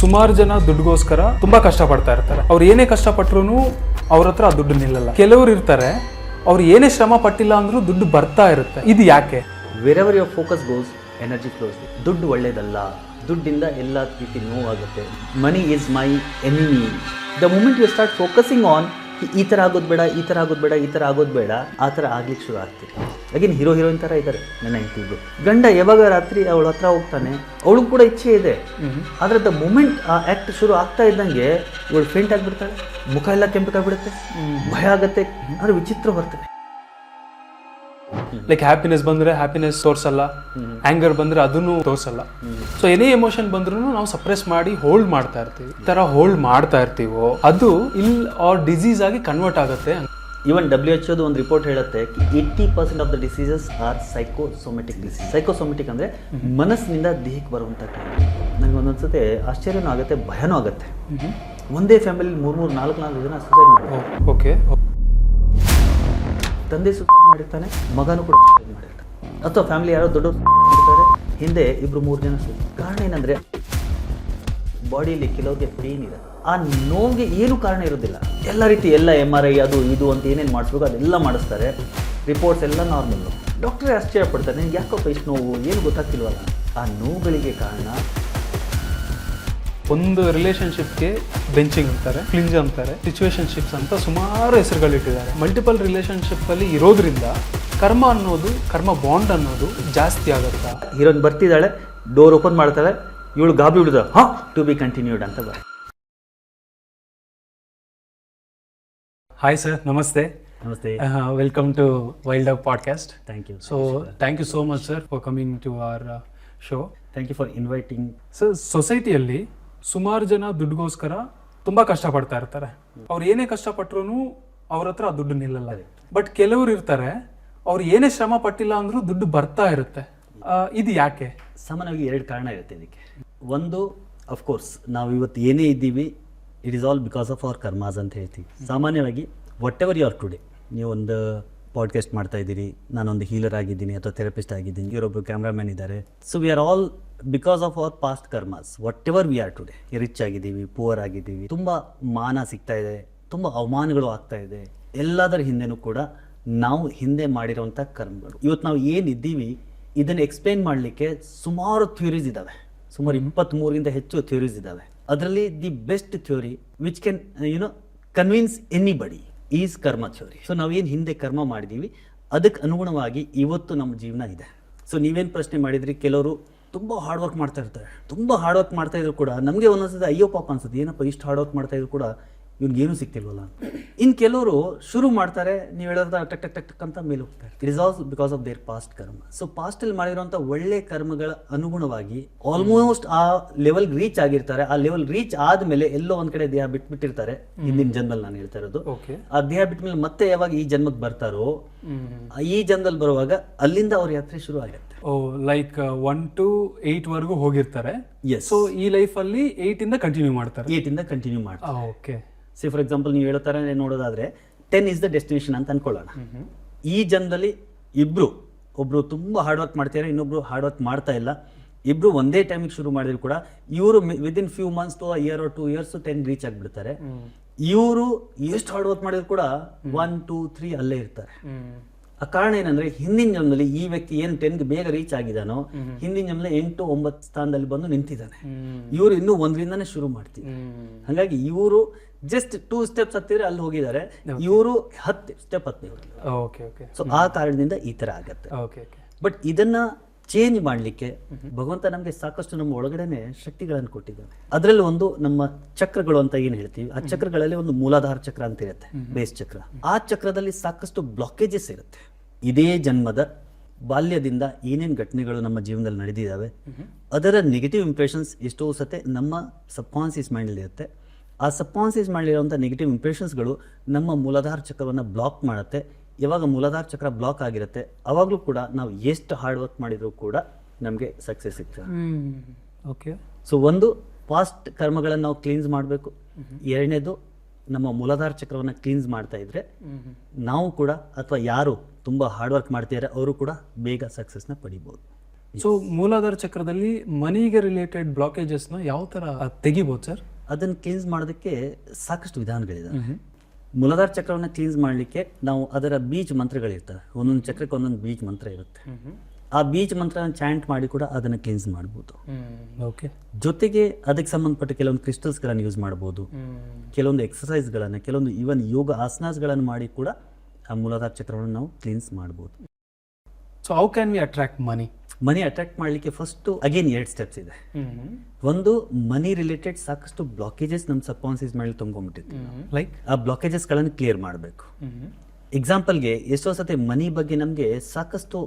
ಸುಮಾರು ಜನ ದುಡ್ಡುಗೋಸ್ಕರ ತುಂಬಾ ಕಷ್ಟಪಡ್ತಾ ಇರ್ತಾರೆ. ಅವ್ರು ಏನೇ ಕಷ್ಟಪಟ್ರು ಅವ್ರ ಹತ್ರ ಆ ದುಡ್ಡು ನಿಲ್ಲಲ್ಲ. ಕೆಲವರು ಇರ್ತಾರೆ ಅವ್ರು ಏನೇ ಶ್ರಮ ಪಟ್ಟಿಲ್ಲ ಅಂದ್ರೂ ದುಡ್ಡು ಬರ್ತಾ ಇರುತ್ತೆ. ಇದು ಯಾಕೆ? Wherever your focus goes energy flows. ದುಡ್ಡು ಒಳ್ಳೇದಲ್ಲ, ದುಡ್ಡಿಂದ ಎಲ್ಲ ರೀತಿ ನೋವಾಗುತ್ತೆ. Money is my enemy. The moment you start focusing on ಈ ಥರ ಆಗೋದು ಬೇಡ, ಈ ಥರ ಆಗೋದು ಬೇಡ, ಈ ಥರ ಆಗೋದು ಬೇಡ, ಆ ಥರ ಆಗ್ಲಿಕ್ಕೆ ಶುರು ಆಗ್ತೀವಿ. ಅಗೇನ್ ಹೀರೋಯಿನ್ ಥರ ಇದ್ದಾರೆ ನನ್ನ ಹೆಂಡತಿಗೂ. ಗಂಡ ಯಾವಾಗ ರಾತ್ರಿ ಅವಳ ಹತ್ರ ಹೋಗ್ತಾನೆ, ಅವಳಿಗೂ ಕೂಡ ಇಚ್ಛೆ ಇದೆ. ಆದರೆ ದ ಮೂಮೆಂಟ್ ಆ ಆ್ಯಕ್ಟ್ ಶುರು ಆಗ್ತಾ ಇದ್ದಂಗೆ ಇವಳು ಫೇಂಟ್ ಆಗಿಬಿಡ್ತಾಳೆ, ಮುಖ ಎಲ್ಲ ಕೆಂಪಗಾಗ್ಬಿಡುತ್ತೆ, ಭಯ ಆಗುತ್ತೆ, ಅಂದರೆ ವಿಚಿತ್ರ ಬರ್ತದೆ. ಲೈಕ್ ಹ್ಯಾಪಿನೆಸ್ ಬಂದ್ರೆ ಹ್ಯಾಪಿನೆಸ್ ತೋರ್ಸಲ್ಲ, ಆಂಗರ್ ಬಂದ್ರೆ ಅದನ್ನು ತೋರ್ಸಲ್ಲ. ಸೊ ಏನೇ ಎಮೋಷನ್ ಬಂದ್ರೂ ನಾವು ಸಪ್ರೆಸ್ ಮಾಡಿ ಹೋಲ್ಡ್ ಮಾಡ್ತಾ ಇರ್ತೀವಿ. ಈ ತರ ಹೋಲ್ಡ್ ಮಾಡ್ತಾ ಇರ್ತೀವೋ ಅದು ಡಿಸೀಸ್ ಆಗಿ ಕನ್ವರ್ಟ್ ಆಗುತ್ತೆ. ಈವನ್ WHO ಒಂದು ರಿಪೋರ್ಟ್ ಹೇಳುತ್ತೆ 80% of the diseases are psychosomatic disease. Psychosomatic ಅಂದರೆ ಮನಸ್ಸಿನಿಂದ ದೇಹಕ್ಕೆ ಬರುವಂಥ ಕಾಯಿಲೆ. ನನಗೆ ಒಂದೊಂದ್ಸತಿ ಆಶ್ಚರ್ಯನೂ ಆಗುತ್ತೆ, ಭಯನೂ ಆಗುತ್ತೆ. ಒಂದೇ ಫ್ಯಾಮಿಲಿ 3-4 ಜನ ಸುಸೈಡ್ ಮಾಡ್ತಾರೆ. ಓಕೆ, ತಂದೆ ಸುಸೈಡ್ ಮಾಡಿರ್ತಾನೆ, ಮಗನೂ ಕೂಡ ಸುಸೈಡ್ ಮಾಡಿರ್ತಾನೆ. ಅಥವಾ ಫ್ಯಾಮಿಲಿ ಯಾರೋ ದೊಡ್ಡ ಮಾಡಿರ್ತಾರೆ, ಹಿಂದೆ 2-3 ಜನ ಸುಸೈಡ್. ಕಾರಣ ಏನಂದರೆ ಬಾಡಿಯಲ್ಲಿ ಕೆಲವ್ರಿಗೆ ಪೇನ್ ಇದೆ. ಆ ನೋವಿಗೆ ಏನು ಕಾರಣ ಇರೋದಿಲ್ಲ. ಎಲ್ಲ ರೀತಿ ಎಲ್ಲ MRI ಅದು ಇದು ಅಂತ ಏನೇನು ಮಾಡಿಸ್ಬೇಕು ಅದೆಲ್ಲ ಮಾಡಿಸ್ತಾರೆ, ರಿಪೋರ್ಟ್ಸ್ ಎಲ್ಲ ನಾರ್ಮಲ್ಲು. ಡಾಕ್ಟ್ರೇ ಆಶ್ಚರ್ಯ ಪಡ್ತಾರೆ, ನಿಮ್ಗೆ ಯಾಕಪ್ಪ ಇಷ್ಟು ನೋವು, ಏನು ಗೊತ್ತಾಗ್ತಿಲ್ವಲ್ಲ. ಆ ನೋವುಗಳಿಗೆ ಕಾರಣ ಒಂದು ರಿಲೇಶನ್ಶಿಪ್ಗೆ ಬೆಂಚಿಂಗ್ ಅಂತಾರೆ, ಕ್ಲಿಂಜ್ ಅಂತಾರೆ, ಸಿಚುವೇಶನ್ಶಿಪ್ಸ್ ಅಂತ ಸುಮಾರು ಹೆಸರುಗಳಿಟ್ಟಿದ್ದಾರೆ. ಮಲ್ಟಿಪಲ್ ರಿಲೇಶನ್ಶಿಪ್ ಅಲ್ಲಿ ಇರೋದ್ರಿಂದ ಕರ್ಮ ಬಾಂಡ್ ಅನ್ನೋದು ಜಾಸ್ತಿ ಆಗುತ್ತಾ? ಹೀರೋಯಿನ್ ಬರ್ತಿದ್ದಾಳೆ, ಡೋರ್ ಓಪನ್ ಮಾಡ್ತಾಳೆ, ಇವಳು ಗಾಬರಿ ಬಿಡುದ, ಟು ಬಿ ಕಂಟಿನ್ಯೂಡ್ ಅಂತ ಬರ. ಹಾಯ್ ಸರ್, ನಮಸ್ತೆ. ನಮಸ್ತೆ. Welcome to wild up podcast. Thank you. So thank you so much sir for coming to our show. Thank you for inviting. Sir, ಸೊಸೈಟಿಯಲ್ಲಿ ಸುಮಾರು ಜನ ದುಡ್ಡುಗೋಸ್ಕರ ತುಂಬಾ ಕಷ್ಟಪಡ್ತಾ ಇರ್ತಾರೆ. ಅವ್ರು ಏನೇ ಕಷ್ಟಪಟ್ರು ಅವ್ರ ಹತ್ರ ಆ ದುಡ್ಡು ನಿಲ್ಲಲ್ಲ. ಬಟ್ ಕೆಲವರು ಇರ್ತಾರೆ ಅವ್ರು ಏನೇ ಶ್ರಮ ಪಟ್ಟಿಲ್ಲ ಅಂದ್ರೂ ದುಡ್ಡು ಬರ್ತಾ ಇರುತ್ತೆ. ಇದು ಯಾಕೆ? ಸಾಮಾನ್ಯವಾಗಿ 2 ಕಾರಣ ಇರುತ್ತೆ ಇದಕ್ಕೆ. ಒಂದು, ಅಫ್ಕೋರ್ಸ್ ನಾವು ಇವತ್ತು ಏನೇ ಇದ್ದೀವಿ, it is all because of our karmas ಅಂತ ಹೇಳ್ತೀವಿ. ಸಾಮಾನ್ಯವಾಗಿ whatever you are today, ನೀವೊಂದು ಪಾಡ್ಕಾಸ್ಟ್ ಮಾಡ್ತಾ ಇದ್ದೀರಿ, ನಾನೊಂದು ಹೀಲರ್ ಆಗಿದ್ದೀನಿ ಅಥವಾ ಥೆರಪಿಸ್ಟ್ ಆಗಿದ್ದೀನಿ, ಇವರೊಬ್ಬರು ಕ್ಯಾಮ್ರಾಮನ್ ಇದ್ದಾರೆ. So we are all because of our past karmas. Whatever we are today, rich ಆಗಿದ್ದೀವಿ, ಪುವರ್ ಆಗಿದ್ದೀವಿ, ತುಂಬ ಮಾನ ಸಿಗ್ತಾ ಇದೆ, ತುಂಬ ಅವಮಾನಗಳು ಆಗ್ತಾ ಇದೆ, ಎಲ್ಲದರ ಹಿಂದೆನೂ ಕೂಡ ನಾವು ಹಿಂದೆ ಮಾಡಿರೋವಂಥ ಕರ್ಮಗಳು. ಇವತ್ತು ನಾವು ಏನಿದ್ದೀವಿ ಇದನ್ನು ಎಕ್ಸ್ಪ್ಲೇನ್ ಮಾಡಲಿಕ್ಕೆ ಸುಮಾರು ಥಿಯರೀಸ್ ಇದ್ದಾವೆ. ಸುಮಾರು 23ಗಿಂತ ಹೆಚ್ಚು ಥಿಯರೀಸ್ ಇದ್ದಾವೆ. ಅದರಲ್ಲಿ the best theory which can convince anybody is ಕರ್ಮ ಥಿಯರಿ. ಸೊ ನಾವೇನು ಹಿಂದೆ ಕರ್ಮ ಮಾಡಿದ್ದೀವಿ ಅದಕ್ಕೆ ಅನುಗುಣವಾಗಿ ಇವತ್ತು ನಮ್ಮ ಜೀವನ ಇದೆ. ಸೊ ನೀವೇನು ಪ್ರಶ್ನೆ ಮಾಡಿದ್ರಿ, ಕೆಲವರು ತುಂಬ ಹಾರ್ಡ್ ವರ್ಕ್ ಮಾಡ್ತಾ ಇರ್ತಾರೆ. ತುಂಬ ಹಾರ್ಡ್ ವರ್ಕ್ ಮಾಡ್ತಾ ಇದ್ರು ಕೂಡ ನಮಗೆ ಒಂದೊಂದ್ಸತಿ ಅಯ್ಯೋ ಪಾಪ ಅನ್ಸುತ್ತೆ, ಏನಪ್ಪ ಇಷ್ಟು ಹಾರ್ಡ್ ವರ್ಕ್ ಮಾಡ್ತಾ ಇದ್ರು ಕೂಡ ಇವ್ನಿಗೇನು ಸಿಗ್ತಿಲ್ವಲ್ಲ. ಇನ್ನು ಕೆಲವರು ಶುರು ಮಾಡ್ತಾರೆ, ನೀವು ಹೇಳೋದ ಟಕ್ ಟಕ್ ಟಕ್ ಟಕ್ ಅಂತ ಮೇಲೆ ಹೋಗ್ತಾರೆ. It is also because of their past ಕರ್ಮ. ಸೊ ಪಾಸ್ಟಲ್ಲಿ ಮಾಡಿರೋಂಥ ಒಳ್ಳೆ ಕರ್ಮಗಳ ಅನುಗುಣವಾಗಿ ಆಲ್ಮೋಸ್ಟ್ ಆ ಲೆವೆಲ್ಗೆ ರೀಚ್ ಆಗಿರ್ತಾರೆ. ಆ ಲೆವೆಲ್ ರೀಚ್ ಆದಮೇಲೆ ಎಲ್ಲೋ ಒಂದ್ ಕಡೆ ದೇಹ ಬಿಟ್ಬಿಟ್ಟಿರ್ತಾರೆ. ಹಿಂದಿನ ಜನ್ಮಲ್ಲಿ ನಾನು ಹೇಳ್ತಾ ಇರೋದು. ಆ ದೇಹ ಬಿಟ್ಮೇಲೆ ಮತ್ತೆ ಯಾವಾಗ ಈ ಜನ್ಮಕ್ಕೆ ಬರ್ತಾರೋ, ಈ ಜನ್ಮದಲ್ಲಿ ಬರುವಾಗ ಅಲ್ಲಿಂದ ಅವ್ರ ಯಾತ್ರೆ ಶುರು ಆಗುತ್ತೆ. ಲೈಕ್ 1 to 8 ವರೆಗೂ ಹೋಗಿರ್ತಾರೆ. ಸೊ ಈ ಲೈಫ್ ಅಲ್ಲಿ 8 ಇಂದ ಕಂಟಿನ್ಯೂ ಮಾಡ್ತಾರೆ. 8 ಇಂದ ಕಂಟಿನ್ಯೂ ಮಾಡ್ತಾರೆ. ಓಕೆ. ಸಿ ಫಾರ್ ಎಕ್ಸಾಂಪಲ್ ನೀವು ಹೇಳೋ ಥರ ನೋಡೋದಾದ್ರೆ 10 ಇಸ್ ದ ಡೆಸ್ಟಿನೇಷನ್ ಅಂತ ಅನ್ಕೊಳ್ಳೋಣ. ಈ ಜನ್ಮದಲ್ಲಿ ಒಬ್ರು ತುಂಬ ಹಾರ್ಡ್ ವರ್ಕ್ ಮಾಡ್ತಾರೆ, ಇನ್ನೊಬ್ರು ಹಾರ್ಡ್ ವರ್ಕ್ ಮಾಡ್ತಾ ಇಲ್ಲ. ಇಬ್ರು ಒಂದೇ ಟೈಮಿಗೆ ಶುರು ಮಾಡಿದ್ರು ಕೂಡ ಇವರು within few months to year or 2 years 10 reach ಆಗಿಬಿಡ್ತಾರೆ. ಇವರು ಎಷ್ಟು ಹಾರ್ಡ್ ವರ್ಕ್ ಮಾಡಿದ್ರು ಕೂಡ 1, 2, 3 ಅಲ್ಲೇ ಇರ್ತಾರೆ. ಆ ಕಾರಣ ಏನಂದ್ರೆ ಹಿಂದಿನ ಜನ್ಮದಲ್ಲಿ ಈ ವ್ಯಕ್ತಿ ಏನು 10ಗೆ ಬೇಗ ರೀಚ್ ಆಗಿದಾನೋ, ಹಿಂದಿನ ಜನ್ಮದಲ್ಲಿ 8, 9 ಸ್ಥಾನದಲ್ಲಿ ಬಂದು ನಿಂತಿದ್ದಾನೆ. ಇವರು ಇನ್ನೂ 1ರಿಂದಾನೇ ಶುರು ಮಾಡ್ತೀವಿ. ಹಾಗಾಗಿ ಇವರು ಜಸ್ಟ್ 2 steps ಹತ್ತಿದ್ರೆ ಅಲ್ಲಿ ಹೋಗಿದ್ದಾರೆ, ಇವರು 10 ಸ್ಟೆಪ್ ಹತ್ತಿದ್ದಾರೆ. ಸೊ ಆ ಕಾರಣದಿಂದ ಈ ತರ ಆಗತ್ತೆ. ಬಟ್ ಇದನ್ನ ಚೇಂಜ್ ಮಾಡಲಿಕ್ಕೆ ಭಗವಂತ ನಮಗೆ ಸಾಕಷ್ಟು ನಮ್ಮ ಒಳಗಡೆನೆ ಶಕ್ತಿಗಳನ್ನು ಕೊಟ್ಟಿದ್ದಾನೆ. ಅದರಲ್ಲಿ ಒಂದು ನಮ್ಮ ಚಕ್ರಗಳು ಅಂತ ಏನು ಹೇಳ್ತೀವಿ, ಆ ಚಕ್ರಗಳಲ್ಲಿ ಒಂದು ಮೂಲಾಧಾರ ಚಕ್ರ ಅಂತ ಇರುತ್ತೆ, ಬೇಸ್ ಚಕ್ರ. ಆ ಚಕ್ರದಲ್ಲಿ ಸಾಕಷ್ಟು ಬ್ಲಾಕೇಜಸ್ ಇರುತ್ತೆ. ಇದೇ ಜನ್ಮದ ಬಾಲ್ಯದಿಂದ ಏನೇನು ಘಟನೆಗಳು ನಮ್ಮ ಜೀವನದಲ್ಲಿ ನಡೆದಿದ್ದಾವೆ ಅದರ ನೆಗೆಟಿವ್ ಇಂಪ್ರೆಷನ್ಸ್ ಎಷ್ಟೋ ಸತೆ ನಮ್ಮ ಸಬ್ಕಾನ್ಸಿಯಸ್ ಮೈಂಡಲ್ಲಿ ಇರುತ್ತೆ. ಆ ಸಬ್ಕಾನ್ಸಿಯಸ್ ಮೈಂಡಲ್ಲಿರುವಂಥ ನೆಗೆಟಿವ್ ಇಂಪ್ರೆಷನ್ಸ್ಗಳು ನಮ್ಮ ಮೂಲಾಧಾರ ಚಕ್ರವನ್ನು ಬ್ಲಾಕ್ ಮಾಡುತ್ತೆ. ಯಾವಾಗ ಮೂಲಾಧಾರ ಚಕ್ರ ಬ್ಲಾಕ್ ಆಗಿರುತ್ತೆ ಅವಾಗಲೂ ಕೂಡ ನಾವು ಎಷ್ಟು ಹಾರ್ಡ್ ವರ್ಕ್ ಮಾಡಿದರೂ ಕೂಡ ನಮಗೆ ಸಕ್ಸಸ್ ಸಿಗ್ತದೆ. ಓಕೆ. ಸೊ ಒಂದು, ಪಾಸ್ಟ್ ಕರ್ಮಗಳನ್ನು ನಾವು ಕ್ಲೀನ್ಸ್ ಮಾಡಬೇಕು. ಎರಡನೇದು, ನಮ್ಮ ಮೂಲಾಧಾರ ಚಕ್ರವನ್ನು ಕ್ಲೀನ್ಸ್ ಮಾಡ್ತಾ ಇದ್ರೆ ನಾವು ಕೂಡ ಅಥವಾ ಯಾರು ತುಂಬ ಹಾರ್ಡ್ ವರ್ಕ್ ಮಾಡ್ತಿದ್ದಾರೆ ಅವರು ಕೂಡ ಬೇಗ ಸಕ್ಸಸ್ನ ಪಡಿಬೋದು. ಸೊ ಮೂಲಾಧಾರ ಚಕ್ರದಲ್ಲಿ ಮನಿಗೆ ರಿಲೇಟೆಡ್ ಬ್ಲಾಕೇಜಸ್ನ ಯಾವ ಥರ ತೆಗಿಬೋದು ಸರ್? ಅದನ್ನು ಕ್ಲೀನ್ಸ್ ಮಾಡೋದಕ್ಕೆ ಸಾಕಷ್ಟು ವಿಧಾನಗಳಿದೆ. ಮೂಲಾಧಾರ ಚಕ್ರವನ್ನು ಕ್ಲೀನ್ಸ್ ಮಾಡಲಿಕ್ಕೆ ನಾವು ಅದರ ಬೀಜ ಮಂತ್ರಗಳಿರ್ತವೆ. ಒಂದೊಂದು ಚಕ್ರಕ್ಕೆ ಒಂದೊಂದು ಬೀಜ ಮಂತ್ರ ಇರುತ್ತೆ. ಆ ಬೀಜ ಮಂತ್ರನ ಚಾಂಟ್ ಮಾಡಿ ಕೂಡ ಅದನ್ನು ಕ್ಲೀನ್ಸ್ ಮಾಡ್ಬೋದು. ಓಕೆ. ಜೊತೆಗೆ ಅದಕ್ಕೆ ಸಂಬಂಧಪಟ್ಟ ಕೆಲವೊಂದು ಕ್ರಿಸ್ಟಲ್ಸ್ಗಳನ್ನು ಯೂಸ್ ಮಾಡ್ಬೋದು, ಕೆಲವೊಂದು ಎಕ್ಸಸೈಸ್ಗಳನ್ನು, ಕೆಲವೊಂದು ಈವನ್ ಯೋಗ ಆಸನಾಸ್ಗಳನ್ನು ಮಾಡಿ ಕೂಡ ಆ ಮೂಲಾಧಾರ ಚಕ್ರವನ್ನು ನಾವು ಕ್ಲೀನ್ಸ್ ಮಾಡ್ಬೋದು. So how can we attract money? Money attract ಮಾಡಲಿಕ್ಕೆ ಫಸ್ಟು ಅಗೇನ್ 2 ಸ್ಟೆಪ್ಸ್ ಇದೆ. ಒಂದು, ಮನಿ ರಿಲೇಟೆಡ್ ಸಾಕಷ್ಟು ಬ್ಲಾಕೇಜಸ್ ನಮ್ಮ ಸಬ್ ಕಾನ್ಸಿಯಸ್ ಮೇಲೆ ತುಂಬ್ಕೊಂಡ್ಬಿಟ್ಟಿರ್ತೀವಿ. ಲೈಕ್ ಆ ಬ್ಲಾಕೇಜಸ್ಗಳನ್ನು ಕ್ಲಿಯರ್ ಮಾಡಬೇಕು. ಎಕ್ಸಾಂಪಲ್ಗೆ ಎಷ್ಟೋ ಸತಿ ಮನಿ ಬಗ್ಗೆ ನಮಗೆ ಸಾಕಷ್ಟು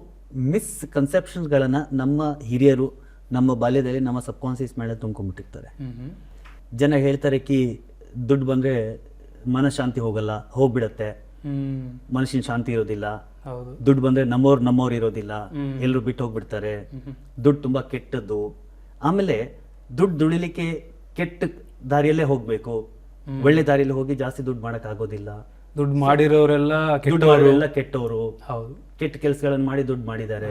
ಮಿಸ್ಕನ್ಸೆಪ್ಷನ್ಸ್ಗಳನ್ನು ನಮ್ಮ ಹಿರಿಯರು ನಮ್ಮ ಬಾಲ್ಯದಲ್ಲಿ ನಮ್ಮ ಸಬ್ ಕಾನ್ಸಿಯಸ್ ಮೇಲೆ ತುಂಬ್ಕೊಂಡ್ಬಿಟ್ಟಿರ್ತಾರೆ. ಜನ ಹೇಳ್ತಾರೆ ಕಿ ದುಡ್ಡು ಬಂದರೆ ಮನಃಶಾಂತಿ ಹೋಗ್ಬಿಡತ್ತೆ, ಮನಸ್ಸಿನ ಶಾಂತಿ ಇರೋದಿಲ್ಲ, ದುಡ್ಡು ಬಂದ್ರೆ ನಮ್ಮವ್ರು ಇರೋದಿಲ್ಲ, ಎಲ್ಲರೂ ಬಿಟ್ಟು ಹೋಗ್ಬಿಡ್ತಾರೆ, ದುಡ್ಡು ತುಂಬಾ ಕೆಟ್ಟದ್ದು, ಆಮೇಲೆ ದುಡ್ಡು ದುಡಿಲಿಕ್ಕೆ ಕೆಟ್ಟ ದಾರಿಯಲ್ಲೇ ಹೋಗ್ಬೇಕು, ಒಳ್ಳೆ ದಾರಿಯಲ್ಲಿ ಹೋಗಿ ಜಾಸ್ತಿ ದುಡ್ಡು ಮಾಡಕ್ ಆಗೋದಿಲ್ಲ, ದುಡ್ಡು ಮಾಡಿರೋರೆಲ್ಲ ಕೆಟ್ಟವರು, ಹೌದು, ಕೆಟ್ಟ ಕೆಲಸಗಳನ್ನು ಮಾಡಿ ದುಡ್ಡು ಮಾಡಿದ್ದಾರೆ,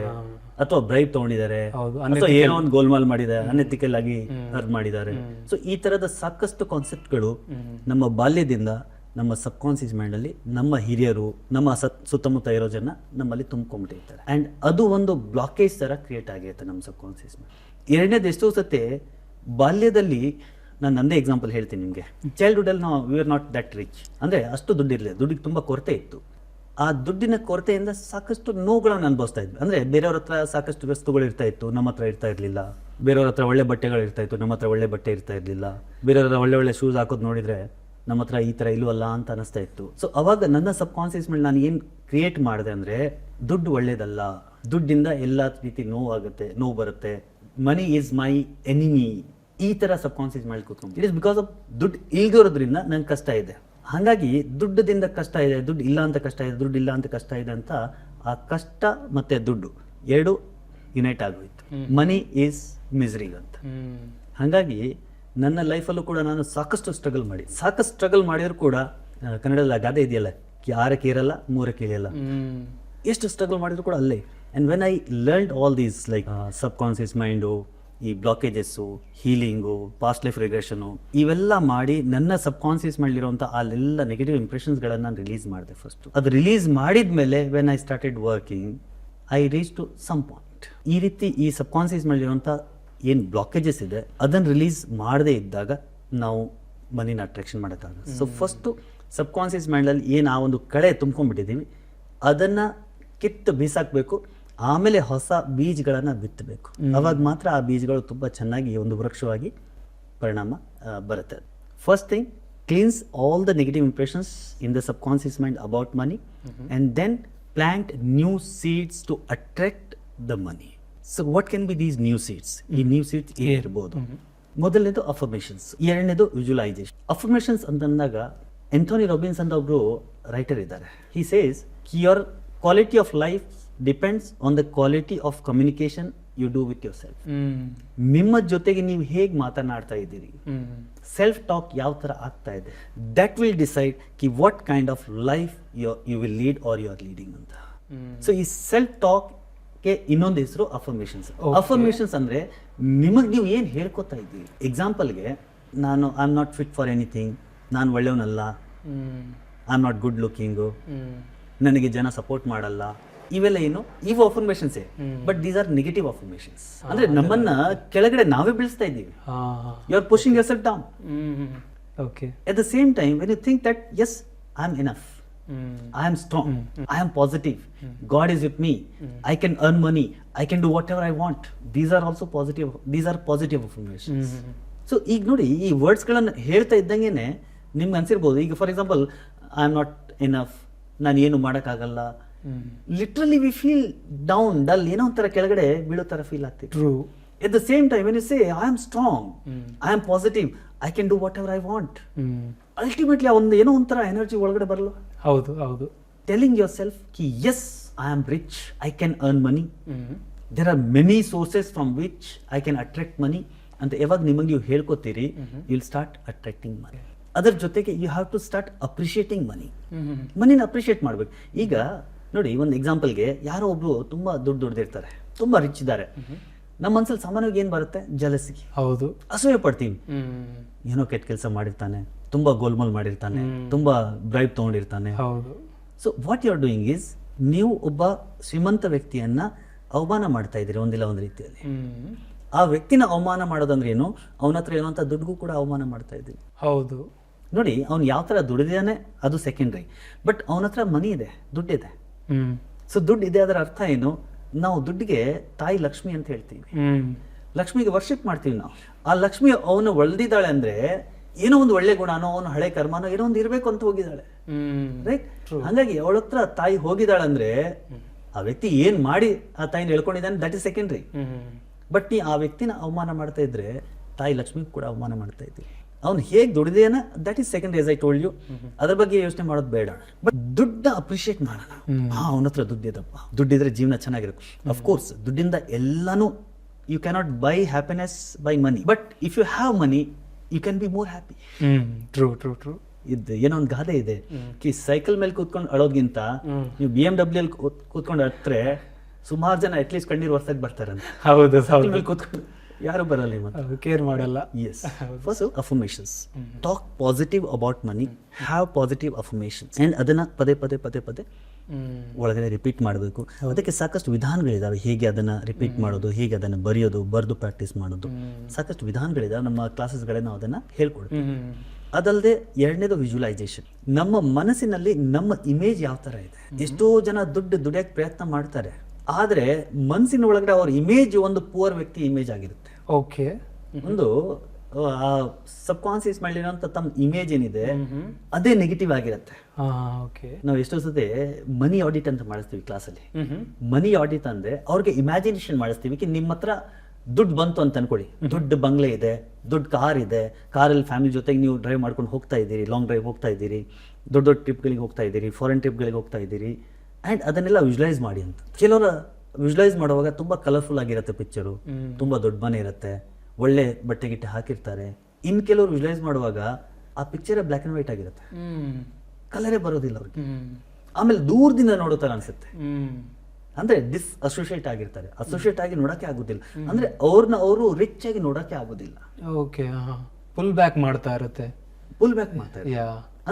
ಅಥವಾ ಬ್ರೈಬ್ ತಗೊಂಡಿದ್ದಾರೆ, ಅಥವಾ ಏನೋ ಒಂದು ಗೋಲ್ಮಾಲ್ ಮಾಡಿದ್ದಾರೆ, ಅನ್ಎಥಿಕಲ್ ಆಗಿ ಅರ್ನ್ ಮಾಡಿದ್ದಾರೆ. ಸೊ ಈ ತರದ ಸಾಕಷ್ಟು ಕಾನ್ಸೆಪ್ಟ್ಗಳು ನಮ್ಮ ಬಾಲ್ಯದಿಂದ ನಮ್ಮ ಸಬ್ ಕಾನ್ಸಿಯಸ್ ಮೈಂಡ್ ಅಲ್ಲಿ ನಮ್ಮ ಹಿರಿಯರು ನಮ್ಮ ಸುತ್ತಮುತ್ತ ಇರೋ ಜನ ನಮ್ಮಲ್ಲಿ ತುಂಬ್ಕೊಂಡ್ಬಿಟ್ಟಿರ್ತಾರೆ. ಅಂಡ್ ಅದು ಒಂದು ಬ್ಲಾಕೇಜ್ ತರ ಕ್ರಿಯೇಟ್ ಆಗಿರುತ್ತೆ ನಮ್ಮ ಸಬ್ ಕಾನ್ಸಿಯಸ್ ಮೈಂಡ್. ಎರಡನೇದು, ಎಷ್ಟೋ ಸತಿ ಬಾಲ್ಯದಲ್ಲಿ ನಾನು ನಂದೇ ಎಕ್ಸಾಂಪಲ್ ಹೇಳ್ತೀನಿ ನಿಮಗೆ. ಚೈಲ್ಡ್ಹುಡ್ ಅಲ್ಲಿ ನಾವು we are not that rich, ಅಂದ್ರೆ ಅಷ್ಟು ದುಡ್ಡಿರಲಿಲ್ಲ, ದುಡ್ಡಿಗೆ ತುಂಬಾ ಕೊರತೆ ಇತ್ತು. ಆ ದುಡ್ಡಿನ ಕೊರತೆಯಿಂದ ಸಾಕಷ್ಟು ನೋವುಗಳನ್ನು ಅನುಭವಿಸ್ತಾ ಇದ್ವಿ. ಅಂದ್ರೆ ಬೇರೆಯವ್ರ ಹತ್ರ ಸಾಕಷ್ಟು ವಸ್ತುಗಳು ಇರ್ತಾ ಇತ್ತು, ನಮ್ಮ ಹತ್ರ ಇರ್ತಾ ಇರ್ಲಿಲ್ಲ. ಬೇರೆಯವ್ರ ಹತ್ರ ಒಳ್ಳೆ ಬಟ್ಟೆಗಳು ಇರ್ತಾ ಇತ್ತು, ನಮ್ಮ ಹತ್ರ ಒಳ್ಳೆ ಬಟ್ಟೆ ಇರ್ತಾ ಇರ್ಲಿಲ್ಲ. ಬೇರೆಯವ್ರ ಹತ್ರ ಒಳ್ಳೆ ಶೂಸ್ ಹಾಕೋದು ನೋಡಿದ್ರೆ ನಮ್ಮ ಹತ್ರ ಈ ತರ ಇಲ್ವಲ್ಲ ಅಂತ ಅನಿಸ್ತಾ ಇತ್ತು. ಸೊ ಅವಾಗ ನನ್ನ ಸಬ್ ಕಾನ್ಸಿಯಸ್ ಮೇಲೆ ನಾನು ಏನ್ ಕ್ರಿಯೇಟ್ ಮಾಡಿದೆ ಅಂದ್ರೆ, ದುಡ್ಡು ಒಳ್ಳೇದಲ್ಲ, ದುಡ್ಡಿಂದ ಎಲ್ಲಾ ರೀತಿ ನೋವು ಬರುತ್ತೆ, ಮನಿ ಈಸ್ ಮೈ ಎನಿಮಿ, ಈ ತರ ಸಬ್ ಕಾನ್ಸಿಯಸ್ ಮೇಲೆ ಕೂತ್ಕೊಂಡು ಇಟ್ ಇಸ್ ಬಿಕಾಸ್ ಆಫ್ ದುಡ್ಡು ಇಲ್ದಿರೋದ್ರಿಂದ ನನ್ಗೆ ಕಷ್ಟ ಇದೆ. ಹಾಗಾಗಿ ದುಡ್ಡದಿಂದ ಕಷ್ಟ ಇದೆ, ದುಡ್ಡು ಇಲ್ಲ ಅಂತ ಕಷ್ಟ ಇದೆ, ದುಡ್ಡು ಇಲ್ಲ ಅಂತ ಕಷ್ಟ ಇದೆ ಅಂತ ಆ ಕಷ್ಟ ಮತ್ತೆ ದುಡ್ಡು ಎರಡು ಯುನೈಟ್ ಆಗೋಯ್ತು. ಮನಿ ಈಸ್ ಮಿಸರಿ ಅಂತ. ಹಾಗಾಗಿ ನನ್ನ ಲೈಫಲ್ಲೂ ಕೂಡ ನಾನು ಸಾಕಷ್ಟು ಸ್ಟ್ರಗಲ್ ಮಾಡಿದ್ರು ಕೂಡ, ಕನ್ನಡದಲ್ಲಿ ಗಾದೆ ಇದೆಯಲ್ಲ, 6 ಇರಲ್ಲ 3 ಇಳಿಯಲ್ಲ, ಎಷ್ಟು ಸ್ಟ್ರಗಲ್ ಮಾಡಿದ್ರು ಕೂಡ ಅಲ್ಲೇ. And when I learn all these like sub conscious mind, ಈ ಬ್ಲಾಕೇಜಸ್ಸು, ಹೀಲಿಂಗು, ಪಾಸ್ಟ್ ಲೈಫ್ ರಿಗ್ರೆಷನು, ಇವೆಲ್ಲ ಮಾಡಿ ನನ್ನ ಸಬ್ ಕಾನ್ಸಿಯಸ್ ಮೈಂಡ್ಲಿರುವಂಥ ಅಲ್ಲೆಲ್ಲ ನೆಗೆಟಿವ್ ಇಂಪ್ರೆಷನ್ಸ್ಗಳನ್ನು ನಾನು ರಿಲೀಸ್ ಮಾಡಿದೆ. ಫಸ್ಟ್ ಅದು ರಿಲೀಸ್ ಮಾಡಿದ್ಮೇಲೆ when I started working I reach to some point. ಈ ರೀತಿ ಈ ಸಬ್ ಕಾನ್ಸಿಯಸ್ ಮೈಂಡ್ಲಿರುವಂಥ ಏನು ಬ್ಲಾಕೇಜಸ್ ಇದೆ ಅದನ್ನು ರಿಲೀಸ್ ಮಾಡದೇ ಇದ್ದಾಗ ನಾವು ಮನಿನ ಅಟ್ರಾಕ್ಷನ್ ಮಾಡೋಕ್ಕಾಗಲ್ಲ. ಸೊ ಫಸ್ಟು ಸಬ್ ಕಾನ್ಸಿಯಸ್ ಮೈಂಡಲ್ಲಿ ಏನು ಆ ಒಂದು ಕಳೆ ತುಂಬ್ಕೊಂಡ್ಬಿಟ್ಟಿದ್ದೀವಿ ಅದನ್ನು ಕಿತ್ತು ಬೀಸಾಕಬೇಕು, ಆಮೇಲೆ ಹೊಸ ಬೀಜಗಳನ್ನು ಬಿತ್ತಬೇಕು. ಅವಾಗ ಮಾತ್ರ ಆ ಬೀಜಗಳು ತುಂಬ ಚೆನ್ನಾಗಿ ಒಂದು ವೃಕ್ಷವಾಗಿ ಪರಿಣಾಮ ಬರುತ್ತೆ. First thing, cleanse all the negative impressions in the subconscious mind about money and then plant new seeds to attract the money. So what can be these new seeds? ಈ ನ್ಯೂ ಸೀಡ್ಸ್ ಇರ್ಬೋದು. ಮೊದಲನೇದು affirmations, ಎರಡನೇದು visualisation. Affirmations ಅಂತಂದಾಗ Anthony Robbins ಅಂತ ಒಬ್ರು writer ಇದ್ದಾರೆ. He says your quality of life depends on the quality of communication you do with yourself. ನಿಮ್ಮ ಜೊತೆಗೆ ನೀವು ಹೇಗೆ ಮಾತನಾಡ್ತಾ ಇದ್ದೀರಿ, ಸೆಲ್ಫ್ ಟಾಕ್ ಯಾವ ಥರ ಆಗ್ತಾ ಇದೆ, ದಟ್ ವಿಲ್ ಡಿಸೈಡ್ ಕಿ what kind of life you will lead or you are leading ಅಂತ. ಸೊ ಈ ಸೆಲ್ಫ್ ಟಾಕ್ ಇನ್ನೊಂದು ಹೆಸರು ಅಫರ್ಮೇಷನ್ಸ್. ಅಫರ್ಮೇಷನ್ಸ್ ಅಂದ್ರೆ ನಿಮಗೆ ನೀವು ಏನು ಹೇಳ್ಕೊತಾ ಇದ್ದೀವಿ. ಎಕ್ಸಾಂಪಲ್ಗೆ, ನಾನು I am not fit for anything, ನಾನು ಒಳ್ಳೆಯವನಲ್ಲ, I am not good looking, ನನಗೆ ಜನ ಸಪೋರ್ಟ್ ಮಾಡಲ್ಲ, ಇವೆಲ್ಲ ಏನು, ಇವು ಅಫರ್ಮೇಷನ್ಸೇ. But these are negative affirmations. ಅಂದ್ರೆ ನಮ್ಮನ್ನ ಕೆಳಗಡೆ ನಾವೇ ಬೀಳಿಸ್ತಾ ಇದ್ದೀವಿ. You are pushing yourself down. Okay. At the same time when you think that yes I am enough, I am strong, I am positive, God is with me, I can earn money, I can do whatever I want. These are also positive affirmations. So ಈಗ ನೋಡಿ, ಈ ವರ್ಡ್ಸ್ಗಳನ್ನು ಹೇಳ್ತಾ ಇದ್ದಂಗೆನೆ ನಿಮ್ಗೆ ಅನ್ಸಿರ್ಬೋದು, ಈಗ for example I am not enough, ನಾನು ಏನು ಮಾಡೋಕ್ಕಾಗಲ್ಲ, literally we feel down, dull, ಏನೋ ಒಂಥರ ಕೆಳಗಡೆ ಬೀಳೋ ಥರ ಫೀಲ್ ಆಗ್ತಿದೆ. True. At the same time, when you say I am strong, I am positive, I can do whatever I want, ultimately ಒಂದು ಏನೋ ಒಂಥರ ಎನರ್ಜಿ ಒಳಗಡೆ ಬರಲ್ಲ. ಹೌದು ಹೌದು. ಟೆಲಿಂಗ್ ಯೋರ್ ಸೆಲ್ಫ್ ಕಿ yes I am rich, I can earn money, there are many sources from which I can attract money ಅಂತ ಯಾವಾಗ ನಿಮಗೆ ನೀವು ಹೇಳ್ಕೊತೀರಿ, you will start attracting money. ಅದರ ಜೊತೆಗೆ you have to start appreciating money. ಮನಿನ appreciate ಮಾಡ್ಬೇಕು. ಈಗ ನೋಡಿ, ಒಂದು ಎಕ್ಸಾಂಪಲ್ಗೆ, ಯಾರೋ ಒಬ್ರು ತುಂಬಾ ದುಡ್ಡು ದುಡ್ದಿರ್ತಾರೆ, ತುಂಬ ರಿಚ್ ಇದ್ದಾರೆ, ನಮ್ಮ ಮನಸ್ಸಲ್ಲಿ ಸಾಮಾನ್ಯವಾಗಿ ಏನು ಬರುತ್ತೆ? ಜಲಸಿ, ಹೌದು, ಅಸೂಯೆ ಪಡ್ತೀವಿ. ಏನೋ ಕೆಟ್ಟ ಕೆಲಸ ಮಾಡಿರ್ತಾನೆ, ತುಂಬ ಗೋಲ್ಮಾಲ್ ಮಾಡಿರ್ತಾನೆ, ತುಂಬ ಬ್ರೈಬ್ ತೊಗೊಂಡಿರ್ತಾನೆ. ಹೌದು. So what you are doing is, ನೀವು ಒಬ್ಬ ಶ್ರೀಮಂತ ವ್ಯಕ್ತಿಯನ್ನ ಅವಮಾನ ಮಾಡ್ತಾ ಇದ್ದೀರಿ ಒಂದಿಲ್ಲ ಒಂದು ರೀತಿಯಲ್ಲಿ. ಆ ವ್ಯಕ್ತಿನ ಅವಮಾನ ಮಾಡೋದಂದ್ರೆ ಏನು? ಅವನ ಹತ್ರ ಇರುವಂಥ ದುಡ್ಡಿಗೂ ಕೂಡ ಅವಮಾನ ಮಾಡ್ತಾ ಇದ್ದೀವಿ. ಹೌದು. ನೋಡಿ, ಅವ್ನು ಯಾವ ಥರ ದುಡಿದಾನೆ ಅದು ಸೆಕೆಂಡ್ರಿ, ಬಟ್ ಅವನ ಹತ್ರ ಮನಿ ಇದೆ, ದುಡ್ಡಿದೆ. ಸೊ ದುಡ್ಡು ಇದೆ, ಅದರ ಅರ್ಥ ಏನು? ನಾವು ದುಡ್ಡಿಗೆ ತಾಯಿ ಲಕ್ಷ್ಮಿ ಅಂತ ಹೇಳ್ತೀವಿ. ಲಕ್ಷ್ಮಿಗೆ ವರ್ಷಿಪ್ ಮಾಡ್ತೀವಿ ನಾವು. ಆ ಲಕ್ಷ್ಮಿ ಅವನು ಒಳ್ದಿದ್ದಾಳೆ ಅಂದ್ರೆ ಏನೋ ಒಂದು ಒಳ್ಳೆ ಗುಣನೋ, ಅವನು ಹಳೆ ಕರ್ಮನೋ ಏನೋ ಒಂದು ಇರಬೇಕು ಅಂತ ಹೋಗಿದ್ದಾಳೆ, ರೈಟ್? ಹಾಗಾಗಿ ಅವಳ ಹತ್ರ ತಾಯಿ ಹೋಗಿದ್ದಾಳೆ ಅಂದ್ರೆ ಆ ವ್ಯಕ್ತಿ ಏನ್ ಮಾಡಿ ಆ ತಾಯಿನ ಹೇಳ್ಕೊಂಡಿದ್ದಾನೆ, ದಟ್ ಇಸ್ ಸೆಕೆಂಡ್ರಿ. ಬಟ್ ನೀ ಆ ವ್ಯಕ್ತಿನ ಅವಮಾನ ಮಾಡ್ತಾ ಇದ್ರೆ ತಾಯಿ ಲಕ್ಷ್ಮಿ ಕೂಡ ಅವಮಾನ ಮಾಡ್ತಾ ಇದ್ವಿ. ಅವ್ನು ಹೇಗೆ ದುಡಿದೇನ, that is second, yes I told you. ಅದ್ರ ಬಗ್ಗೆ ಯೋಚನೆ ಮಾಡೋದು ಬೇಡ, ಬಟ್ ದುಡ್ಡ ಅಪ್ರಿಷಿಯೇಟ್ ಮಾಡೋಣ. ಅವನ ಹತ್ರ ದುಡ್ಡಿದಪ್ಪ, ದುಡ್ಡಿದ್ರೆ ಜೀವನ ಚೆನ್ನಾಗಿರುತ್ತೆ. ಅಫ್ಕೋರ್ಸ್ ದುಡ್ಡಿಂದ ಎಲ್ಲಾನು, you cannot buy happiness by money, but if you have money you can be more happy. True true true. ಇದು ಏನೋ ಒಂದು ಗಾದೆ ಇದೆ, ಕಿ ಸೈಕಲ್ ಮೇಲೆ ಕೂತ್ಕೊಂಡು ಅಳೋದ್ಗಿಂತ ನೀವು BMW ಅಲ್ಲಿ ಕೂತ್ಕೊಂಡು ಹತ್ರೆ ಸುಮಾರು ಜನ ಅಟ್ಲೀಸ್ಟ್ ಕಣ್ಣೀರು ವರ್ಷಕ್ಕೆ ಬರ್ತಾರಂತೆ. ಹೌದು, ಸೈಕಲ್ ಮೇಲೆ ಕೂತ್ಕೊಂಡು ಯಾರು ಬರಲ್ಲ ಇವತ್ತು, ಕೇರ್ ಮಾಡಲ್ಲ. Yes. First, affirmations. Talk positive about money. Have positive affirmations. And ಅದನ್ನ ಪದೇ ಪದೇ ಪದೇ ಪದೇ ಒಳಗಡೆ ರಿಪೀಟ್ ಮಾಡಬೇಕು. ಅದಕ್ಕೆ ಸಾಕಷ್ಟು ವಿಧಾನಗಳಿದಾವೆ, ಹೇಗೆ ಅದನ್ನ ರಿಪೀಟ್ ಮಾಡೋದು, ಹೇಗೆ ಅದನ್ನ ಬರೆಯೋದು, ಬರೆದು ಪ್ರಾಕ್ಟೀಸ್ ಮಾಡೋದು, ಸಾಕಷ್ಟು ವಿಧಾನಗಳಿದಾವೆ. ನಮ್ಮ ಕ್ಲಾಸಸ್ಗಳೇ ನಾವು ಅದನ್ನ ಹೇಳ್ಕೊಡ್ತೀವಿ. ಅದಲ್ಲದೆ ಎರಡನೇದು ವಿಜುವಲೈಸೇಷನ್. ನಮ್ಮ ಮನಸ್ಸಿನಲ್ಲಿ ನಮ್ಮ ಇಮೇಜ್ ಯಾವ ತರ ಇದೆ. ಎಷ್ಟೋ ಜನ ದುಡ್ಡು ದುಡಿಯಕ್ಕೆ ಪ್ರಯತ್ನ ಮಾಡ್ತಾರೆ, ಆದ್ರೆ ಮನಸ್ಸಿನ ಒಳಗಡೆ ಅವ್ರ ಇಮೇಜ್ ಒಂದು ಪುವರ್ ವ್ಯಕ್ತಿ ಇಮೇಜ್ ಆಗಿರುತ್ತೆ. ಓಕೆ. ಒಂದು ಸಬ್ ಕಾನ್ಸಿಯಸ್ ಮಾಡಿರೋಂಥ ತಮ್ಮ ಇಮೇಜ್ ಏನಿದೆ ಅದೇ ನೆಗೆಟಿವ್ ಆಗಿರುತ್ತೆ. ನಾವು ಎಷ್ಟೋ ಸತಿ ಮನಿ ಆಡಿಟ್ ಅಂತ ಮಾಡಿಸ್ತೀವಿ ಕ್ಲಾಸಲ್ಲಿ. ಮನಿ ಆಡಿಟ್ ಅಂದ್ರೆ ಅವ್ರಿಗೆ ಇಮ್ಯಾಜಿನೇಷನ್ ಮಾಡಿಸ್ತೀವಿ, ನಿಮ್ಮ ಹತ್ರ ದುಡ್ಡು ಬಂತು ಅಂತ ಅನ್ಕೊಳ್ಳಿ, ದೊಡ್ಡ ಬಂಗ್ಲೆ ಇದೆ, ದೊಡ್ಡ ಕಾರ್ ಇದೆ, ಕಾರಲ್ಲಿ ಫ್ಯಾಮಿಲಿ ಜೊತೆಗೆ ನೀವು ಡ್ರೈವ್ ಮಾಡ್ಕೊಂಡು ಹೋಗ್ತಾ ಇದ್ದೀರಿ, ಲಾಂಗ್ ಡ್ರೈವ್ ಹೋಗ್ತಾ ಇದ್ದೀರಿ, ದೊಡ್ಡ ದೊಡ್ಡ ಟ್ರಿಪ್ಗಳಿಗೆ ಹೋಗ್ತಾ ಇದ್ದೀರಿ, ಫಾರಿನ್ ಟ್ರಿಪ್ಗಳಿಗೆ ಹೋಗ್ತಾ ಇದ್ದೀರಿ, ಆ್ಯಂಡ್ ಅದನ್ನೆಲ್ಲ ವಿಜುವಲೈಸ್ ಮಾಡಿ ಅಂತ. ಕೆಲವರ ವಿಜುವಲೈಸ್ ಮಾಡುವಾಗ ತುಂಬಾ ಕಲರ್ಫುಲ್ ಆಗಿರುತ್ತೆ ಪಿಕ್ಚರು, ತುಂಬಾ ದೊಡ್ಡ ಮನೆ ಇರುತ್ತೆ, ಒಳ್ಳೆ ಬಟ್ಟೆ ಗಿಟ್ಟೆ ಹಾಕಿರ್ತಾರೆ. ಇನ್ ಕೆಲವರು ವಿಜುವಲೈಸ್ ಮಾಡುವಾಗ ಆ ಪಿಕ್ಚರ್ ಬ್ಲ್ಯಾಕ್ ಅಂಡ್ ವೈಟ್ ಆಗಿರುತ್ತೆ, ಕಲರೇ ಬರೋದಿಲ್ಲ ಅವ್ರಿಗೆ. ಆಮೇಲೆ ದೂರದಿಂದ ನೋಡೋ ತರ ಅನ್ಸುತ್ತೆ, ಅಂದ್ರೆ ಡಿಸ್ ಅಸೋಸಿಯೇಟ್ ಆಗಿರ್ತಾರೆ, ಅಸೋಸಿಯೇಟ್ ಆಗಿ ನೋಡಕ್ಕೆ ಆಗುದಿಲ್ಲ, ಅಂದ್ರೆ ಅವ್ರನ್ನ ಅವರು ರಿಚ್ ಆಗಿ ನೋಡಕ್ಕೆ ಆಗುದಿಲ್ಲ. ಓಕೆ, ಫುಲ್ ಬ್ಯಾಕ್ ಮಾಡ್ತಾ ಇರುತ್ತೆ, ಫುಲ್ ಬ್ಯಾಕ್ ಮಾಡ್ತಾರೆ.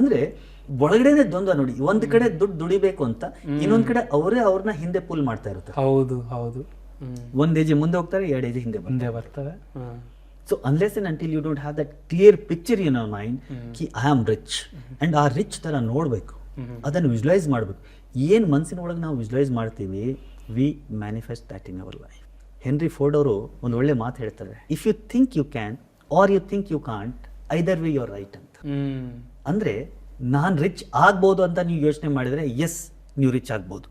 ಅಂದ್ರೆ ಒಳಗಡೆನೆ ದ್ವಂದ್ವ ನೋಡಿ, ಒಂದ್ ಕಡೆ ದುಡ್ಡು ದುಡಿಬೇಕು ಅಂತ, ಇನ್ನೊಂದ್ ಕಡೆ ಅವರೇ ಅವ್ರನ್ನ ಹಿಂದೆ ಪುಲ್ ಮಾಡ್ತಾ ಇರ್ತಾರೆ. ಹೌದು ಹೌದು. ಒಂದ್ ಏಜ್ ಮುಂದೆ ಹೋಗ್ತಾರೆ, 2 ಏಜ್ ಹಿಂದೆ ಬರ್ತಾರೆ. So unless and until you don't have that clear picture in our mind ಕಿ ಐ ಆಮ್ ರಿಚ್, ಅಂಡ್ ಆ ರಿಚ್ ತರ ನೋಡ್ಬೇಕು, ಅದನ್ನು ವಿಜುವಲೈಸ್ ಮಾಡ್ಬೇಕು. ಏನ್ ಮನಸ್ಸಿನ ಒಳಗೆ ನಾವು ವಿಜುವಲೈಸ್ ಮಾಡ್ತೀವಿ, we manifest that in our life. Henry Ford ಅವರು ಒಂದು ಒಳ್ಳೆ ಮಾತು ಹೇಳ್ತಾರೆ, if you think you can or you think you can't, either way you are right ಅಂತ. ಅಂದ್ರೆ ನಾನ್ ರಿಚ್ ಆಗ್ಬೋದು ಅಂತ ನೀವು ಯೋಚನೆ ಮಾಡಿದ್ರೆ ಎಸ್ ನೀವು ರಿಚ್ ಆಗ್ಬೋದು,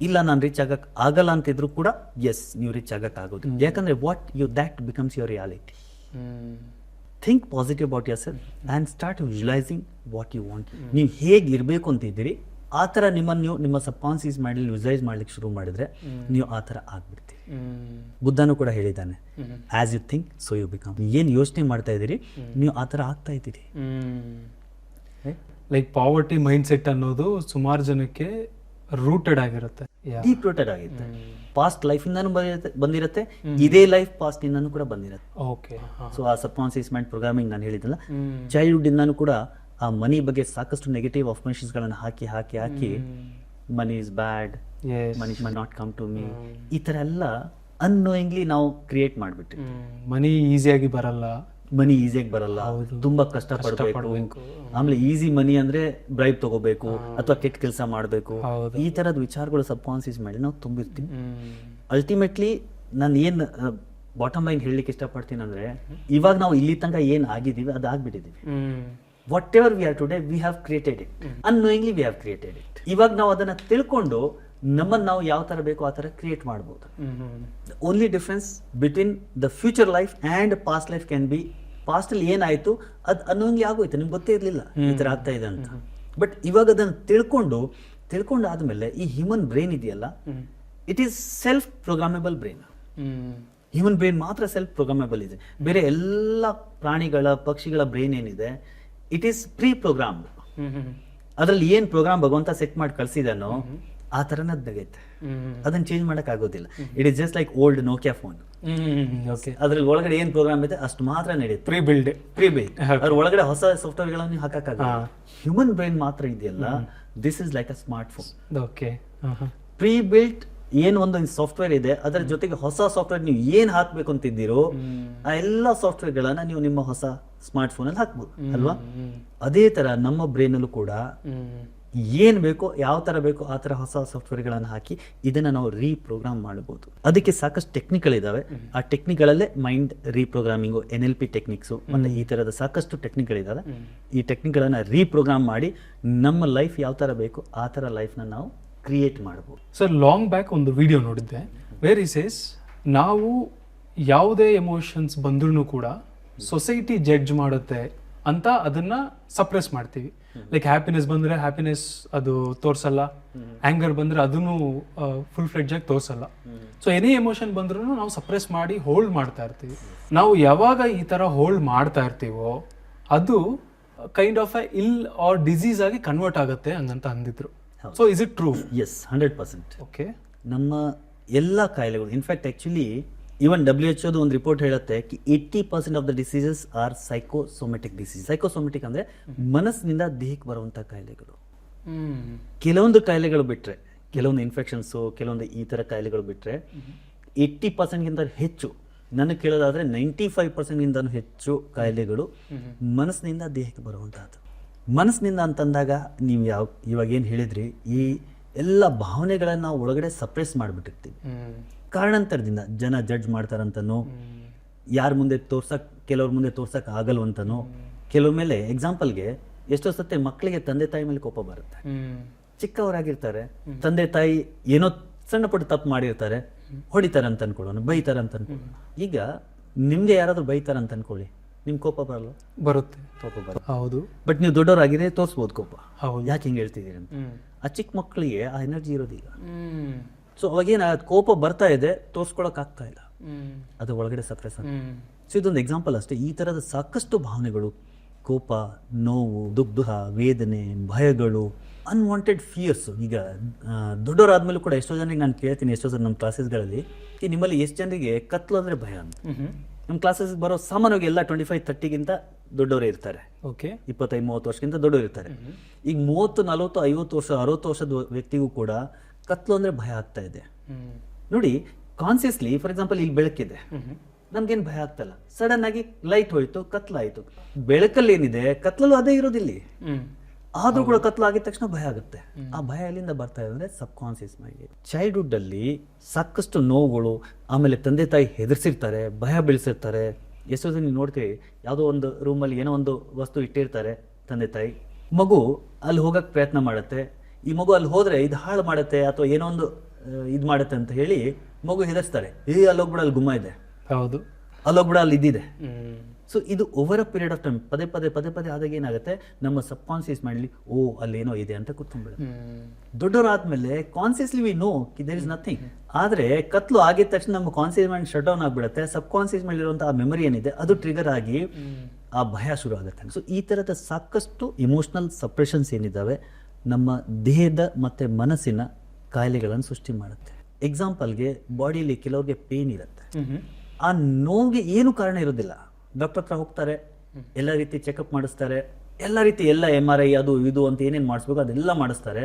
ಇಲ್ಲ ನಾನು ರಿಚ್ ಆಗಕ್ ಆಗಲ್ಲ ಅಂತಿದ್ರು ಕೂಡ ಎಸ್ ನೀವು ರಿಚ್ ಆಗಕ್ ಆಗೋದು. ಯಾಕಂದ್ರೆ what you that becomes your reality. Think positive about yourself and start visualising what you want. ನೀವು ಹೇಗೆ ಇರಬೇಕು ಅಂತಿದ್ದೀರಿ ಆ ಥರ ನಿಮ್ಮನ್ನು ನೀವು ನಿಮ್ಮ ಸಬ್ ಕಾನ್ಸಿಯಸ್ ಮೈಂಡಲ್ಲಿ ವಿಜುವಲೈಸ್ ಮಾಡ್ಲಿಕ್ಕೆ ಶುರು ಮಾಡಿದ್ರೆ ನೀವು ಆ ಥರ ಆಗ್ಬಿಡ್ತೀವಿ. ಬುದ್ಧನೂ ಕೂಡ ಹೇಳಿದ್ದಾನೆ, as you think so you become. ಏನು ಯೋಚನೆ ಮಾಡ್ತಾ ಇದ್ದೀರಿ ನೀವು ಆ ಥರ ಆಗ್ತಾ ಇದ್ದೀರಿ. ಲೈಕ್ ಪಾವರ್ಟಿ ಮೈಂಡ್ ಸೆಟ್ ಅನ್ನೋದು ಸುಮಾರು ಜನಕ್ಕೆ ರೂಟೆಡ್ ಆಗಿರುತ್ತೆ, ಡೀಪ್ ರೂಟೆಡ್ ಆಗಿರುತ್ತೆ. ಪಾಸ್ಟ್ ಲೈಫ್ ಇಂದಾನು ಬಂದಿರುತ್ತೆ, ಇದೇ ಲೈಫ್ ಪಾಸ್ಟ್ ಇಂದಾನು ಕೂಡ ಬಂದಿರುತ್ತೆ. ಓಕೆ. ಸೊ ಆ ಸಬ್ ಕಾನ್ಸಿಯಸ್ ಮೈಂಡ್ ಪ್ರೋಗ್ರಾಮಿಂಗ್ ನಾನು ಹೇಳಿದ್ದಲ್ಲ, ಚೈಲ್ಡ್ಹುಡ್ ಇಂದಾನು ಕೂಡ ಆ ಮನಿ ಬಗ್ಗೆ ಸಾಕಷ್ಟು ನೆಗೆಟಿವ್ ಅಫರ್ಮೇಷನ್ಸ್ ಗಳನ್ನ ಹಾಕಿ ಹಾಕಿ ಹಾಕಿ money is bad, money should not come to me, ಈ ತರ ಎಲ್ಲ ಅನ್ನೋಯಿಂಗ್ಲಿ ನಾವು ಕ್ರಿಯೇಟ್ ಮಾಡ್ಬಿಟ್ಟು. ಮನಿ ಈಸಿಯಾಗಿ ಬರಲ್ಲ, ಮನಿ ಈಸಿಯಾಗಿ ಬರಲ್ಲ, ತುಂಬಾ ಕಷ್ಟ ಪಡ್ಬೇಕು. ಆಮೇಲೆ ಈಸಿ ಮನಿ ಅಂದ್ರೆ ಬ್ರೈಬ್ ತಗೋಬೇಕು ಅಥವಾ ಕೆಟ್ಟ ಕೆಲಸ ಮಾಡ್ಬೇಕು, ಈ ತರದ ವಿಚಾರಗಳು ಸಬ್ ಕಾನ್ಸಿಯಸ್ ಮಾಡಿ ನಾವು ತುಂಬಿರ್ತೀವಿ. ಅಲ್ಟಿಮೇಟ್ಲಿ ನಾನು ಏನ್ ಬಾಟಮ್ ಲೈನ್ ಹೇಳಲಿಕ್ಕೆ ಇಷ್ಟಪಡ್ತೀನಿ ಅಂದ್ರೆ, ಇವಾಗ ನಾವು ಇಲ್ಲಿ ತನಕ ಏನ್ ಆಗಿದೀವಿ ಅದು ಆಗ್ಬಿಟ್ಟಿದೀವಿ. Whatever we are today we have created it, unknowingly we have created it. ಇವಾಗ ನಾವು ಅದನ್ನ ತಿಳ್ಕೊಂಡು ನಮ್ಮನ್ನು ನಾವು ಯಾವ ತರ ಬೇಕೋ ಆ ತರ ಕ್ರಿಯೇಟ್ ಮಾಡಬಹುದು. Only difference between the future life and past life can be, past ಅಲ್ಲಿ ಏನಾಯ್ತು ಅದು ಅನ್ನೋಂಗ್ಲಿ ಆಗೋಯ್ತು, ನಿಮ್ಗೆ ಗೊತ್ತೇ ಇರ್ಲಿಲ್ಲ ಈ ತರ ಆಗ್ತಾ ಇದೆ ಅಂತ. ಬಟ್ ಇವಾಗ ಅದನ್ನ ತಿಳ್ಕೊಂಡು ಆದ್ಮೇಲೆ ಈ ಹ್ಯೂಮನ್ ಬ್ರೈನ್ ಇದೆಯಲ್ಲ, it is self programmable brain. Human brain ಮಾತ್ರ ಸೆಲ್ಫ್ ಪ್ರೋಗ್ರಾಮೇಬಲ್ ಇದೆ. ಬೇರೆ ಎಲ್ಲ ಪ್ರಾಣಿಗಳ ಪಕ್ಷಿಗಳ ಬ್ರೈನ್ ಏನಿದೆ ಇಟ್ ಈಸ್ ಪ್ರೀ ಪ್ರೋಗ್ರಾಮ್. ಅದ್ರಲ್ಲಿ ಏನ್ ಪ್ರೋಗ್ರಾಮ್ ಭಗವಂತ ಸೆಟ್ ಮಾಡಿ ಕಳ್ಸಿದಾನೋ ಆ ಥರನದ್ದಾಗೈತೆ. ಅದನ್ನು ಚೇಂಜ್ ಮಾಡೋಕ್ಕಾಗೋದಿಲ್ಲ. It is just like old Nokia phone. Okay, ಅದ್ರಲ್ಲಿ ಒಳಗಡೆ ಏನು ಪ್ರೋಗ್ರಾಮ್ ಇದೆ ಅಷ್ಟು ಮಾತ್ರ ನಡೆಯುತ್ತೆ, ಪ್ರೀ ಬಿಲ್ಡ್. ಅದ್ರ ಒಳಗಡೆ ಹೊಸ ಸಾಫ್ಟ್ವೇರ್ಗಳನ್ನು ಹಾಕಕ್ಕಾಗಲ್ಲ. ಹ್ಯೂಮನ್ ಬ್ರೈನ್ ಮಾತ್ರ ಇದೆಯಲ್ಲ, this is like a smartphone. Okay, pre built ಏನು ಒಂದು ಸಾಫ್ಟ್ವೇರ್ ಇದೆ, ಅದರ ಜೊತೆಗೆ ಹೊಸ ಸಾಫ್ಟ್ವೇರ್ ನೀವು ಏನು ಹಾಕ್ಬೇಕು ಅಂತಿದ್ದೀರೋ ಆ ಎಲ್ಲ ಸಾಫ್ಟ್ವೇರ್ಗಳನ್ನ ನೀವು ನಿಮ್ಮ ಹೊಸ ಸ್ಮಾರ್ಟ್ ಫೋನಲ್ಲಿ ಹಾಕ್ಬೋದು ಅಲ್ವಾ. ಅದೇ ತರ ನಮ್ಮ ಬ್ರೈನಲ್ಲೂ ಕೂಡ ಏನ್ ಬೇಕೋ, ಯಾವ ತರ ಬೇಕೋ ಆ ತರ ಹೊಸ ಸಾಫ್ಟ್ವೇರ್ಗಳನ್ನು ಹಾಕಿ ಇದನ್ನ ನಾವು ರೀಪ್ರೋಗ್ರಾಮ್ ಮಾಡಬಹುದು. ಅದಕ್ಕೆ ಸಾಕಷ್ಟು ಟೆಕ್ನಿಕ್ಗಳಿದಾವೆ. ಆ ಟೆಕ್ನಿಕ್ಗಳಲ್ಲೇ ಮೈಂಡ್ ರೀಪ್ರೋಗ್ರಾಮಿಂಗು, NLP ಟೆಕ್ನಿಕ್ಸು, ಮತ್ತೆ ಈ ತರದ ಸಾಕಷ್ಟು ಟೆಕ್ನಿಕ್ಗಳಿದಾವೆ. ಈ ಟೆಕ್ನಿಕ್ಗಳನ್ನ ರೀಪ್ರೋಗ್ರಾಮ್ ಮಾಡಿ ನಮ್ಮ ಲೈಫ್ ಯಾವ ತರ ಬೇಕು ಆ ತರ ಲೈಫ್ನ ನಾವು ಕ್ರಿಯೇಟ್ ಮಾಡಬಹುದು. ಸರ್, ಲಾಂಗ್ ಬ್ಯಾಕ್ ಒಂದು ವಿಡಿಯೋ ನೋಡಿದ್ದೆ, ವೇರ್ ಈ ಸೇಸ್ ನಾವು ಯಾವುದೇ ಎಮೋಷನ್ಸ್ ಬಂದ್ರೂ ಕೂಡ ಸೊಸೈಟಿ ಜಡ್ಜ್ ಮಾಡುತ್ತೆ ಅಂತ ಅದನ್ನ ಸಪ್ರೆಸ್ ಮಾಡ್ತೀವಿ. ಲೈಕ್ ಹ್ಯಾಪಿನೆಸ್ ಬಂದ್ರೆ ಹ್ಯಾಪಿನೆಸ್ ಅದು ತೋರ್ಸಲ್ಲ, ಆಂಗರ್ ಬಂದ್ರೆ ಅದನ್ನು ಫುಲ್ ಫ್ಲೆಡ್ಜ್ ಆಗಿ ತೋರ್ಸಲ್ಲ. ಸೊ ಎನಿ ಎಮೋಷನ್ ಬಂದ್ರೂ ನಾವು ಸಪ್ರೆಸ್ ಮಾಡಿ ಹೋಲ್ಡ್ ಮಾಡ್ತಾ ಇರ್ತೀವಿ. ನಾವು ಯಾವಾಗ ಈ ತರ ಹೋಲ್ಡ್ ಮಾಡ್ತಾ ಇರ್ತೀವೋ ಅದು kind of a ill or disease ಆಗಿ ಕನ್ವರ್ಟ್ ಆಗುತ್ತೆ ಹಂಗಂತ ಅಂದಿದ್ರು. So is it true? Yes, 100%. Okay, ನಮ್ಮ ಎಲ್ಲ ಕಾಯಿಲೆಗಳು, ಇನ್ಫ್ಯಾಕ್ಟ್ ಆಕ್ಚುಲಿ ಈವನ್ WHO ಒಂದು ರಿಪೋರ್ಟ್ ಹೇಳುತ್ತೆ 80% of the diseases are psychosomatic disease. Psychosomatic ಅಂದ್ರೆ ಮನಸ್ಸಿನಿಂದ ದೇಹಕ್ಕೆ ಬರುವಂತ ಕಾಯಿಲೆಗಳು. ಕೆಲವೊಂದು ಕಾಯಿಲೆಗಳು ಬಿಟ್ರೆ, ಕೆಲವೊಂದು ಇನ್ಫೆಕ್ಷನ್ಸು, ಕೆಲವೊಂದು ಈ ತರ ಕಾಯಿಲೆಗಳು ಬಿಟ್ರೆ 80%ಗಿಂತ ಹೆಚ್ಚು, ನನಗೆ ಕೇಳೋದಾದ್ರೆ 95%ಗಿಂತ ಹೆಚ್ಚು ಕಾಯಿಲೆಗಳು ಮನಸ್ಸಿನಿಂದ ದೇಹಕ್ಕೆ ಬರುವಂತಹದ್ದು. ಮನಸ್ಸಿನಿಂದ ಅಂತಂದಾಗ ನೀವು ಇವಾಗ ಏನು ಹೇಳಿದ್ರಿ, ಈ ಎಲ್ಲ ಭಾವನೆಗಳನ್ನ ನಾವು ಒಳಗಡೆ ಸಪ್ರೆಸ್ ಮಾಡಿಬಿಟ್ಟಿರ್ತೀವಿ. ಕಾರಣಾಂತರದಿಂದ ಜನ ಜಡ್ಜ್ ಮಾಡ್ತಾರಂತನೋ, ಯಾರ ಮುಂದೆ ಕೆಲವ್ರ ಮುಂದೆ ತೋರ್ಸಕ್ ಆಗಲ್ವಂತನೋ, ಕೆಲವ್ರ ಮೇಲೆ ಎಕ್ಸಾಂಪಲ್ಗೆ ಎಷ್ಟೋ ಸತ್ತೆ ಮಕ್ಕಳಿಗೆ ತಂದೆ ತಾಯಿ ಮೇಲೆ ಕೋಪ ಬರುತ್ತೆ. ಚಿಕ್ಕವರಾಗಿರ್ತಾರೆ, ತಂದೆ ತಾಯಿ ಏನೋ ಸಣ್ಣ ಪುಟ್ಟ ತಪ್ಪು ಮಾಡಿರ್ತಾರೆ, ಹೊಡಿತಾರೆ ಅಂತ ಅನ್ಕೊಳ್ಳೋಣ, ಬೈತಾರೆ ಅಂತ ಅನ್ಕೊಳ್ಳೋಣ. ಈಗ ನಿಮ್ಗೆ ಯಾರಾದ್ರೂ ಬೈತಾರೆ ಅಂತ ಅನ್ಕೊಳ್ಳಿ, ನಿಮ್ ಕೋಪ ಬರಲ್ಲ? ಬರುತ್ತೆ, ಕೋಪ ಬರುತ್ತೆ. ಹೌದು, ಬಟ್ ನೀವು ದೊಡ್ಡವರಾಗಿದ್ರೆ ತೋರಿಸ್ಬೋದು ಕೋಪ. ಯಾಕೆ ಹಿಂಗೆ ಹೇಳ್ತಿದ್ದೀರಿ ಅಂತ. ಆ ಚಿಕ್ಕ ಮಕ್ಕಳಿಗೆ ಆ ಎನರ್ಜಿ ಇರೋದಿಲ್ಲ. ಸೊ ಅವಾಗೇನ ಕೋಪ ಬರ್ತಾ ಇದೆ, ತೋರ್ಸ್ಕೊಳಕ್ ಆಗ್ತಾ ಇಲ್ಲ, ಅದು ಒಳಗಡೆ ಸಪ್ರೆಸ್ ಆಗುತ್ತೆ. ಸೊ ಇದೊಂದು ಎಕ್ಸಾಂಪಲ್ ಅಷ್ಟೇ. ಈ ತರದ ಸಾಕಷ್ಟು ಭಾವನೆಗಳು, ಕೋಪ, ನೋವು, ದುಃಖ, ವೇದನೆ, ಭಯಗಳು, ಅನ್ವಾಂಟೆಡ್ ಫಿಯರ್ಸ್. ಈಗ ದೊಡ್ಡವರಾದ್ಮೇಲೂ ಕೂಡ ಎಷ್ಟೋ ಜನರಿಗೆ ನಾನು ಕೇಳ್ತೀನಿ, ಎಷ್ಟೋ ಜನ ನಮ್ಮ ಕ್ಲಾಸಸ್ಗಳಲ್ಲಿ, ನಿಮ್ಮಲ್ಲಿ ಎಷ್ಟು ಜನರಿಗೆ ಕತ್ಲು ಅಂದ್ರೆ ಭಯ ಅಂತ. ನಮ್ಮ ಕ್ಲಾಸಸ್ ಬರೋ ಸಾಮಾನ್ಯವಾಗಿ ಎಲ್ಲ 25-30ಗಿಂತ ದೊಡ್ಡವರೇ ಇರ್ತಾರೆ. ಓಕೆ, 25-30 ವರ್ಷಕ್ಕಿಂತ ದೊಡ್ಡವರು ಇರ್ತಾರೆ. ಈಗ 30, 40, 50 ವರ್ಷ, 60 ವರ್ಷದ ವ್ಯಕ್ತಿಗೂ ಕೂಡ ಕತ್ಲು ಅಂದ್ರೆ ಭಯ ಆಗ್ತಾ ಇದೆ. ನೋಡಿ, ಕಾನ್ಸಿಯಸ್ಲಿ ಫಾರ್ ಎಕ್ಸಾಂಪಲ್ ಇಲ್ಲಿ ಬೆಳಕಿದೆ, ನಮ್ಗೇನು ಭಯ ಆಗ್ತಲ್ಲ. ಸಡನ್ ಆಗಿ ಲೈಟ್ ಹೋಯ್ತು, ಕತ್ಲಾಯ್ತು. ಬೆಳಕಲ್ಲಿ ಏನಿದೆ, ಕತ್ಲಲ್ಲೂ ಅದೇ ಇರೋದಿಲ್ಲಿ. ಆದ್ರೂ ಕೂಡ ಕತ್ಲು ಆಗಿದ ತಕ್ಷಣ ಭಯ ಆಗುತ್ತೆ. ಆ ಭಯ ಎಲ್ಲಿಂದ ಬರ್ತಾ ಇದೆ ಅಂದ್ರೆ ಸಬ್ ಕಾನ್ಸಿಯಸ್ ಮೈಂಡ್. ಚೈಲ್ಡ್ಹುಡ್ ಅಲ್ಲಿ ಸಾಕಷ್ಟು ನೋವುಗಳು, ಆಮೇಲೆ ತಂದೆ ತಾಯಿ ಹೆದರ್ಸಿರ್ತಾರೆ, ಭಯ ಬೀಳ್ಸಿರ್ತಾರೆ. ಎಷ್ಟೋ ಜನ ನೀವು ನೋಡ್ತೀವಿ, ಯಾವುದೋ ಒಂದು ರೂಮಲ್ಲಿ ಏನೋ ಒಂದು ವಸ್ತು ಇಟ್ಟಿರ್ತಾರೆ ತಂದೆ ತಾಯಿ, ಮಗು ಅಲ್ಲಿ ಹೋಗಕ್ ಪ್ರಯತ್ನ ಮಾಡುತ್ತೆ. ಈ ಮಗು ಅಲ್ಲಿ ಹೋದ್ರೆ ಇದು ಹಾಳು ಮಾಡುತ್ತೆ ಅಥವಾ ಏನೋ ಒಂದು ಇದು ಮಾಡುತ್ತೆ ಅಂತ ಹೇಳಿ ಮಗು ಹೆದರ್ಸ್ತಾರೆ. ಅಲ್ಲೋಗ್ಬಿಡ, ಅಲ್ಲಿ ಗುಮ್ಮ ಇದೆ, ಹೌದು, ಅಲ್ಲೋಗ್ಬಿಡ, ಅಲ್ಲಿ ಇದ್ದಿದೆ. ಸೊ ಇದು over a period of time ಪದೇ ಪದೇ ಆದಾಗ ಏನಾಗುತ್ತೆ, ನಮ್ಮ ಸಬ್ ಕಾನ್ಸಿಯಸ್ ಮೈಂಡ್ಲಿ ಅಲ್ಲೇನೋ ಇದೆ ಅಂತ ಕೂತ್ಕೊಂಡ್ಬಿಡುತ್ತೆ. ದೊಡ್ಡವರಾದ್ಮೇಲೆ consciously we know there is nothing. ಆದ್ರೆ ಕತ್ಲು ಆಗಿದ ತಕ್ಷಣ ನಮ್ಮ ಕಾನ್ಸಿಯಸ್ ಮೈಂಡ್ ಶಟ್ ಡೌನ್ ಆಗ್ಬಿಡುತ್ತೆ. ಸಬ್ ಕಾನ್ಸಿಯಸ್ ಮೈಂಡ್ ಇರುವಂತಹ ಮೆಮರಿ ಏನಿದೆ ಅದು ಟ್ರಿಗರ್ ಆಗಿ ಆ ಭಯ ಶುರು ಆಗುತ್ತೆ. ಸೊ ಈ ತರದ ಸಾಕಷ್ಟು ಇಮೋಷನಲ್ ಸಪ್ರೆಷನ್ಸ್ ಏನಿದಾವೆ ನಮ್ಮ ದೇಹದ ಮತ್ತೆ ಮನಸ್ಸಿನ ಕಾಯಿಲೆಗಳನ್ನು ಸೃಷ್ಟಿ ಮಾಡುತ್ತೆ. ಎಕ್ಸಾಂಪಲ್ಗೆ ಬಾಡಿಯಲ್ಲಿ ಕೆಲವ್ರಿಗೆ ಪೇನ್ ಇರುತ್ತೆ, ಆ ನೋವಿಗೆ ಏನು ಕಾರಣ ಇರೋದಿಲ್ಲ. ಡಾಕ್ಟರ್ ಹತ್ರ ಹೋಗ್ತಾರೆ, ಎಲ್ಲ ರೀತಿ ಚೆಕಪ್ ಮಾಡಿಸ್ತಾರೆ, ಎಲ್ಲ ರೀತಿ ಎಲ್ಲ MRI ಅದು ಇದು ಅಂತ ಏನೇನು ಮಾಡಿಸ್ಬೇಕು ಅದೆಲ್ಲ ಮಾಡಿಸ್ತಾರೆ,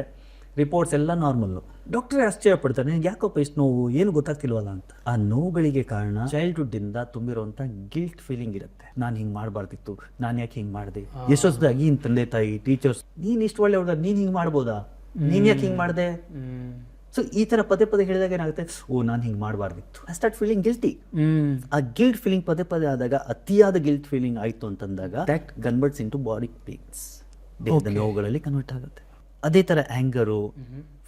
ರಿಪೋರ್ಟ್ಸ್ ಎಲ್ಲ ನಾರ್ಮಲ್ಲು. ಡಾಕ್ಟ್ರೇ ಆಶ್ಚರ್ಯ ಪಡ್ತಾರೆ, ನಿನ್ಗೆ ಯಾಕಪ್ಪ ಇಷ್ಟು ನೋವು, ಏನು ಗೊತ್ತಾಗ್ತಿಲ್ವಲ್ಲ ಅಂತ. ಆ ನೋವುಗಳಿಗೆ ಕಾರಣ ಚೈಲ್ಡ್ಹುಡ್ ಇಂದ ತುಂಬಿರುವಂತ ಗಿಲ್ಟ್ ಫೀಲಿಂಗ್ ಇರುತ್ತೆ. ನಾನು ಹಿಂಗೆ ಮಾಡಬಾರ್ದಿತ್ತು, ನಾನು ಯಾಕೆ ಹಿಂಗೆ ಮಾಡಿದೆ. ಎಷ್ಟೊತ್ತಾಗಿ ಈ ತಂದೆ ತಾಯಿ, ಟೀಚರ್ಸ್, ನೀನ್ ಇಷ್ಟು ಒಳ್ಳೆ ಹುಡುಗ, ನೀನ್ ಹಿಂಗೆ ಮಾಡ್ಬೋದಾ, ನೀನ್ ಯಾಕೆ ಹಿಂಗೆ ಮಾಡಿದೆ. ಸೊ ಈ ತರ ಪದೇ ಹೇಳಿದಾಗ ಏನಾಗುತ್ತೆ, ನಾನು ಹಿಂಗೆ ಮಾಡಬಾರ್ದಿತ್ತು. I start feeling guilty. ಆ ಗಿಲ್ಟ್ ಫೀಲಿಂಗ್ ಪದೇ ಆದಾಗ, ಅತಿಯಾದ ಗಿಲ್ಟ್ ಫೀಲಿಂಗ್ ಆಯ್ತು ಅಂತಂದಾಗ that converts into body pains, ದೇಹದ ನೋವುಗಳಲ್ಲಿ ಕನ್ವರ್ಟ್ ಆಗುತ್ತೆ. ಅದೇ ತರ ಆಂಗರು,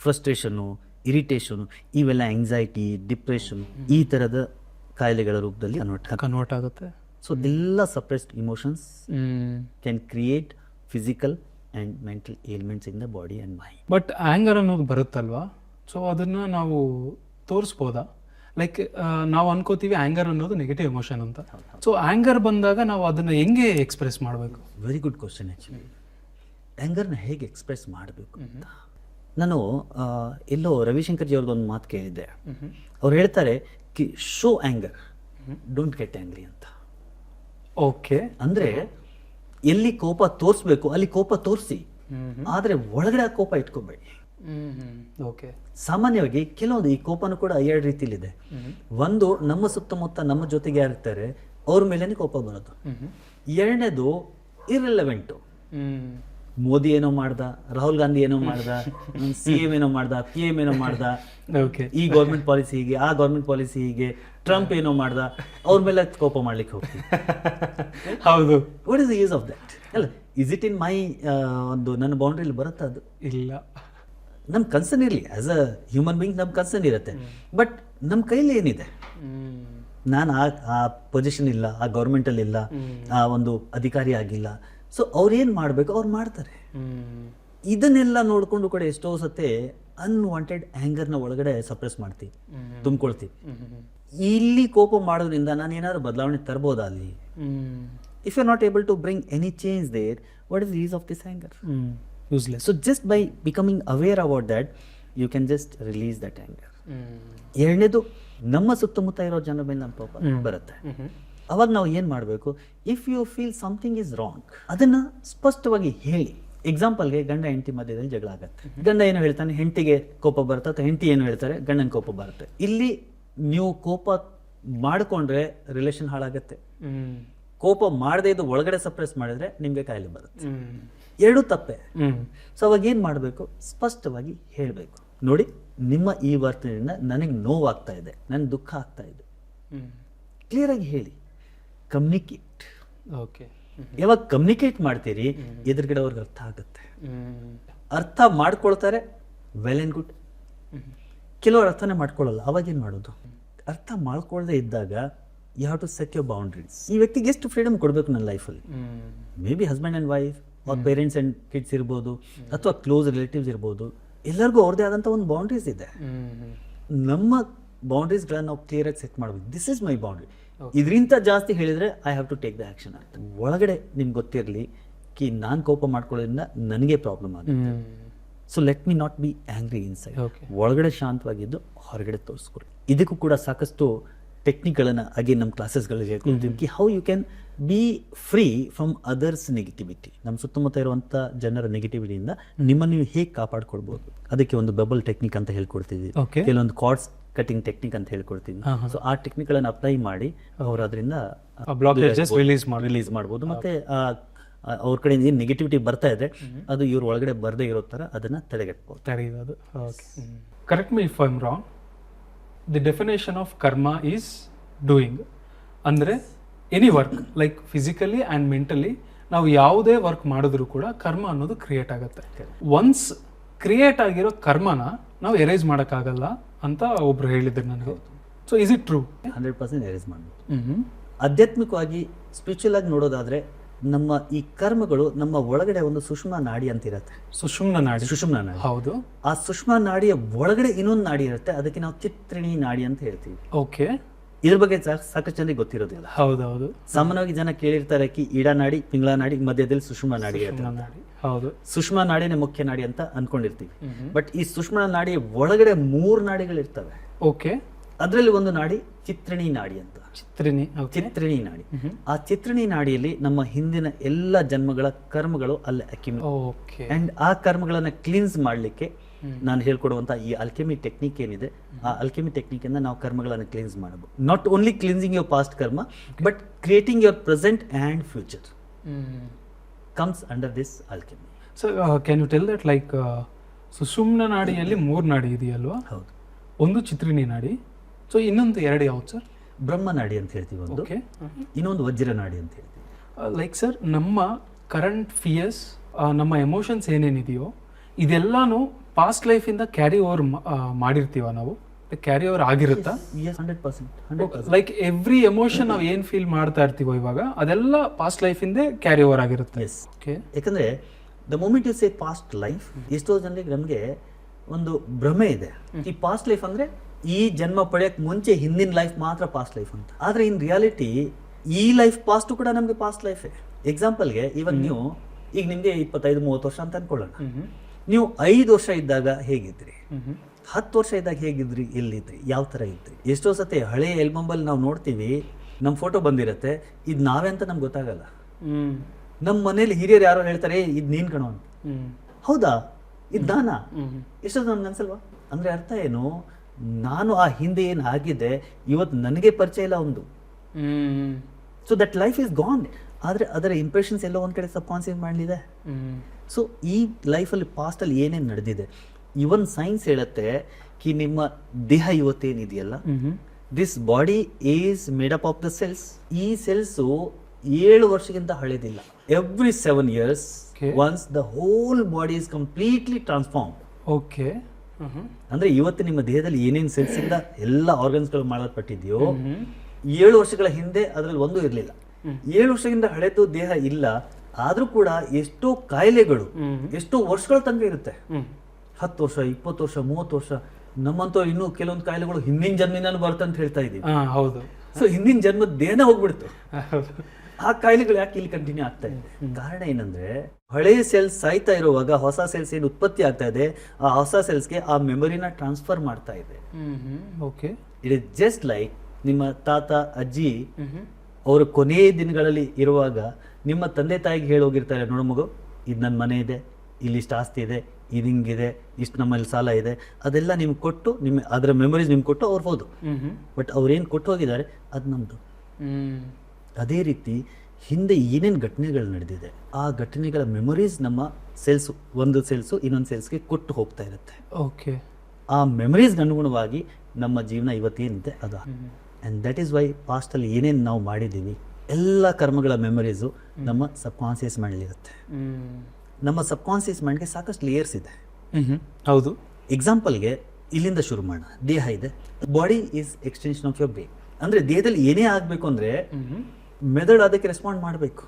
ಫ್ರಸ್ಟ್ರೇಷನು, ಇರಿಟೇಷನು, ಇವೆಲ್ಲ ಆಂಗ್ಸೈಟಿ, ಡಿಪ್ರೆಷನ್, ಈ ತರದ ಕಾಯಿಲೆಗಳ ರೂಪದಲ್ಲಿ ಕನ್ವರ್ಟ್ ಆಗುತ್ತೆ. ಸೊ ಎಲ್ಲ suppressed emotions can create physical and mental ailments in the body and mind. But anger ಅನ್ನೋದು ಬರುತ್ತಲ್ವಾ, ಸೊ ಅದನ್ನ ನಾವು ತೋರಿಸ್ಬೋದಾ? ಲೈಕ್ ನಾವು ಅನ್ಕೋತೀವಿ ಆಂಗರ್ ಅನ್ನೋದು ನೆಗೆಟಿವ್ ಎಮೋಷನ್ ಅಂತ. ಸೊ ಆಂಗರ್ ಬಂದಾಗ ನಾವು ಅದನ್ನ ಹೆಂಗೆ ಎಕ್ಸ್ಪ್ರೆಸ್ ಮಾಡಬೇಕು? Very good question. ಆ್ಯಕ್ಚುಲಿ ಆ್ಯಂಗರ್ನ ಹೇಗೆ ಎಕ್ಸ್ಪ್ರೆಸ್ ಮಾಡಬೇಕು ಅಂತ ನಾನು ಎಲ್ಲೋ ರವಿಶಂಕರ್ಜಿ ಅವ್ರದ್ದು ಒಂದು ಮಾತು ಕೇಳಿದ್ದೆ. ಅವ್ರು ಹೇಳ್ತಾರೆ show anger, don't get angry ಅಂತ. ಓಕೆ. ಅಂದ್ರೆ ಎಲ್ಲಿ ಕೋಪ ತೋರಿಸ್ಬೇಕು ಅಲ್ಲಿ ಕೋಪ ತೋರಿಸಿ, ಆದ್ರೆ ಒಳಗಡೆ ಆ ಕೋಪ ಇಟ್ಕೋಬೇಡಿ. ಓಕೆ. ಸಾಮಾನ್ಯವಾಗಿ ಕೆಲವೊಂದು ಈ ಕೋಪನೂ ಕೂಡ ಎರಡು ರೀತಿಲಿದೆ. ಒಂದು, ನಮ್ಮ ಸುತ್ತಮುತ್ತ ನಮ್ಮ ಜೊತೆಗೆ ಯಾರಿರ್ತಾರೆ ಅವ್ರ ಮೇಲೇನೆ ಕೋಪ ಬರೋದು. ಎರಡನೇದು ಇರ್ರೆಲೆವೆಂಟು. ಮೋದಿ ಏನೋ ಮಾಡ್ದ, ರಾಹುಲ್ ಗಾಂಧಿ ಏನೋ ಮಾಡ್ದ, CM ಏನೋ ಮಾಡ್ದ, PM ಏನೋ ಮಾಡ್ದ, ಈ ಗೌರ್ಮೆಂಟ್ ಪಾಲಿಸಿ ಹೀಗೆ, ಆ ಗೌರ್ಮೆಂಟ್ ಪಾಲಿಸಿ ಹೀಗೆ, ಟ್ರಂಪ್ ಏನೋ ಮಾಡ್ದ, ಅವ್ರ ಮೇಲೆ ಕೋಪ ಮಾಡ್ಲಿಕ್ಕೆ ಹೋಗ್ತೀವಿ. ಹೌದು. What is the use of that? ಅಲ್ಲ, ಇಸ್ ಇಟ್ ಇನ್ ಮೈ ಒಂದು ನನ್ನ ಬೌಂಡ್ರಿಲಿ ಬರುತ್ತಾ? ಅದು ಇಲ್ಲ. ನಮ್ ಕನ್ಸರ್ನ್ ಇರಲಿ, ಆಸ್ ಅ ಹ್ಯೂಮನ್ ಬೀಯಿಂಗ್ ನಮ್ ಕನ್ಸರ್ನ್ ಇರುತ್ತೆ. ಬಟ್ ನಮ್ಮ ಕೈಲಿ ಏನಿದೆ? ನಾನು ಆ ಪೊಸಿಷನ್ ಇಲ್ಲ, ಆ ಗೌರ್ಮೆಂಟಲ್ಲಿ ಇಲ್ಲ, ಆ ಒಂದು ಅಧಿಕಾರಿ ಆಗಿಲ್ಲ. ಸೊ ಅವ್ರೇನು ಮಾಡಬೇಕು ಅವ್ರು ಮಾಡ್ತಾರೆ. ಇದನ್ನೆಲ್ಲ ನೋಡ್ಕೊಂಡು ಕೂಡ ಎಷ್ಟೋ ಸತೆ ಅನ್ವಾಂಟೆಡ್ ಆ್ಯಂಗರ್ನ ಒಳಗಡೆ ಸಪ್ರೆಸ್ ಮಾಡ್ತೀವಿ, ತುಂಬ್ಕೊಳ್ತೀವಿ. ಇಲ್ಲಿ ಕೋಪ ಮಾಡೋದ್ರಿಂದ ನಾನು ಏನಾದ್ರು ಬದಲಾವಣೆ ತರ್ಬೋದಾ ಅಲ್ಲಿ? If you are not able to bring any change there, what is the use of this anger? Useless. So just by becoming aware about that you can just release that anger. ಎರಡನೇದು, ನಮ್ಮ ಸುತ್ತಮುತ್ತ ಇರೋ ಜನರ ಮೇಲೆ ನಮ್ಮ ಕೋಪ ಬರುತ್ತೆ. ಅವಾಗ ನಾವು ಏನು ಮಾಡಬೇಕು? If you feel something is wrong, ಅದನ್ನ ಸ್ಪಷ್ಟವಾಗಿ ಹೇಳಿ. ಎಕ್ಸಾಂಪಲ್ಗೆ, ಗಂಡ ಹೆಂಡತಿ ಮಧ್ಯದಲ್ಲಿ ಜಗಳ ಆಗತ್ತೆ. ಗಂಡ ಏನು ಹೇಳ್ತಾನೆ, ಹೆಂಡತಿಗೆ ಕೋಪ ಬರುತ್ತೆ, ಅಥವಾ ಹೆಂಡತಿ ಏನು ಹೇಳ್ತಾರೆ, ಗಂಡನ ಕೋಪ ಬರುತ್ತೆ. ಇಲ್ಲಿ ನೀವು ಕೋಪ ಮಾಡಿಕೊಂಡ್ರೆ ರಿಲೇಷನ್ ಹಾಳಾಗತ್ತೆ. ಕೋಪ ಮಾಡದೇ ಇದ್ದು ಒಳಗಡೆ ಸಪ್ರೆಸ್ ಮಾಡಿದ್ರೆ ನಿಮಗೆ ಕಾಯಿಲೆ ಬರುತ್ತೆ. ಎರಡೂ ತಪ್ಪೆ. ಸೊ ಅವಾಗ ಏನು ಮಾಡಬೇಕು? ಸ್ಪಷ್ಟವಾಗಿ ಹೇಳಬೇಕು. ನೋಡಿ, ನಿಮ್ಮ ಈ ವರ್ತನೆಯಿಂದ ನನಗೆ ನೋವಾಗ್ತಾ ಇದೆ, ನನಗೆ ದುಃಖ ಆಗ್ತಾ ಇದೆ. ಕ್ಲಿಯರ್ ಆಗಿ ಹೇಳಿ. ಕಮ್ಯುನಿಕೇಟ್. ಓಕೆ. ಯಾವಾಗ ಕಮ್ಯುನಿಕೇಟ್ ಮಾಡ್ತೀರಿ, ಎದುರುಗಡೆ ಅವ್ರಿಗೆ ಅರ್ಥ ಆಗುತ್ತೆ. ಅರ್ಥ ಮಾಡ್ಕೊಳ್ತಾರೆ, ವೆಲ್ ಆ್ಯಂಡ್ ಗುಡ್. ಕೆಲವರು ಅರ್ಥನೇ ಮಾಡ್ಕೊಳ್ಳಲ್ಲ. ಅವಾಗ ಏನು ಮಾಡೋದು? ಅರ್ಥ ಮಾಡ್ಕೊಳ್ಳದೆ ಇದ್ದಾಗ you have to set your boundaries. ಈ ವ್ಯಕ್ತಿಗೆ ಎಷ್ಟು ಫ್ರೀಡಮ್ ಕೊಡಬೇಕು ನನ್ನ ಲೈಫಲ್ಲಿ? Maybe husband and wife, ಅವ್ರ ಪೇರೆಂಟ್ಸ್ ಆ್ಯಂಡ್ ಕಿಡ್ಸ್ ಇರ್ಬೋದು, ಅಥವಾ ಕ್ಲೋಸ್ ರಿಲೇಟಿವ್ಸ್ ಇರ್ಬೋದು. ಎಲ್ಲರಿಗೂ ಅವ್ರದ್ದೇ ಆದಂಥ ಒಂದು ಬೌಂಡ್ರೀಸ್ ಇದೆ. ನಮ್ಮ ಬೌಂಡ್ರೀಸ್ಗಳನ್ನ ನಾವು ಕ್ಲಿಯರಾಗಿ ಸೆಟ್ ಮಾಡಬೇಕು. This is my boundary. ಇದರಿಂದ ಜಾಸ್ತಿ ಹೇಳಿದ್ರೆ I have to take the action ಅಂತ. ಒಳಗಡೆ ನಿಮ್ಗೆ ಗೊತ್ತಿರಲಿ ಕಿ ನಾನು ಕೋಪ ಮಾಡ್ಕೊಳ್ಳೋದ್ರಿಂದ ನನಗೆ ಪ್ರಾಬ್ಲಮ್ ಆಗುತ್ತೆ. So let me not be angry inside. ಒಳಗಡೆ ಶಾಂತವಾಗಿದ್ದು ಹೊರಗಡೆ ತೋರಿಸ್ಕೊಡಿ. ಇದಕ್ಕೂ ಕೂಡ ಸಾಕಷ್ಟು ಟೆಕ್ನಿಕ್ಗಳನ್ನು ಅಗೇನ್ ನಮ್ಮ ಕ್ಲಾಸಸ್ಗಳಲ್ಲಿ ಹೇಳ್ಕೊಳ್ತೀವಿ. How you can be free from others negativity. ನಮ್ಮ ಸುತ್ತಮುತ್ತ ಇರುವಂಥ ಜನರ ನೆಗೆಟಿವಿಟಿಯಿಂದ ನಿಮ್ಮನ್ನು ನೀವು ಹೇಗೆ ಕಾಪಾಡ್ಕೊಳ್ಬೋದು, ಅದಕ್ಕೆ ಒಂದು ಬಬಲ್ ಟೆಕ್ನಿಕ್ ಅಂತ ಹೇಳ್ಕೊಡ್ತೀವಿ. ಕೆಲವೊಂದು ಕಾರ್ಡ್ಸ್ ಕಟಿಂಗ್ ಟೆಕ್ನಿಕ್ ಅಂತ ಹೇಳ್ಕೊಡ್ತೀವಿ. ಸೊ ಆ ಟೆಕ್ನಿಕ್ಗಳನ್ನು ಅಪ್ಲೈ ಮಾಡಿ ಅವರು ಅದರಿಂದ ರಿಲೀಸ್ ಮಾಡ್ಬೋದು. ಮತ್ತೆ ಅವ್ರ ಕಡೆ ಏನು ನೆಗೆಟಿವಿಟಿ ಬರ್ತಾ ಇದೆ ಅದು ಇವ್ರ ಒಳಗಡೆ ಬರದೇ ಇರೋ ಥರ ಅದನ್ನು ತಡೆಗಟ್ಬೋದು. Correct me if I am wrong. The definition of ಕರ್ಮ ಈಸ್ ಡೂಯಿಂಗ್. ಅಂದರೆ any work like physically and mentally ನಾವು ಯಾವುದೇ ವರ್ಕ್ ಮಾಡಿದ್ರು ಕೂಡ ಕರ್ಮ ಅನ್ನೋದು ಕ್ರಿಯೇಟ್ ಆಗುತ್ತೆ. ಒನ್ಸ್ ಕ್ರಿಯೇಟ್ ಆಗಿರೋ ಕರ್ಮನ ನಾವು ಎರೇಸ್ ಮಾಡೋಕ್ಕಾಗಲ್ಲ ಅಂತ ಒಬ್ರು ಹೇಳಿದ್ರು ನನಗೆ. So is it true? 100% erase ಮಾಡ್ಬೋದು. ಆಧ್ಯಾತ್ಮಿಕವಾಗಿ ಸ್ಪಿರಿಚುವಲ್ ಆಗಿ ನೋಡೋದಾದ್ರೆ ನಮ್ಮ ಈ ಕರ್ಮಗಳು ನಮ್ಮ ಒಳಗಡೆ ಒಂದು ಸುಷುಮ್ನ ನಾಡಿ ಅಂತ ಇರುತ್ತೆ. ಸುಷುಮ್ನ ನಾಡಿ. ಹೌದು. ಆ ಸುಷುಮ್ನ ನಾಡಿಯ ಒಳಗಡೆ ಇನ್ನೊಂದು ನಾಡಿ ಇರುತ್ತೆ, ಅದಕ್ಕೆ ನಾವು ಚಿತ್ರಿಣಿ ನಾಡಿ ಅಂತ ಹೇಳ್ತೀವಿ. ಓಕೆ. ಇದ್ರ ಬಗ್ಗೆ ಸಾಕಷ್ಟು ಜನರಿಗೆ ಗೊತ್ತಿರೋದಿಲ್ಲ. ಹೌದೌದು. ಸಾಮಾನ್ಯವಾಗಿ ಜನ ಕೇಳಿರ್ತಾರೆ ಈಡಾ ನಾಡಿ, ಪಿಂಗಳ ನಾಡಿ, ಮಧ್ಯದಲ್ಲಿ ಸುಷುಮ್ನ ನಾಡಿ ಇರುತ್ತೆ. ಹೌದು. ಸುಷುಮ್ನ ನಾಡಿನೇ ಮುಖ್ಯ ನಾಡಿ ಅಂತ ಅನ್ಕೊಂಡಿರ್ತೀವಿ. ಬಟ್ ಈ ಸುಷುಮ್ನ ನಾಡಿಯ ಒಳಗಡೆ 3 ನಾಡಿಗಳಿರ್ತವೆ. ಓಕೆ. ಅದರಲ್ಲಿ ಒಂದು ನಾಡಿ ಚಿತ್ರಿಣಿ ನಾಡಿ ಅಂತ. ಚಿತ್ರಿಣಿ ನಾಡಿ. ಆ ಚಿತ್ರಿಣಿ ನಾಡಿಯಲ್ಲಿ ನಮ್ಮ ಹಿಂದಿನ ಎಲ್ಲ ಜನ್ಮಗಳ ಕರ್ಮಗಳು ಅಲ್ಲಿ ಅಕ್ಯುಮುಲೇಟ್. ಅಂಡ್ ಆ ಕರ್ಮಗಳನ್ನ ಕ್ಲೀನ್ಸ್ ಮಾಡ್ಲಿಕ್ಕೆ ನಾನು ಹೇಳ್ಕೊಡುವಂತ ಈ ಅಲ್ಕೆಮಿ ಟೆಕ್ನಿಕ್ ಏನಿದೆ, ಆ ಅಲ್ಕೆಮಿ ಟೆಕ್ನಿಕ್ ಇಂದ ನಾವು ಕರ್ಮಗಳನ್ನು ಕ್ಲೀನ್ಸ್ ಮಾಡಬಹುದು. Not only cleansing your past karma, but creating your present and future comes under this alchemy. So can you tell that like Sushumna ನಾಡಿಯಲ್ಲಿ 3 ನಾಡಿ ಇದೆಯಲ್ವಾ? ಹೌದು. ಒಂದು ಚಿತ್ರಿಣಿ ನಾಡಿ. ಸೊ ಇನ್ನೊಂದು 2 ಯಾವ್ದು ಸರ್? ಬ್ರಹ್ಮ ನಾಡಿ ಅಂತ ಹೇಳ್ತೀವಿ ಒಂದು, ಇನ್ನೊಂದು ವಜ್ರ ನಾಡಿ ಅಂತ ಹೇಳ್ತೀವಿ. ಲೈಕ್ ಸರ್, ನಮ್ಮ ಕರೆಂಟ್ ಫಿಯರ್ಸ್, ನಮ್ಮ ಎಮೋಷನ್ಸ್ ಏನೇನಿದೆಯೋ ಇದೆಲ್ಲಾನು ಪಾಸ್ಟ್ ಲೈಫಿಂದ ಕ್ಯಾರಿ ಓವರ್ ಮಾಡಿರ್ತೀವ ನಾವು? ಕ್ಯಾರಿ ಓವರ್ ಆಗಿರುತ್ತಾ? 100%. ಲೈಕ್ ಎವ್ರಿ ಎಮೋಷನ್ ನಾವು ಏನು ಫೀಲ್ ಮಾಡ್ತಾ ಇರ್ತೀವೋ ಇವಾಗ ಅದೆಲ್ಲ ಪಾಸ್ಟ್ ಲೈಫಿಂದ ಕ್ಯಾರಿ ಓವರ್ ಆಗಿರುತ್ತೆ. ಯಾಕಂದ್ರೆ the moment you say past life, ಎಷ್ಟೋ ಜನರಿಗೆ ನಮಗೆ ಒಂದು ಭ್ರಮೆ ಇದೆ, ಈ ಪಾಸ್ಟ್ ಲೈಫ್ ಅಂದ್ರೆ ಈ ಜನ್ಮ ಪಡೆಯಕ್ ಮುಂಚೆ ಹಿಂದಿನ ಲೈಫ್ ಮಾತ್ರ ಪಾಸ್ಟ್ ಲೈಫ್ ಅಂತ. ಆದ್ರೆ ಇನ್ ರಿಯಾಲಿಟಿ ಈ ಲೈಫ್ ಪಾಸ್ಟ್ ಕೂಡ ನಮ್ಗೆ ಪಾಸ್ಟ್ ಲೈಫ್. ಎಕ್ಸಾಂಪಲ್ಗೆ ಇವಾಗ ನೀವು ಈಗ ನಿಮ್ಗೆ 25-30 ವರ್ಷ ಅಂತ ಅನ್ಕೊಳ್ಳೋಣ. ನೀವು 5 ವರ್ಷ ಇದ್ದಾಗ ಹೇಗಿದ್ರಿ, 10 ವರ್ಷ ಇದ್ದಾಗ ಹೇಗಿದ್ರಿ, ಎಲ್ಲಿದ್ರಿ, ಯಾವ ಥರ ಇದ್ರಿ. ಎಷ್ಟೋ ಸತಿ ಹಳೆ ಆಲ್ಬಮಲ್ಲಿ ನಾವು ನೋಡ್ತೀವಿ, ನಮ್ಮ ಫೋಟೋ ಬಂದಿರತ್ತೆ, ಇದು ನಾವೇ ಅಂತ ನಮ್ಗೆ ಗೊತ್ತಾಗಲ್ಲ. ನಮ್ಮ ಮನೇಲಿ ಹಿರಿಯರು ಯಾರೋ ಹೇಳ್ತಾರೆ ಇದು ನೀನ್ ಕಣೋ ಅಂತ. ಹೌದಾ, ಇದು ನಾನಾ? ಎಷ್ಟೊಂದು ನನ್ಗೆ ಅನ್ಸಲ್ವಾ? ಅಂದ್ರೆ ಅರ್ಥ ಏನು, ನಾನು ಆ ಹಿಂದೆ ಏನು ಆಗಿದೆ ಇವತ್ತು ನನಗೆ ಪರಿಚಯ ಇಲ್ಲ ಒಂದು. So that life is gone. ಆದರೆ ಅದರ ಇಂಪ್ರೆಷನ್ಸ್ ಎಲ್ಲ ಒಂದು ಕಡೆ ಸಬ್ಕಾನ್ಸಿಯಸ್ ಮಾಡಲಿದೆ. ಸೊ ಈ ಲೈಫಲ್ಲಿ ಪಾಸ್ಟಲ್ಲಿ ಏನೇನು ನಡೆದಿದೆ, ಇವನ್ ಸೈನ್ಸ್ ಹೇಳುತ್ತೆ ಕಿ ನಿಮ್ಮ ದೇಹ ಇವತ್ತೇನಿದೆಯಲ್ಲ, this body is made up of the cells. ಈ ಸೆಲ್ಸು 7 ವರ್ಷಕ್ಕಿಂತ ಹಳೆದಿಲ್ಲ. Every 7 years once the whole body is completely transform. Okay. ಅಂದ್ರೆ ಇವತ್ತು ನಿಮ್ಮ ದೇಹದಲ್ಲಿ ಏನೇನು ಸೆಲ್ಸ್ ಇಂದ ಎಲ್ಲ ಆರ್ಗನ್ಸ್ಗಳು ಮಾಡಲ್ಪಟ್ಟಿದೆಯೋ 7 ವರ್ಷಗಳ ಹಿಂದೆ ಅದರಲ್ಲಿ ಒಂದು ಇರಲಿಲ್ಲ. 7 ವರ್ಷದಿಂದ ಹಳೆದು ದೇಹ ಇಲ್ಲ, ಆದ್ರೂ ಕೂಡ ಎಷ್ಟೋ ಕಾಯಿಲೆಗಳು ಎಷ್ಟೋ ವರ್ಷಗಳ ತನಕ ಇರುತ್ತೆ. 10 ವರ್ಷ, 20 ವರ್ಷ, 30 ವರ್ಷ. ನಮ್ಮಂತೂ ಇನ್ನೂ ಕೆಲವೊಂದು ಕಾಯಿಲೆಗಳು ಹಿಂದಿನ ಜನ್ಮಿಂದಾನು ಬರುತ್ತೆ ಅಂತ ಹೇಳ್ತಾ ಇದೀವಿ. ಹೌದು. ಸೊ ಹಿಂದಿನ ಜನ್ಮದ ದೇಹನೇ ಹೋಗ್ಬಿಡ್ತು. ಆ ಕಾಯಿಲೆಗಳು ಯಾಕೆ ಇಲ್ಲಿ ಕಂಟಿನ್ಯೂ ಆಗ್ತಾ ಇದೆ? ಕಾರಣ ಏನಂದ್ರೆ ಹಳೆಯ ಸೆಲ್ಸ್ ಸಾಯ್ತಾ ಇರುವಾಗ ಹೊಸ ಸೆಲ್ಸ್ ಏನು ಉತ್ಪತ್ತಿ ಆಗ್ತಾ ಇದೆ, ಆ ಹೊಸ ಸೆಲ್ಸ್ಗೆ ಆ ಮೆಮೊರಿನ ಟ್ರಾನ್ಸ್ಫರ್ ಮಾಡ್ತಾ ಇದೆ. Okay. It is just like ನಿಮ್ಮ ತಾತ ಅಜ್ಜಿ ಅವರು ಕೊನೆಯ ದಿನಗಳಲ್ಲಿ ಇರುವಾಗ ನಿಮ್ಮ ತಂದೆ ತಾಯಿಗೆ ಹೇಳೋಗಿರ್ತಾರೆ, ನೋಡು ಮಗು, ಇದು ನನ್ನ ಮನೆ ಇದೆ, ಇಲ್ಲಿ ಇಷ್ಟು ಆಸ್ತಿ ಇದೆ, ಇದು ಹಿಂಗಿದೆ, ಇಷ್ಟು ನಮ್ಮಲ್ಲಿ ಸಾಲ ಇದೆ, ಅದೆಲ್ಲ ನಿಮ್ಗೆ ಕೊಟ್ಟು ನಿಮ್ಮ ಅದರ ಮೆಮೊರೀಸ್ ನಿಮ್ಗೆ ಕೊಟ್ಟು ಅವ್ರು ಹೋದು. ಬಟ್ ಅವ್ರೇನು ಕೊಟ್ಟು ಹೋಗಿದ್ದಾರೆ ಅದು ನಮ್ಮದು. ಅದೇ ರೀತಿ ಹಿಂದೆ ಏನೇನು ಘಟನೆಗಳು ನಡೆದಿದೆ ಆ ಘಟನೆಗಳ ಮೆಮೊರೀಸ್ ನಮ್ಮ ಸೆಲ್ಸ್, ಒಂದು ಸೆಲ್ಸು ಇನ್ನೊಂದು ಸೆಲ್ಸ್ಗೆ ಕೊಟ್ಟು ಹೋಗ್ತಾ ಇರುತ್ತೆ. ಓಕೆ. ಆ ಮೆಮೊರೀಸ್ಗೆ ಅನುಗುಣವಾಗಿ ನಮ್ಮ ಜೀವನ ಇವತ್ತೇನಿದೆ ಅದು. ಆ್ಯಂಡ್ ದಟ್ ಈಸ್ ವೈ ಪಾಸ್ಟಲ್ಲಿ ಏನೇನು ನಾವು ಮಾಡಿದ್ದೀವಿ ಎಲ್ಲ ಕರ್ಮಗಳ ಮೆಮೊರೀಸು ನಮ್ಮ ಸಬ್ಕಾನ್ಸಿಯಸ್ ಮೈಂಡಲ್ಲಿರುತ್ತೆ. ನಮ್ಮ ಸಬ್ಕಾನ್ಸಿಯಸ್ ಮೈಂಡ್ಗೆ ಸಾಕಷ್ಟು ಲೇಯರ್ಸ್ ಇದೆ. ಹೌದು. ಎಕ್ಸಾಂಪಲ್ಗೆ ಇಲ್ಲಿಂದ ಶುರು ಮಾಡೋಣ. ದೇಹ ಇದೆ, body is extension of your brain. ಅಂದರೆ ದೇಹದಲ್ಲಿ ಏನೇ ಆಗಬೇಕು ಅಂದರೆ ಮೆಥಡ್ ಅದಕ್ಕೆ ರೆಸ್ಪಾಂಡ್ ಮಾಡಬೇಕು.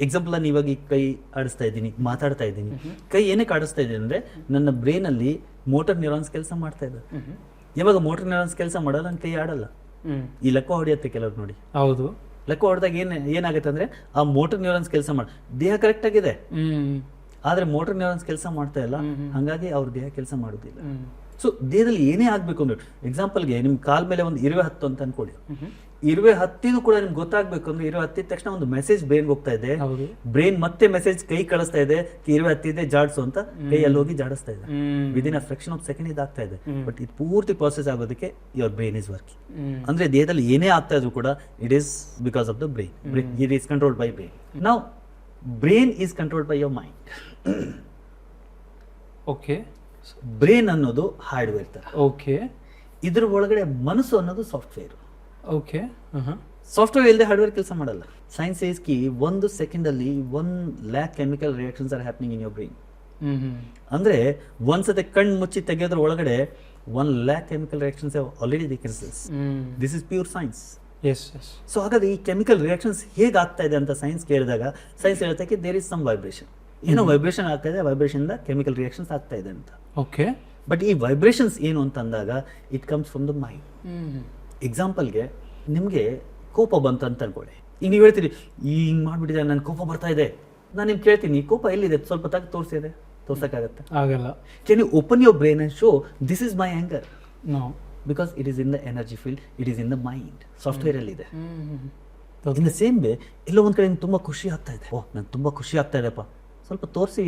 ಎಕ್ಸಾಂಪಲ್ ನಾನು ಇವಾಗ ಈ ಕೈ ಆಡಿಸ್ತಾ ಇದ್ದೀನಿ, ಮಾತಾಡ್ತಾ ಇದ್ದೀನಿ. ಕೈ ಏನಕ್ಕೆ ಆಡಿಸ್ತಾ ಇದ್ದೀನಿ ಅಂದರೆ ನನ್ನ ಬ್ರೈನಲ್ಲಿ ಮೋಟರ್ ನ್ಯೂರಾನ್ಸ್ ಕೆಲಸ ಮಾಡ್ತಾ ಇದೆ. ಯಾವಾಗ ಮೋಟರ್ ನ್ಯೂರಾನ್ಸ್ ಕೆಲಸ ಮಾಡಲ್ಲ ನನ್ನ ಕೈ ಆಡಲ್ಲ. ಈ ಲೆಕ್ಕ ಹೊಡೆಯುತ್ತೆ ಕೆಲವ್ರು ನೋಡಿ. ಹೌದು. ಲೆಕ್ಕ ಹೊಡೆದಾಗ ಏನಾಗುತ್ತೆ ಅಂದರೆ ಆ ಮೋಟರ್ ನ್ಯೂರಾನ್ಸ್ ಕೆಲಸ ಮಾಡಿ ದೇಹ ಕರೆಕ್ಟ್ ಆಗಿದೆ, ಆದರೆ ಮೋಟರ್ ನ್ಯೂರಾನ್ಸ್ ಕೆಲಸ ಮಾಡ್ತಾ ಇಲ್ಲ, ಹಾಗಾಗಿ ಅವ್ರ ದೇಹ ಕೆಲಸ ಮಾಡೋದಿಲ್ಲ. ಸೊ ದೇಹದಲ್ಲಿ ಏನೇ ಆಗಬೇಕು ಅಂದ್ರೆ, ಎಕ್ಸಾಂಪಲ್ಗೆ ನಿಮ್ಮ ಕಾಲ ಮೇಲೆ ಒಂದು ಇರುವೆ ಹತ್ತು ಅಂತ ಅನ್ಕೊಳ್ಳಿ. ಇರುವೆ ಹತ್ತಿನೂ ಕೂಡ ನಿಮ್ಗೆ ಗೊತ್ತಾಗಬೇಕು ಅಂದ್ರೆ ಇರುವೆ ಹತ್ತಿದ ತಕ್ಷಣ ಒಂದು ಮೆಸೇಜ್ ಬ್ರೈನ್ಗೆ ಹೋಗ್ತಾ ಇದೆ. ಬ್ರೈನ್ ಮತ್ತೆ ಮೆಸೇಜ್ ಕೈ ಕಳಿಸ್ತಾ ಇದೆ, ಇರುವೆ ಹತ್ತಿದೆ ಜಾಡಿಸು ಅಂತ. ಕೈಯಲ್ಲಿ ಹೋಗಿ ಜಾಡಿಸ್ತಾ ಇದೆ. Within a fraction of second ಇದಾಗ್ತಾ ಇದೆ. ಬಟ್ ಇದು ಪೂರ್ತಿ ಪ್ರಾಸೆಸ್ ಆಗೋದಕ್ಕೆ ಯುವರ್ ಬ್ರೈನ್ ಇಸ್ ವರ್ಕಿಂಗ್. ಅಂದ್ರೆ ದೇಹದಲ್ಲಿ ಏನೇ ಆಗ್ತಾ ಇದ್ರು ಕೂಡ it is because of the brain. It is controlled by brain. Now brain is controlled by your mind. Okay. Brain ಅನ್ನೋದು ಹಾರ್ಡ್ವೇರ್ ತರ. ಓಕೆ. ಇದ್ರ ಒಳಗಡೆ ಮನಸ್ಸು ಅನ್ನೋದು ಸಾಫ್ಟ್ವೇರ್. ಓಕೆ. ಸಾಫ್ಟ್ವೇರ್ ಇಲ್ಲದೆ ಹಾರ್ಡ್ವೇರ್ ಕೆಲಸ ಮಾಡಲ್ಲ. ಸೈನ್ಸ್ ಈಸ್ ಕಿ 1 second ಅಲ್ಲಿ 1 lakh chemical reactions are happening in your brain. ಅಂದ್ರೆ ಒಂದ್ಸತಿ ಕಣ್ಣು ಮುಚ್ಚಿ ತೆಗೆಯೋದ್ರ ಒಳಗಡೆ 1 lakh chemical reactions already taken place. This is pure science. So ಹಾಗಾದ್ರೆ ಈ ಕೆಮಿಕಲ್ ರಿಯಾಕ್ಷನ್ಸ್ ಹೇಗೆ ಆಗ್ತಾ ಇದೆ ಅಂತ ಸೈನ್ಸ್ ಕೇಳಿದಾಗ ಸೈನ್ಸ್ ಹೇಳುತ್ತೆ ದೇರ್ ಇಸ್ ಸಮ್ ವೈಬ್ರೇಷನ್. ಏನೋ ವೈಬ್ರೇಷನ್ ಆಗ್ತಾ ಇದೆ, ವೈಬ್ರೇಷನ್ ಇಂದ ಕೆಮಿಕಲ್ ರಿಯಾಕ್ಷನ್ಸ್ ಆಗ್ತಾ ಇದೆ ಅಂತ. ಓಕೆ. ಬಟ್ ಈ ವೈಬ್ರೇಷನ್ಸ್ ಏನು ಅಂತ ಅಂದಾಗ it comes from the mind. ಎಕ್ಸಾಂಪಲ್ಗೆ ನಿಮಗೆ ಕೋಪ ಬಂತು ಅಂತ ಅನ್ಕೊಳ್ಳಿ. ಈಗ ನೀವು ಹೇಳ್ತೀರಿ ಹಿಂಗೆ ಮಾಡ್ಬಿಟ್ಟಿದೆ, ನನ್ನ ಕೋಪ ಬರ್ತಾ ಇದೆ. ನಾನು ನಿಮ್ಗೆ ಕೇಳ್ತೀನಿ, ಕೋಪ ಎಲ್ಲಿದೆ, ಸ್ವಲ್ಪ ತಾಗಿ ತೋರಿಸಿದೆ, ತೋರ್ಸಕ್ಕಾಗತ್ತೆ? ಆಗಲ್ಲ. Can you open your brain and show this is my anger? No, because it is in the energy field, it is in the mind, software ಅಲ್ಲಿ ಇದೆ. ಇನ್ ದ ಸೇಮ್ ವೇ ಎಲ್ಲೋ ಒಂದ್ ಕಡೆ ತುಂಬ ಖುಷಿ ಆಗ್ತಾ ಇದೆ, ಓಹ್ ನಂಗೆ ತುಂಬ ಖುಷಿ ಆಗ್ತಾ ಇದೆಪ್ಪ, ಸ್ವಲ್ಪ ತೋರಿಸಿ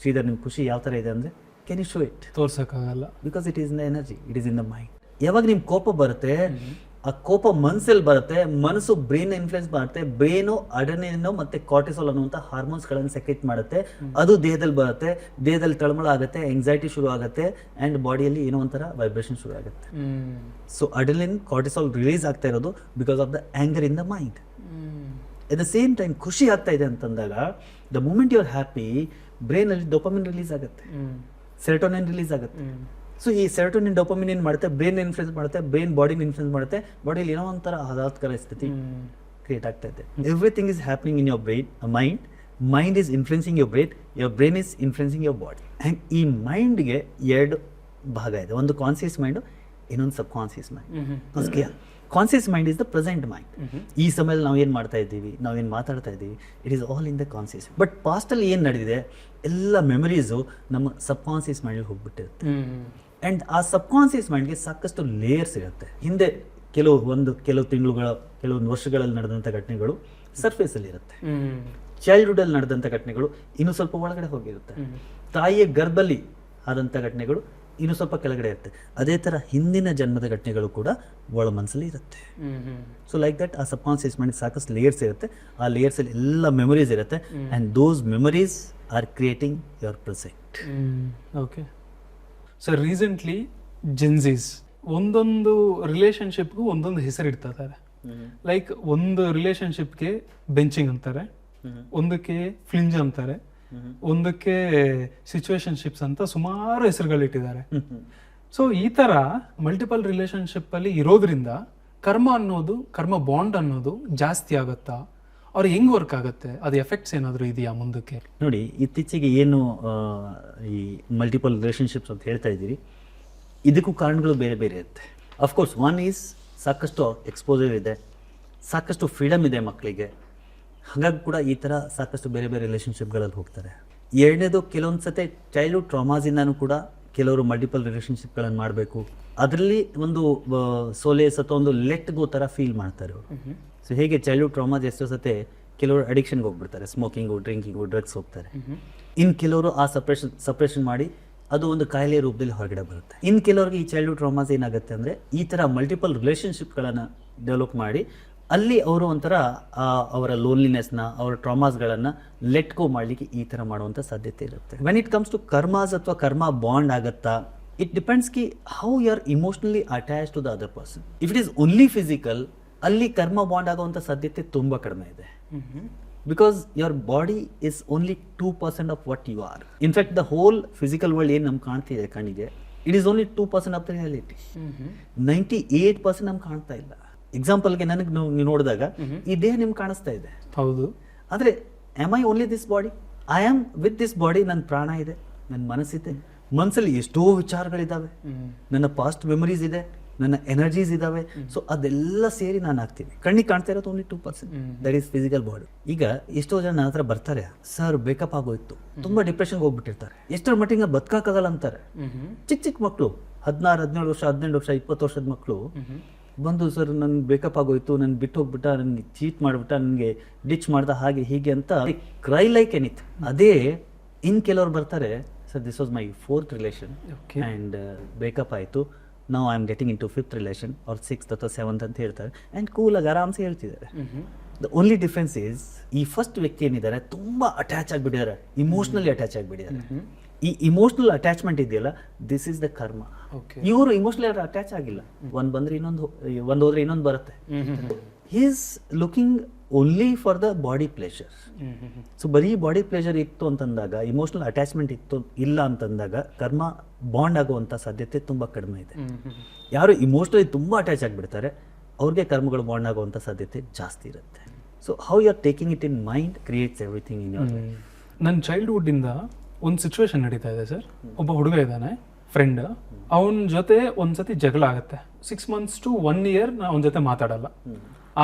ಶ್ರೀಧರ್ ನಿಮ್ಗೆ ಖುಷಿ ಯಾವ ಥರ ಇದೆ ಅಂದರೆ ಕ್ಯಾನ್ ಯು ಶೋ ಇಟ್? ತೋರ್ಸಕ್ಕಾಗಲ್ಲ, because it is in the energy, it is in the mind. ಯಾವಾಗ ನಿಮ್ಗೆ ಕೋಪ ಬರುತ್ತೆ, ಆ ಕೋಪ ಮನಸ್ಸಲ್ಲಿ ಬರುತ್ತೆ, ಮನಸ್ಸು ಬ್ರೈನ್ ಇನ್ಫ್ಲುಯೆನ್ಸ್ ಮಾಡುತ್ತೆ. ಬ್ರೈನು ಅಡ್ರಿನಲಿನ್ ಮತ್ತೆ ಕಾರ್ಟಿಸಾಲ್ ಅನ್ನುವಂಥ ಹಾರ್ಮೋನ್ಸ್ಗಳನ್ನು ಸೆಕ್ರೆಟ್ ಮಾಡುತ್ತೆ. ಅದು ದೇಹದಲ್ಲಿ ಬರುತ್ತೆ, ದೇಹದಲ್ಲಿ ತಳಮಳ ಆಗುತ್ತೆ, ಎಂಗ್ಸೈಟಿ ಶುರು ಆಗುತ್ತೆ, ಆ್ಯಂಡ್ ಬಾಡಿಯಲ್ಲಿ ಏನೋ ಒಂಥರ ವೈಬ್ರೇಷನ್ ಶುರು ಆಗುತ್ತೆ. ಸೊ ಅಡ್ರಿನಲಿನ್ ಕಾರ್ಟಿಸಾಲ್ ರಿಲೀಸ್ ಆಗ್ತಾ ಇರೋದು because of the anger in the mind. At the same time ಖುಷಿ ಆಗ್ತಾ ಇದೆ ಅಂತಂದಾಗ the moment you are happy, ಬ್ರೈನಲ್ಲಿ ಡೋಪಮಿನ್ ರಿಲೀಸ್ ಆಗುತ್ತೆ, ಸೆರೋಟೋನಿನ್ ರಿಲೀಸ್ ಆಗುತ್ತೆ. ಸೊ ಈ ಸೆರೋಟೋನಿನ್ ಡೋಪಮಿನ್ ಏನು ಮಾಡುತ್ತೆ, ಬ್ರೈನ್ ಇನ್ಫ್ಲುಯೆನ್ಸ್ ಮಾಡುತ್ತೆ, ಬ್ರೈನ್ ಬಾಡಿನ ಇನ್ಫ್ಲುಯೆನ್ಸ್ ಮಾಡುತ್ತೆ, ಬಾಡಿಯಲ್ಲಿ ಏನೋ ಒಂಥರ ಆಹ್ಲಾದಕರ ಸ್ಥಿತಿ ಕ್ರಿಯೇಟ್ ಆಗ್ತಾ ಇದೆ. Everything is happening in your brain, mind, mind is influencing your brain is influencing your body. And ಈ ಮೈಂಡ್ಗೆ 2 ಭಾಗ ಇದೆ, ಒಂದು ಕಾನ್ಸಿಯಸ್ ಮೈಂಡು, ಇನ್ನೊಂದು subconscious mind. Okay, conscious mind is the present mind. ಈ ಸಮಯದಲ್ಲಿ ನಾವು ಏನು ಮಾಡ್ತಾ ಇದ್ದೀವಿ, ನಾವೇನು ಮಾತಾಡ್ತಾ ಇದ್ದೀವಿ, it is all in the conscious. But ಪಾಸ್ಟಲ್ಲಿ ಏನು ನಡೆದಿದೆ ಎಲ್ಲ ಮೆಮರೀಸು ನಮ್ಮ ಸಬ್ ಕಾನ್ಸಿಯಸ್ ಮೈಂಡಿಗೆ ಹೋಗ್ಬಿಟ್ಟಿರುತ್ತೆ. ಆ್ಯಂಡ್ ಆ ಸಬ್ ಕಾನ್ಸಿಯಸ್ ಮೈಂಡ್ಗೆ ಸಾಕಷ್ಟು ಲೇಯರ್ಸ್ ಇರುತ್ತೆ. ಹಿಂದೆ ಕೆಲವು ತಿಂಗಳುಗಳ ಕೆಲವೊಂದು ವರ್ಷಗಳಲ್ಲಿ ನಡೆದಂಥ ಘಟನೆಗಳು ಸರ್ಫೇಸಲ್ಲಿ ಇರುತ್ತೆ. ಚೈಲ್ಡ್ಹುಡಲ್ಲಿ ನಡೆದಂಥ ಘಟನೆಗಳು ಇನ್ನೂ ಸ್ವಲ್ಪ ಒಳಗಡೆ ಹೋಗಿರುತ್ತೆ. ತಾಯಿಯ ಗರ್ಭದಲ್ಲಿ ಆದಂಥ ಘಟನೆಗಳು ಇನ್ನೂ ಸ್ವಲ್ಪ ಕೆಳಗಡೆ ಇರುತ್ತೆ. ಅದೇ ಥರ ಹಿಂದಿನ ಜನ್ಮದ ಘಟನೆಗಳು ಕೂಡ ಒಳ ಮನಸ್ಸಲ್ಲಿ ಇರುತ್ತೆ. ಸೊ ಲೈಕ್ ದಟ್ ಆ ಸಬ್ ಕಾನ್ಸಿಯಸ್ ಮೈಂಡ್ ಸಾಕಷ್ಟು ಲೇಯರ್ಸ್ ಇರುತ್ತೆ. ಆ ಲೇಯರ್ಸಲ್ಲಿ ಎಲ್ಲ ಮೆಮೊರೀಸ್ ಇರುತ್ತೆ. And those memories are creating your present. Okay sir, recently ಜೆನ್ಸೀಸ್ ಒಂದೊಂದು ರಿಲೇಶನ್ಶಿಪ್ಗೂ ಒಂದೊಂದು ಹೆಸರು ಇಡ್ತಾರೆ. ಲೈಕ್ ಒಂದು ರಿಲೇಶನ್ಶಿಪ್ಗೆ ಬೆಂಚಿಂಗ್ ಅಂತಾರೆ, ಒಂದಕ್ಕೆ ಫ್ಲಿಂಜ್ ಅಂತಾರೆ, ಒಂದಕ್ಕೆ ಸಿಚುವೇಶನ್ಶಿಪ್ಸ್ ಅಂತ ಸುಮಾರು ಹೆಸರುಗಳಿಟ್ಟಿದ್ದಾರೆ. ಸೊ ಈ ತರ ಮಲ್ಟಿಪಲ್ ರಿಲೇಶನ್ಶಿಪ್ ಅಲ್ಲಿ ಇರೋದ್ರಿಂದ ಕರ್ಮ ಬಾಂಡ್ ಅನ್ನೋದು ಜಾಸ್ತಿ ಆಗುತ್ತಾ, ಅವ್ರು ಹೆಂಗ್ ವರ್ಕ್ ಆಗುತ್ತೆ, ಅದು ಎಫೆಕ್ಟ್ಸ್ ಏನಾದ್ರು ಇದೆಯಾ ಮುಂದಕ್ಕೆ? ನೋಡಿ, ಇತ್ತೀಚೆಗೆ ಏನು ಈ ಮಲ್ಟಿಪಲ್ ರಿಲೇಶನ್ಶಿಪ್ಸ್ ಅಂತ ಹೇಳ್ತಾ ಇದ್ದೀರಿ, ಇದಕ್ಕೂ ಕಾರಣಗಳು ಬೇರೆ ಬೇರೆ ಇರುತ್ತೆ. ಅಫ್ಕೋರ್ಸ್ ಒನ್ ಈಸ್ ಸಾಕಷ್ಟು ಎಕ್ಸ್ಪೋಜರ್ ಇದೆ, ಸಾಕಷ್ಟು ಫ್ರೀಡಮ್ ಇದೆ ಮಕ್ಕಳಿಗೆ, ಹಾಗಾಗಿ ಕೂಡ ಈ ಥರ ಸಾಕಷ್ಟು ಬೇರೆ ಬೇರೆ ರಿಲೇಷನ್ಶಿಪ್ಗಳಲ್ಲಿ ಹೋಗ್ತಾರೆ. ಎರಡನೇದು, ಕೆಲವೊಂದು ಸತಿ ಚೈಲ್ಡ್ಹುಡ್ ಟ್ರಾಮಾಸಿಂದನೂ ಕೂಡ ಕೆಲವರು ಮಲ್ಟಿಪಲ್ ರಿಲೇಷನ್ಶಿಪ್ಗಳನ್ನು ಮಾಡಬೇಕು, ಅದರಲ್ಲಿ ಒಂದು ಸೋಲೇಸ್ ಅಥವಾ ಒಂದು ಲೆಟ್ ಗೋ ಥರ ಫೀಲ್ ಮಾಡ್ತಾರೆ ಅವರು. ಸೊ ಹೇಗೆ ಚೈಲ್ಡ್ಹುಡ್ ಟ್ರಾಮಾಸ್ ಎಷ್ಟೋ ಸತಿ ಕೆಲವರು ಅಡಿಕ್ಷನ್ಗೆ ಹೋಗ್ಬಿಡ್ತಾರೆ, ಸ್ಮೋಕಿಂಗು, ಡ್ರಿಂಕಿಂಗು, ಡ್ರಗ್ಸ್ ಹೋಗ್ತಾರೆ. ಇನ್ನು ಕೆಲವರು ಆ ಸಪ್ರೇಷನ್ ಮಾಡಿ ಅದು ಒಂದು ಕಾಯಿಲೆ ರೂಪದಲ್ಲಿ ಹೊರಗಡೆ ಬರುತ್ತೆ. ಇನ್ನು ಕೆಲವರಿಗೆ ಈ ಚೈಲ್ಡ್ಹುಡ್ ಟ್ರಾಮಾಸ್ ಏನಾಗುತ್ತೆ ಅಂದರೆ ಈ ಥರ ಮಲ್ಟಿಪಲ್ ರಿಲೇಷನ್ಶಿಪ್ಗಳನ್ನು ಡೆವಲಪ್ ಮಾಡಿ ಅಲ್ಲಿ ಅವರು ಒಂಥರ ಅವರ ಲೋನ್ಲಿನೆಸ್ನ, ಅವರ ಟ್ರಾಮಾಸ್ಗಳನ್ನು ಲೆಟ್ ಗೋ ಮಾಡಲಿಕ್ಕೆ ಈ ಥರ ಮಾಡುವಂಥ ಸಾಧ್ಯತೆ ಇರುತ್ತೆ. When it comes to karmas ಅಥವಾ ಕರ್ಮ ಬಾಂಡ್ ಆಗುತ್ತಾ, ಇಟ್ ಡಿಪೆಂಡ್ಸ್ ಕಿ how you are emotionally attach to the other person. If it is only physical, ಅಲ್ಲಿ ಕರ್ಮ ಬಾಂಡ್ ಆಗುವಂಥ ಸಾಧ್ಯತೆ ತುಂಬ ಕಡಿಮೆ ಇದೆ. Because your body is only 2% of what you are. In fact the whole physical world ಏನು ನಮ್ಗೆ ಕಾಣ್ತಿದೆ ಕಣ್ಣಿಗೆ, it is only 2% of the reality. 98% ನಮ್ಗೆ ಕಾಣ್ತಾ ಇಲ್ಲ. ಎಕ್ಸಾಂಪಲ್ಗೆ ನನಗೆ ನೀವು ನೋಡಿದಾಗ ಈ ದೇಹ ನಿಮ್ಗೆ ಕಾಣಿಸ್ತಾ ಇದೆ, ಹೌದು. ಆದರೆ am I only this body? I am with this body. ನನ್ನ ಪ್ರಾಣ ಇದೆ, ನನ್ನ ಮನಸ್ಸಿದೆ, ಮನಸ್ಸಲ್ಲಿ ಎಷ್ಟೋ ವಿಚಾರಗಳಿದ್ದಾವೆ, ನನ್ನ ಪಾಸ್ಟ್ ಮೆಮೊರೀಸ್ ಇದೆ, ನನ್ನ ಎನರ್ಜೀಸ್ ಇದಾವೆ. ಸೊ ಅದೆಲ್ಲ ಸೇರಿ ನಾನು ಆಗ್ತೀನಿ. ಕಣ್ಣಿಗೆ ಕಾಣ್ತಾ ಇರೋದು only 2%, that is physical body. ಈಗ ಎಷ್ಟೋ ಜನ ನನ್ನ ಹತ್ರ ಬರ್ತಾರೆ, ಸರ್ ಬೇಕಪ್ ಆಗೋಯ್ತು, ತುಂಬಾ ಡಿಪ್ರೆಷನ್ಗೆ ಹೋಗ್ಬಿಟ್ಟಿರ್ತಾರೆ, ಎಷ್ಟರ ಮಟ್ಟಿಗೆ ಬದುಕಾಗಲ್ಲ ಅಂತಾರೆ. ಚಿಕ್ಕ ಮಕ್ಕಳು 16, 17 ವರ್ಷ, 18 ವರ್ಷ, 20 ವರ್ಷದ ಮಕ್ಕಳು ಬಂದು, ಸರ್ ನನ್ಗೆ ಬೇಕಪ್ ಆಗೋಯ್ತು, ನನ್ ಬಿಟ್ಟು ಹೋಗ್ಬಿಟ್ಟ, ನನ್ಗೆ ಚೀಟ್ ಮಾಡ್ಬಿಟ್ಟ, ನನಗೆ ಡಿಚ್ ಮಾಡ್ದ, ಹಾಗೆ ಹೀಗೆ ಅಂತ ಕ್ರೈ ಲೈಕ್ ಎನಿತ್. ಅದೇ ಇನ್ ಕೆಲವ್ರು ಬರ್ತಾರೆ, sir this was my 4th relation and breakup ಆಯಿತು, ನಾವು I am getting into 5th relation or 6th ಅಥವಾ 7th ಅಂತ ಹೇಳ್ತಾರೆ. ಆ್ಯಂಡ್ ಕೂಲಾಗಿ ಆರಾಮ್ಸೆ ಹೇಳ್ತಿದ್ದಾರೆ. ದ ಓನ್ಲಿ ಡಿಫ್ರೆನ್ಸ್ ಈಸ್, ಈ ಫಸ್ಟ್ ವ್ಯಕ್ತಿ ಏನಿದ್ದಾರೆ ತುಂಬಾ ಅಟ್ಯಾಚ್ ಆಗಿಬಿಟ್ಟಿದ್ದಾರೆ, ಇಮೋಷನಲಿ ಅಟ್ಯಾಚ್ ಆಗಿಬಿಟ್ಟಿದ್ದಾರೆ. ಈ ಇಮೋಷನಲ್ ಅಟ್ಯಾಚ್ಮೆಂಟ್ ಇದೆಯಲ್ಲ, ದಿಸ್ ಇಸ್ ದ ಕರ್ಮ. ಇವರು ಇಮೋಷನಲಿ ಅಟ್ಯಾಚ್ ಆಗಿಲ್ಲ, ಒಂದ್ ಬಂದ್ರೆ ಒಂದ್ ಹೋದ್ರೆ ಇನ್ನೊಂದು ಬರುತ್ತೆ. He is looking only for the body pleasure. So ಬರೀ ಬಾಡಿ ಪ್ಲೇಜರ್ ಇತ್ತು ಅಂತಂದಾಗ, ಇಮೋಷನಲ್ ಅಟ್ಯಾಚ್ಮೆಂಟ್ ಇಲ್ಲ ಅಂತಂದಾಗ ಕರ್ಮ ಬಾಂಡ್ ಆಗುವಂಥ ಸಾಧ್ಯತೆ ತುಂಬ ಕಡಿಮೆ ಇದೆ. ಯಾರು ಇಮೋಷನಲಿ ತುಂಬ ಅಟ್ಯಾಚ್ ಆಗಿಬಿಡ್ತಾರೆ ಅವ್ರಿಗೆ ಕರ್ಮಗಳು ಬಾಂಡ್ ಆಗುವಂಥ ಸಾಧ್ಯತೆ ಜಾಸ್ತಿ ಇರುತ್ತೆ. So how you are taking it in mind creates everything in your life. ನನ್ನ ಚೈಲ್ಡ್ಹುಡ್ಡಿಂದ ಒಂದು ಸಿಚುವೇಶನ್ ನಡೀತಾ ಇದೆ ಸರ್. ಒಬ್ಬ ಹುಡುಗ ಇದ್ದಾನೆ, ಫ್ರೆಂಡ್. ಅವನ ಜೊತೆ ಒಂದ್ಸತಿ ಜಗಳ ಆಗುತ್ತೆ. 6 months to 1 year ನಾ ಅವನ ಜೊತೆ ಮಾತಾಡಲ್ಲ.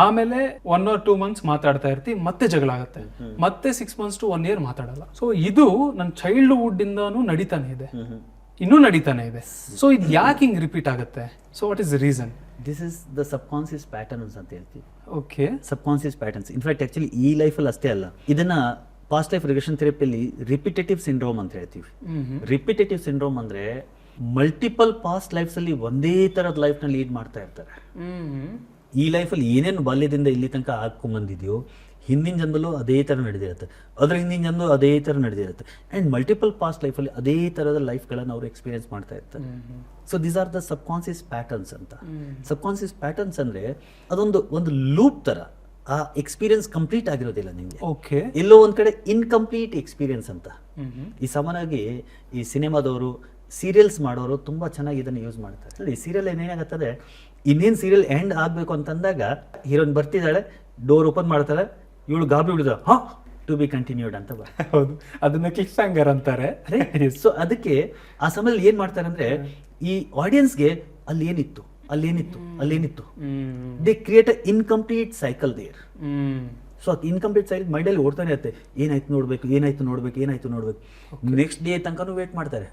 ಆಮೇಲೆ 1 or 2 months ಮಾತಾಡ್ತಾ ಇರ್ತೀವಿ, ಮತ್ತೆ ಜಗಳ ಆಗುತ್ತೆ, ಮತ್ತೆ 6 months to 1 year ಮಾತಾಡಲ್ಲ. ಸೊ ಇದು ನನ್ನ ಚೈಲ್ಡ್ಹುಡ್ ಇಂದಾನು ನಡೀತಾನೆ ಇದೆ, ಇನ್ನೂ ನಡೀತಾನೆ ಇದೆ. ಸೊ ಇದು ಯಾಕೆ ಹಿಂಗ್ ರಿಪೀಟ್ ಆಗುತ್ತೆ? So what is the reason? This is the subconscious patterns ಅಂತ ಹೇಳ್ತೀವಿ. Okay, subconscious patterns. In fact actually ಈ ಲೈಫಲ್ಲಿ ಅಷ್ಟೇ ಅಲ್ಲ, ಇದನ್ನ ಪಾಸ್ಟ್ ಲೈಫ್ ರಿಗ್ರೆಷನ್ ಥೆರಪಿಯಲ್ಲಿ ರಿಪಿಟೇಟಿವ್ ಸಿಂಡ್ರೋಮ್ ಅಂತ ಹೇಳ್ತೀವಿ. ರಿಪಿಟೇಟಿವ್ ಸಿಂಡ್ರೋಮ್ ಅಂದ್ರೆ ಮಲ್ಟಿಪಲ್ ಪಾಸ್ಟ್ ಲೈಫ್ಸ್ ಅಲ್ಲಿ ಒಂದೇ ತರದ ಲೈಫ್ ನ ಲೀಡ್ ಮಾಡ್ತಾ ಇರ್ತಾರೆ. ಈ ಲೈಫಲ್ಲಿ ಏನೇನು ಬಾಲ್ಯದಿಂದ ಇಲ್ಲಿ ತನಕ ಹಾಕೊಂಡ್ಬಂದಿದೆಯೋ, ಹಿಂದಿನ ಜನ್ಮದಲ್ಲೂ ಅದೇ ಥರ ನಡೆದಿರುತ್ತೆ, ಅದ್ರ ಹಿಂದಿನ ಜನ್ಮದಲ್ಲೂ ಅದೇ ಥರ ನಡೆದಿರುತ್ತೆ. ಆ್ಯಂಡ್ ಮಲ್ಟಿಪಲ್ ಪಾಸ್ಟ್ ಲೈಫಲ್ಲಿ ಅದೇ ಥರದ ಲೈಫ್ಗಳನ್ನು ಅವರು ಎಕ್ಸ್ಪೀರಿಯನ್ಸ್ ಮಾಡ್ತಾ ಇರ್ತಾರೆ. So these are the subconscious patterns ಅಂತ. ಸಬ್ಕಾನ್ಸಿಯಸ್ ಪ್ಯಾಟರ್ನ್ಸ್ ಅಂದರೆ ಒಂದು ಲೂಪ್ ಥರ. ಆ ಎಕ್ಸ್ಪೀರಿಯನ್ಸ್ ಕಂಪ್ಲೀಟ್ ಆಗಿರೋದಿಲ್ಲ ನಿಮಗೆ. ಓಕೆ, ಎಲ್ಲೋ ಒಂದು ಕಡೆ ಇನ್ಕಂಪ್ಲೀಟ್ ಎಕ್ಸ್ಪೀರಿಯನ್ಸ್ ಅಂತ. ಈ ಸಾಮಾನ್ಯವಾಗಿ ಈ ಸಿನಿಮಾದವರು, ಸೀರಿಯಲ್ಸ್ ಮಾಡೋರು ತುಂಬ ಚೆನ್ನಾಗಿ ಇದನ್ನು ಯೂಸ್ ಮಾಡ್ತಾರೆ. ನೋಡಿ, ಸೀರಿಯಲ್ ಏನೇನಾಗುತ್ತದೆ, ಇನ್ನೇನು ಸೀರಿಯಲ್ ಎಂಡ್ ಆಗಬೇಕು ಅಂತಂದಾಗ ಹೀರೋಯಿನ್ ಬರ್ತಿದ್ದಾಳೆ, ಡೋರ್ ಓಪನ್ ಮಾಡ್ತಾಳೆ, ಇವಳು ಗಾಬರಿ ಬಿಡಿದ, ಹಾ ಟು ಬಿ ಕಂಟಿನ್ಯೂಡ್ ಅಂತ ಬರ್ತದೆ. ಹೌದು, ಅದನ್ನ ಕ್ಲಿಕ್ ಹ್ಯಾಂಗರ್ ಅಂತಾರೆ. ಸೊ ಅದಕ್ಕೆ ಆ ಸಮಯದಲ್ಲಿ ಏನು ಮಾಡ್ತಾರೆ ಅಂದರೆ, ಈ ಆಡಿಯನ್ಸ್ಗೆ ಅಲ್ಲಿ ಏನಿತ್ತು ಅಲ್ಲೇನಿತ್ತು they create a incomplete cycle there. So ಅದು ಇನ್ಕಂಪ್ಲೀಟ್ ಸೈಕಲ್ ಮೈಂಡಲ್ಲಿ ಓಡ್ತಾನೆ ಇರುತ್ತೆ, ಏನಾಯ್ತು ನೋಡ್ಬೇಕು. ನೆಕ್ಸ್ಟ್ ಡೇ ತನಕನೂ ವೇಟ್ ಮಾಡ್ತಾರೆ.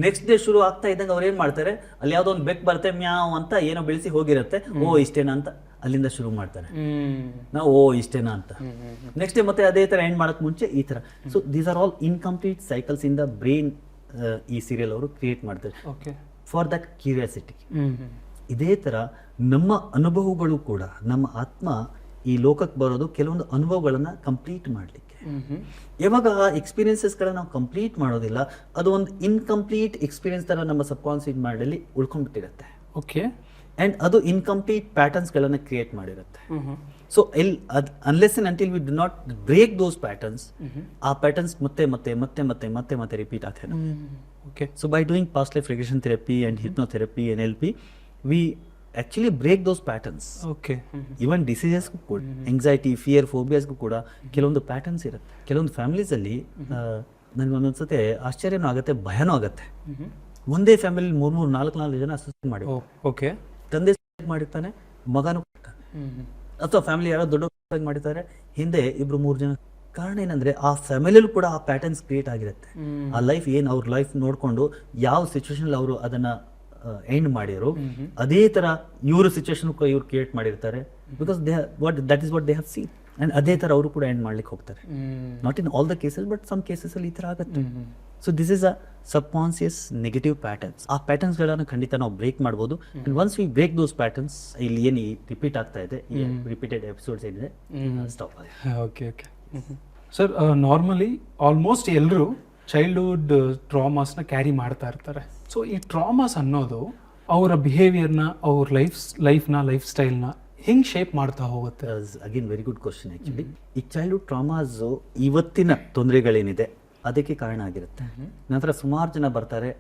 ನೆಕ್ಸ್ಟ್ ಡೇ ಶುರು ಆಗ್ತಾ ಇದ್ದಂಗೆ ಅವ್ರು ಏನ್ ಮಾಡ್ತಾರೆ, ಅಲ್ಲಿ ಯಾವ್ದೋ ಒಂದು ಬೆಕ್ ಬರುತ್ತೆ ಮ್ಯಾವ್ ಅಂತ ಏನೋ ಬೆಳೆಸಿ ಹೋಗಿರುತ್ತೆ, ಓ ಇಷ್ಟೇನಾ ಅಂತ ಅಲ್ಲಿಂದ ಶುರು ಮಾಡ್ತಾರೆ. ನಾವು ಓ ಇಷ್ಟೇನಾ ಅಂತ ನೆಕ್ಸ್ಟ್ ಡೇ ಮತ್ತೆ ಅದೇ ತರ ಎಂಡ್ ಮಾಡಕ್ ಮುಂಚೆ ಈ ತರ. So these are all incomplete cycles in the brain. ಈ ಸೀರಿಯಲ್ ಅವರು ಕ್ರಿಯೇಟ್ ಮಾಡ್ತಾರೆ ಫಾರ್ ದಟ್ ಕ್ಯೂರಿಯಾಸಿಟಿ. ಇದೇ ತರ ನಮ್ಮ ಅನುಭವಗಳು ಕೂಡ, ನಮ್ಮ ಆತ್ಮ ಈ ಲೋಕಕ್ಕೆ ಬರೋದು ಕೆಲವೊಂದು ಅನುಭವಗಳನ್ನ ಕಂಪ್ಲೀಟ್ ಮಾಡ್ಲಿಕ್ಕೆ. ಯಾವಾಗ ಆ ಎಕ್ಸ್ಪೀರಿಯನ್ಸಸ್ಗಳನ್ನ ನಾವು ಕಂಪ್ಲೀಟ್ ಮಾಡೋದಿಲ್ಲ, ಅದು ಒಂದು ಇನ್ಕಂಪ್ಲೀಟ್ ಎಕ್ಸ್ಪೀರಿಯನ್ಸ್ ತರ ನಮ್ಮ ಸಬ್ ಕಾನ್ಷಿಯಸ್ ಮೈಂಡಲ್ಲಿ ಉಳ್ಕೊಂಡ್ಬಿಟ್ಟಿರುತ್ತೆ. ಓಕೆ. ಅಂಡ್ ಅದು ಇನ್ಕಂಪ್ಲೀಟ್ ಪ್ಯಾಟರ್ನ್ಸ್ಗಳನ್ನ ಕ್ರಿಯೇಟ್ ಮಾಡಿರುತ್ತೆ. So unless and until we do not break those patterns, ಆ ಪ್ಯಾಟರ್ನ್ಸ್ ಮತ್ತೆ ರಿಪೀಟ್ ಆಗ್ತದೆ. Okay. So by doing past life regression therapy and hypnotherapy NLP we actually break those patterns. Okay. Even ಡಿಸೀಸಸ್ಗೂ ಕೂಡ, anxiety, fear, ಫೋಬಿಯಾಸ್ಗೂ ಕೂಡ ಕೆಲವೊಂದು patterns ಇರುತ್ತೆ. ಕೆಲವೊಂದು ಫ್ಯಾಮಿಲೀಸಲ್ಲಿ ನನಗೆ ಒಂದೊಂದ್ಸತಿ ಆಶ್ಚರ್ಯನೂ ಆಗುತ್ತೆ, ಭಯನೂ ಆಗುತ್ತೆ. ಒಂದೇ ಫ್ಯಾಮಿಲಿ 3-4 ಜನ ಸುಸೈಡ್ ಮಾಡಿ, ಓಕೆ, ತಂದೆ ಮಾಡಿರ್ತಾನೆ, ಮಗನೂ ಅಥವಾ ಫ್ಯಾಮಿಲಿ ಯಾರೋ ದೊಡ್ಡ ಮಾಡಿರ್ತಾರೆ, ಹಿಂದೆ 2-3 ಜನ. ಕಾರಣ ಏನಂದ್ರೆ ಆ ಫ್ಯಾಮಿಲಿಯಲ್ಲೂ ಕೂಡ ಆ ಪ್ಯಾಟರ್ನ್ಸ್ ಕ್ರಿಯೇಟ್ ಆಗಿರುತ್ತೆ. ಆ ಲೈಫ್ ಅವ್ರ ಲೈಫ್ ನೋಡ್ಕೊಂಡು ಯಾವ ಸಿಚುವೇಶನ್ ಅವರು ಅದನ್ನ ಎಂಡ್ ಮಾಡಿದ್ರು, ಅದೇ ತರ ಇವ್ರ ಸಿಚುವೇಶನ್ ಇವ್ರು ಕ್ರಿಯೇಟ್ ಮಾಡಿರ್ತಾರೆ. Because that is what they have seen. And ಅದೇ ತರ ಅವರು ಕೂಡ ಎಂಡ್ ಮಾಡ್ಲಿಕ್ಕೆ ಹೋಗ್ತಾರೆ. Not in all the cases, but some cases ಅಲ್ಲಿ ಈ ತರ ಆಗುತ್ತೆ. So this is a subconscious negative patterns. ಆ ಪ್ಯಾಟರ್ನ್ಸ್ ಗಳನ್ನ ಖಂಡಿತ ನಾವು ಬ್ರೇಕ್ ಮಾಡ್ಬೋದು. And once we break those patterns, ಇಲ್ಲಿ ಏನು ರಿಪೀಟ್ ಆಗ್ತಾ ಇದೆ, ರಿಪೀಟೆಡ್ ಎಪಿಸೋಡ್ಸ್ ಏನಿದೆ, ಸ್ಟಾಪ್ ಆಗಿದೆ. ಓಕೆ. ಸರ್, ನಾರ್ಮಲಿ ಆಲ್ಮೋಸ್ಟ್ ಎಲ್ಲರೂ ಚೈಲ್ಡ್ಹುಡ್ ಟ್ರಾಮಾಸ್ನ ಕ್ಯಾರಿ ಮಾಡ್ತಾ ಇರ್ತಾರೆ. ಸೊ ಈ ಟ್ರಾಮಾಸ್ ಅನ್ನೋದು ಅವರ ಬಿಹೇವಿಯರ್ನ, ಅವ್ರ ಲೈಫ್ ಸ್ಟೈಲ್ನ ಹೆಂಗ್ ಶೇಪ್ ಮಾಡ್ತಾ ಹೋಗುತ್ತೆ? Again very good question. Actually ಈ ಚೈಲ್ಡ್ಹುಡ್ ಟ್ರಾಮಾಸ್ ಇವತ್ತಿನ ತೊಂದರೆಗಳೇನಿದೆ ಅದಕ್ಕೆ ಕಾರಣ ಆಗಿರುತ್ತೆ. ನಂತರ ಸುಮಾರು ಜನ ಬರ್ತಾರೆ,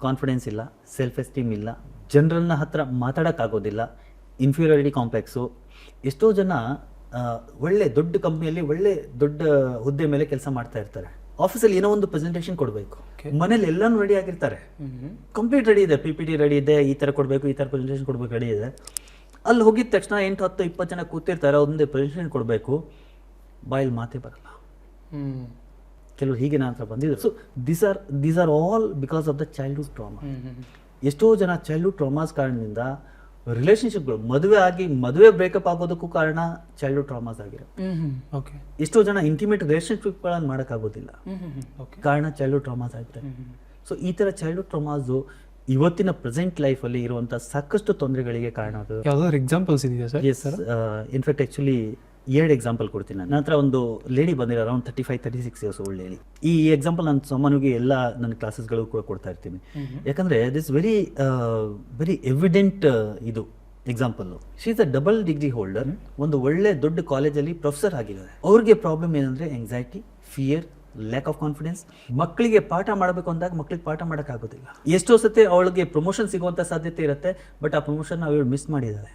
ಕಾನ್ಫಿಡೆನ್ಸ್ ಇಲ್ಲ, ಸೆಲ್ಫ್ ಎಸ್ಟೀಮ್ ಇಲ್ಲ, ಜನರನ್ನ ಹತ್ರ ಮಾತಾಡೋಕ್ಕಾಗೋದಿಲ್ಲ, ಇನ್ಫೀರಿಯಾರಿಟಿ ಕಾಂಪ್ಲೆಕ್ಸು. ಎಷ್ಟೋ ಜನ ಒಳ್ಳೆ ದೊಡ್ಡ ಕಂಪ್ನಿಯಲ್ಲಿ ಒಳ್ಳೆ ದೊಡ್ಡ ಹುದ್ದೆ ಮೇಲೆ ಕೆಲಸ ಮಾಡ್ತಾ ಇರ್ತಾರೆ. ಆಫೀಸಲ್ಲಿ ಏನೋ ಒಂದು ಪ್ರೆಸೆಂಟೇಷನ್ ಕೊಡಬೇಕು, ಮನೇಲಿ ಎಲ್ಲಾನು ರೆಡಿ ಆಗಿರ್ತಾರೆ, ಕಂಪ್ಲೀಟ್ ರೆಡಿ ಇದೆ, PPT ರೆಡಿ ಇದೆ, ಈ ತರ ಕೊಡಬೇಕು, ಈ ತರ ಪ್ರೆಸೆಂಟೇಷನ್ ಕೊಡಬೇಕು, ರೆಡಿ ಇದೆ. ಅಲ್ಲಿ ಹೋಗಿದ ತಕ್ಷಣ 8-10-20 ಜನ ಕೂತಿರ್ತಾರೆ, ಒಂದೇ ಪ್ರೆಸೆಂಟೇಷನ್ ಕೊಡಬೇಕು, ಬಾಯಲ್ಲಿ ಮಾತೇ ಬರಲ್ಲ. ಕೆಲವರು ಹೀಗೆ ನನ್ನ ಹತ್ರ ಬಂದಿದ್ರು. So these are all because of the childhood trauma. ಎಷ್ಟೋ ಜನ ಚೈಲ್ಡ್ಹುಡ್ ಟ್ರಾಮಾಸ್ ಕಾರಣದಿಂದ ರಿಲೇಶನ್ಶಿಪ್ಗಳು, ಮದುವೆ ಬ್ರೇಕಪ್ ಆಗೋದಕ್ಕೂ ಕಾರಣ ಚೈಲ್ಡ್ಹುಡ್ ಟ್ರಾಮಾಸ್ ಆಗಿರುತ್ತೆ. ಎಷ್ಟೋ ಜನ ಇಂಟಿಮೇಟ್ ರಿಲೇಶನ್ಶಿಪ್ಗಳನ್ನು ಮಾಡೋಕ್ಕಾಗೋದಿಲ್ಲ, ಕಾರಣ ಚೈಲ್ಡ್ಹುಡ್ ಟ್ರಾಮಾಸ್ ಆಗುತ್ತೆ. ಸೊ ಈ ತರ ಚೈಲ್ಡ್ಹುಡ್ ಟ್ರಾಮಾಸ್ ಇವತ್ತಿನ ಪ್ರೆಸೆಂಟ್ ಲೈಫ್ ಅಲ್ಲಿ ಇರುವಂತಹ ಸಾಕಷ್ಟು ತೊಂದರೆಗಳಿಗೆ ಕಾರಣ ಆಗುತ್ತೆ. ಯಾವ್ದಾದ್ರು ಎಕ್ಸಾಂಪಲ್ಸ್ ಇದೆಯಾ ಸರ್? ಇನ್ಫ್ಯಾಕ್ಟ್ ಆಕ್ಚುಲಿ 2 ಎಕ್ಸಾಂಪಲ್ ಕೊಡ್ತೀನಿ. ನನ್ನ ಹತ್ರ ಒಂದು ಲೇಡಿ ಬಂದಿರೋ, ಅರೌಂಡ್ 35-36 ಇಯರ್ಸ್ ಓಲ್ಡ್ ಲೇಡಿ. ಈ ಎಕ್ಸಾಂಪಲ್ ನಾನು ಸಾಮಾನ್ಯವಾಗಿ ಎಲ್ಲ ನನ್ನ ಕ್ಲಾಸಸ್ಗಳು ಕೂಡ ಕೊಡ್ತಾ ಇರ್ತೀನಿ. ಯಾಕಂದ್ರೆ ದಿಸ್ ವೆರಿ ಎವಿಡೆಂಟ್ ಇದು example. She is a double degree holder, ಒಂದು ಒಳ್ಳೆ ದೊಡ್ಡ ಕಾಲೇಜಲ್ಲಿ ಪ್ರೊಫೆಸರ್ ಆಗಿದ್ದಾರೆ. ಅವ್ರಿಗೆ ಪ್ರಾಬ್ಲಮ್ ಏನಂದ್ರೆ anxiety, fear, lack of confidence. ಮಕ್ಕಳಿಗೆ ಪಾಠ ಮಾಡಬೇಕು ಅಂದಾಗ ಮಕ್ಕಳಿಗೆ ಪಾಠ ಮಾಡೋಕ್ಕಾಗೋದಿಲ್ಲ. ಎಷ್ಟೋ ಸತಿ ಅವಳಿಗೆ ಪ್ರಮೋಷನ್ ಸಿಗುವಂತ ಸಾಧ್ಯತೆ ಇರುತ್ತೆ, ಬಟ್ ಆ ಪ್ರಮೋಷನ್ ಅವಳು ಮಿಸ್ ಮಾಡಿದ್ದಾರೆ.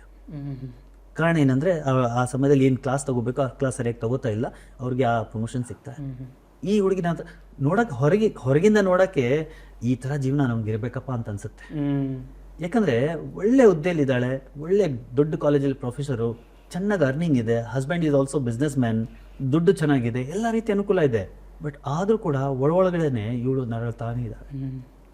ಕಾರಣ ಏನಂದ್ರೆ ಆ ಸಮಯದಲ್ಲಿ ಏನು ಕ್ಲಾಸ್ ತಗೋಬೇಕು ಆ ಕ್ಲಾಸ್ ಸರಿಯಾಗಿ ತಗೋತಾ ಇಲ್ಲ, ಅವ್ರಿಗೆ ಆ ಪ್ರಮೋಷನ್ ಸಿಗ್ತಾ. ಈ ಹುಡುಗಿನ ನೋಡಕ್ ಹೊರಗಿಂದ ನೋಡಕ್ಕೆ ಈ ತರ ಜೀವನ ನಮ್ಗೆ ಇರ್ಬೇಕಪ್ಪ ಅಂತ ಅನ್ಸುತ್ತೆ. ಯಾಕಂದ್ರೆ ಒಳ್ಳೆ ಹುದ್ದೆಯಲ್ಲಿ ಇದ್ದಾಳೆ, ಒಳ್ಳೆ ದೊಡ್ಡ ಕಾಲೇಜಲ್ಲಿ ಪ್ರೊಫೆಸರು, ಚೆನ್ನಾಗಿ ಅರ್ನಿಂಗ್ ಇದೆ, husband is also business man, ದುಡ್ಡು ಚೆನ್ನಾಗಿದೆ, ಎಲ್ಲ ರೀತಿ ಅನುಕೂಲ ಇದೆ. ಬಟ್ ಆದ್ರೂ ಕೂಡ ಒಳಗಡೆನೆ ಇವಳು ನರಳ್ತಾನೆ ಇದ್ದಾಳೆ.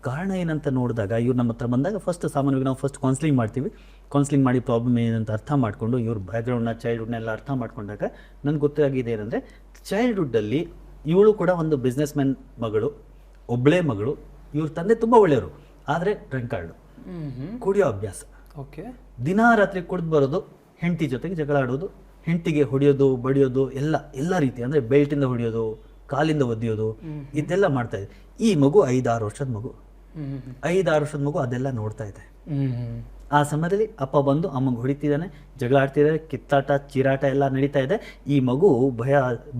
ಕಾರಣ ಏನಂತ ನೋಡಿದಾಗ, ಇವ್ರು ನಮ್ಮ ಹತ್ರ ಬಂದಾಗ ಸಾಮಾನ್ಯವಾಗಿ ನಾವು ಫಸ್ಟ್ ಕೌನ್ಸಿಲಿಂಗ್ ಮಾಡ್ತೀವಿ. ಕೌನ್ಸಿಲಿಂಗ್ ಮಾಡಿ ಪ್ರಾಬ್ಲಮ್ ಏನಂತ ಅರ್ಥ ಮಾಡಿಕೊಂಡು, ಇವ್ರ ಬ್ಯಾಕ್ಗ್ರೌಂಡ್ನ, ಚೈಲ್ಡ್ಹುಡ್ನೆಲ್ಲ ಅರ್ಥ ಮಾಡ್ಕೊಂಡಾಗ ನನ್ಗೆ ಗೊತ್ತಾಗಿದೆ ಏನಂದರೆ, ಚೈಲ್ಡ್ಹುಡ್ಡಲ್ಲಿ ಇವಳು ಕೂಡ ಒಂದು ಬಿಸ್ನೆಸ್ ಮ್ಯಾನ್ ಮಗಳು, ಒಬ್ಬಳೇ ಮಗಳು. ಇವ್ರ ತಂದೆ ತುಂಬ ಒಳ್ಳೆಯವರು, ಆದರೆ ಡ್ರಿಂಕಾರ್ಡು, ಕುಡಿಯೋ ಅಭ್ಯಾಸ. ಓಕೆ. ದಿನ ರಾತ್ರಿ ಕುಡಿದು ಬರೋದು, ಹೆಂಡತಿ ಜೊತೆಗೆ ಜಗಳ ಆಡೋದು, ಹೆಂಡತಿಗೆ ಹೊಡೆಯೋದು, ಬಡಿಯೋದು, ಎಲ್ಲ ರೀತಿ, ಅಂದರೆ ಬೆಲ್ಟಿಂದ ಹೊಡೆಯೋದು, ಕಾಲಿಂದ ಒದ್ದೆಯೋದು, ಇದೆಲ್ಲ ಮಾಡ್ತಾ ಇದೆ. ಈ ಮಗು 5-6 ವರ್ಷದ ಮಗು, 5-6 ವರ್ಷದ ಮಗು ಅದೆಲ್ಲ ನೋಡ್ತಾ ಇದೆ. ಆ ಸಮಯದಲ್ಲಿ ಅಪ್ಪ ಬಂದು ಅಮ್ಮಗೆ ಹೊಡಿತಿದ್ದಾನೆ, ಜಗಳ ಆಡ್ತಿದ್ದಾರೆ, ಕಿತ್ತಾಟ, ಚೀರಾಟ ಎಲ್ಲ ನಡೀತಾ ಇದೆ. ಈ ಮಗು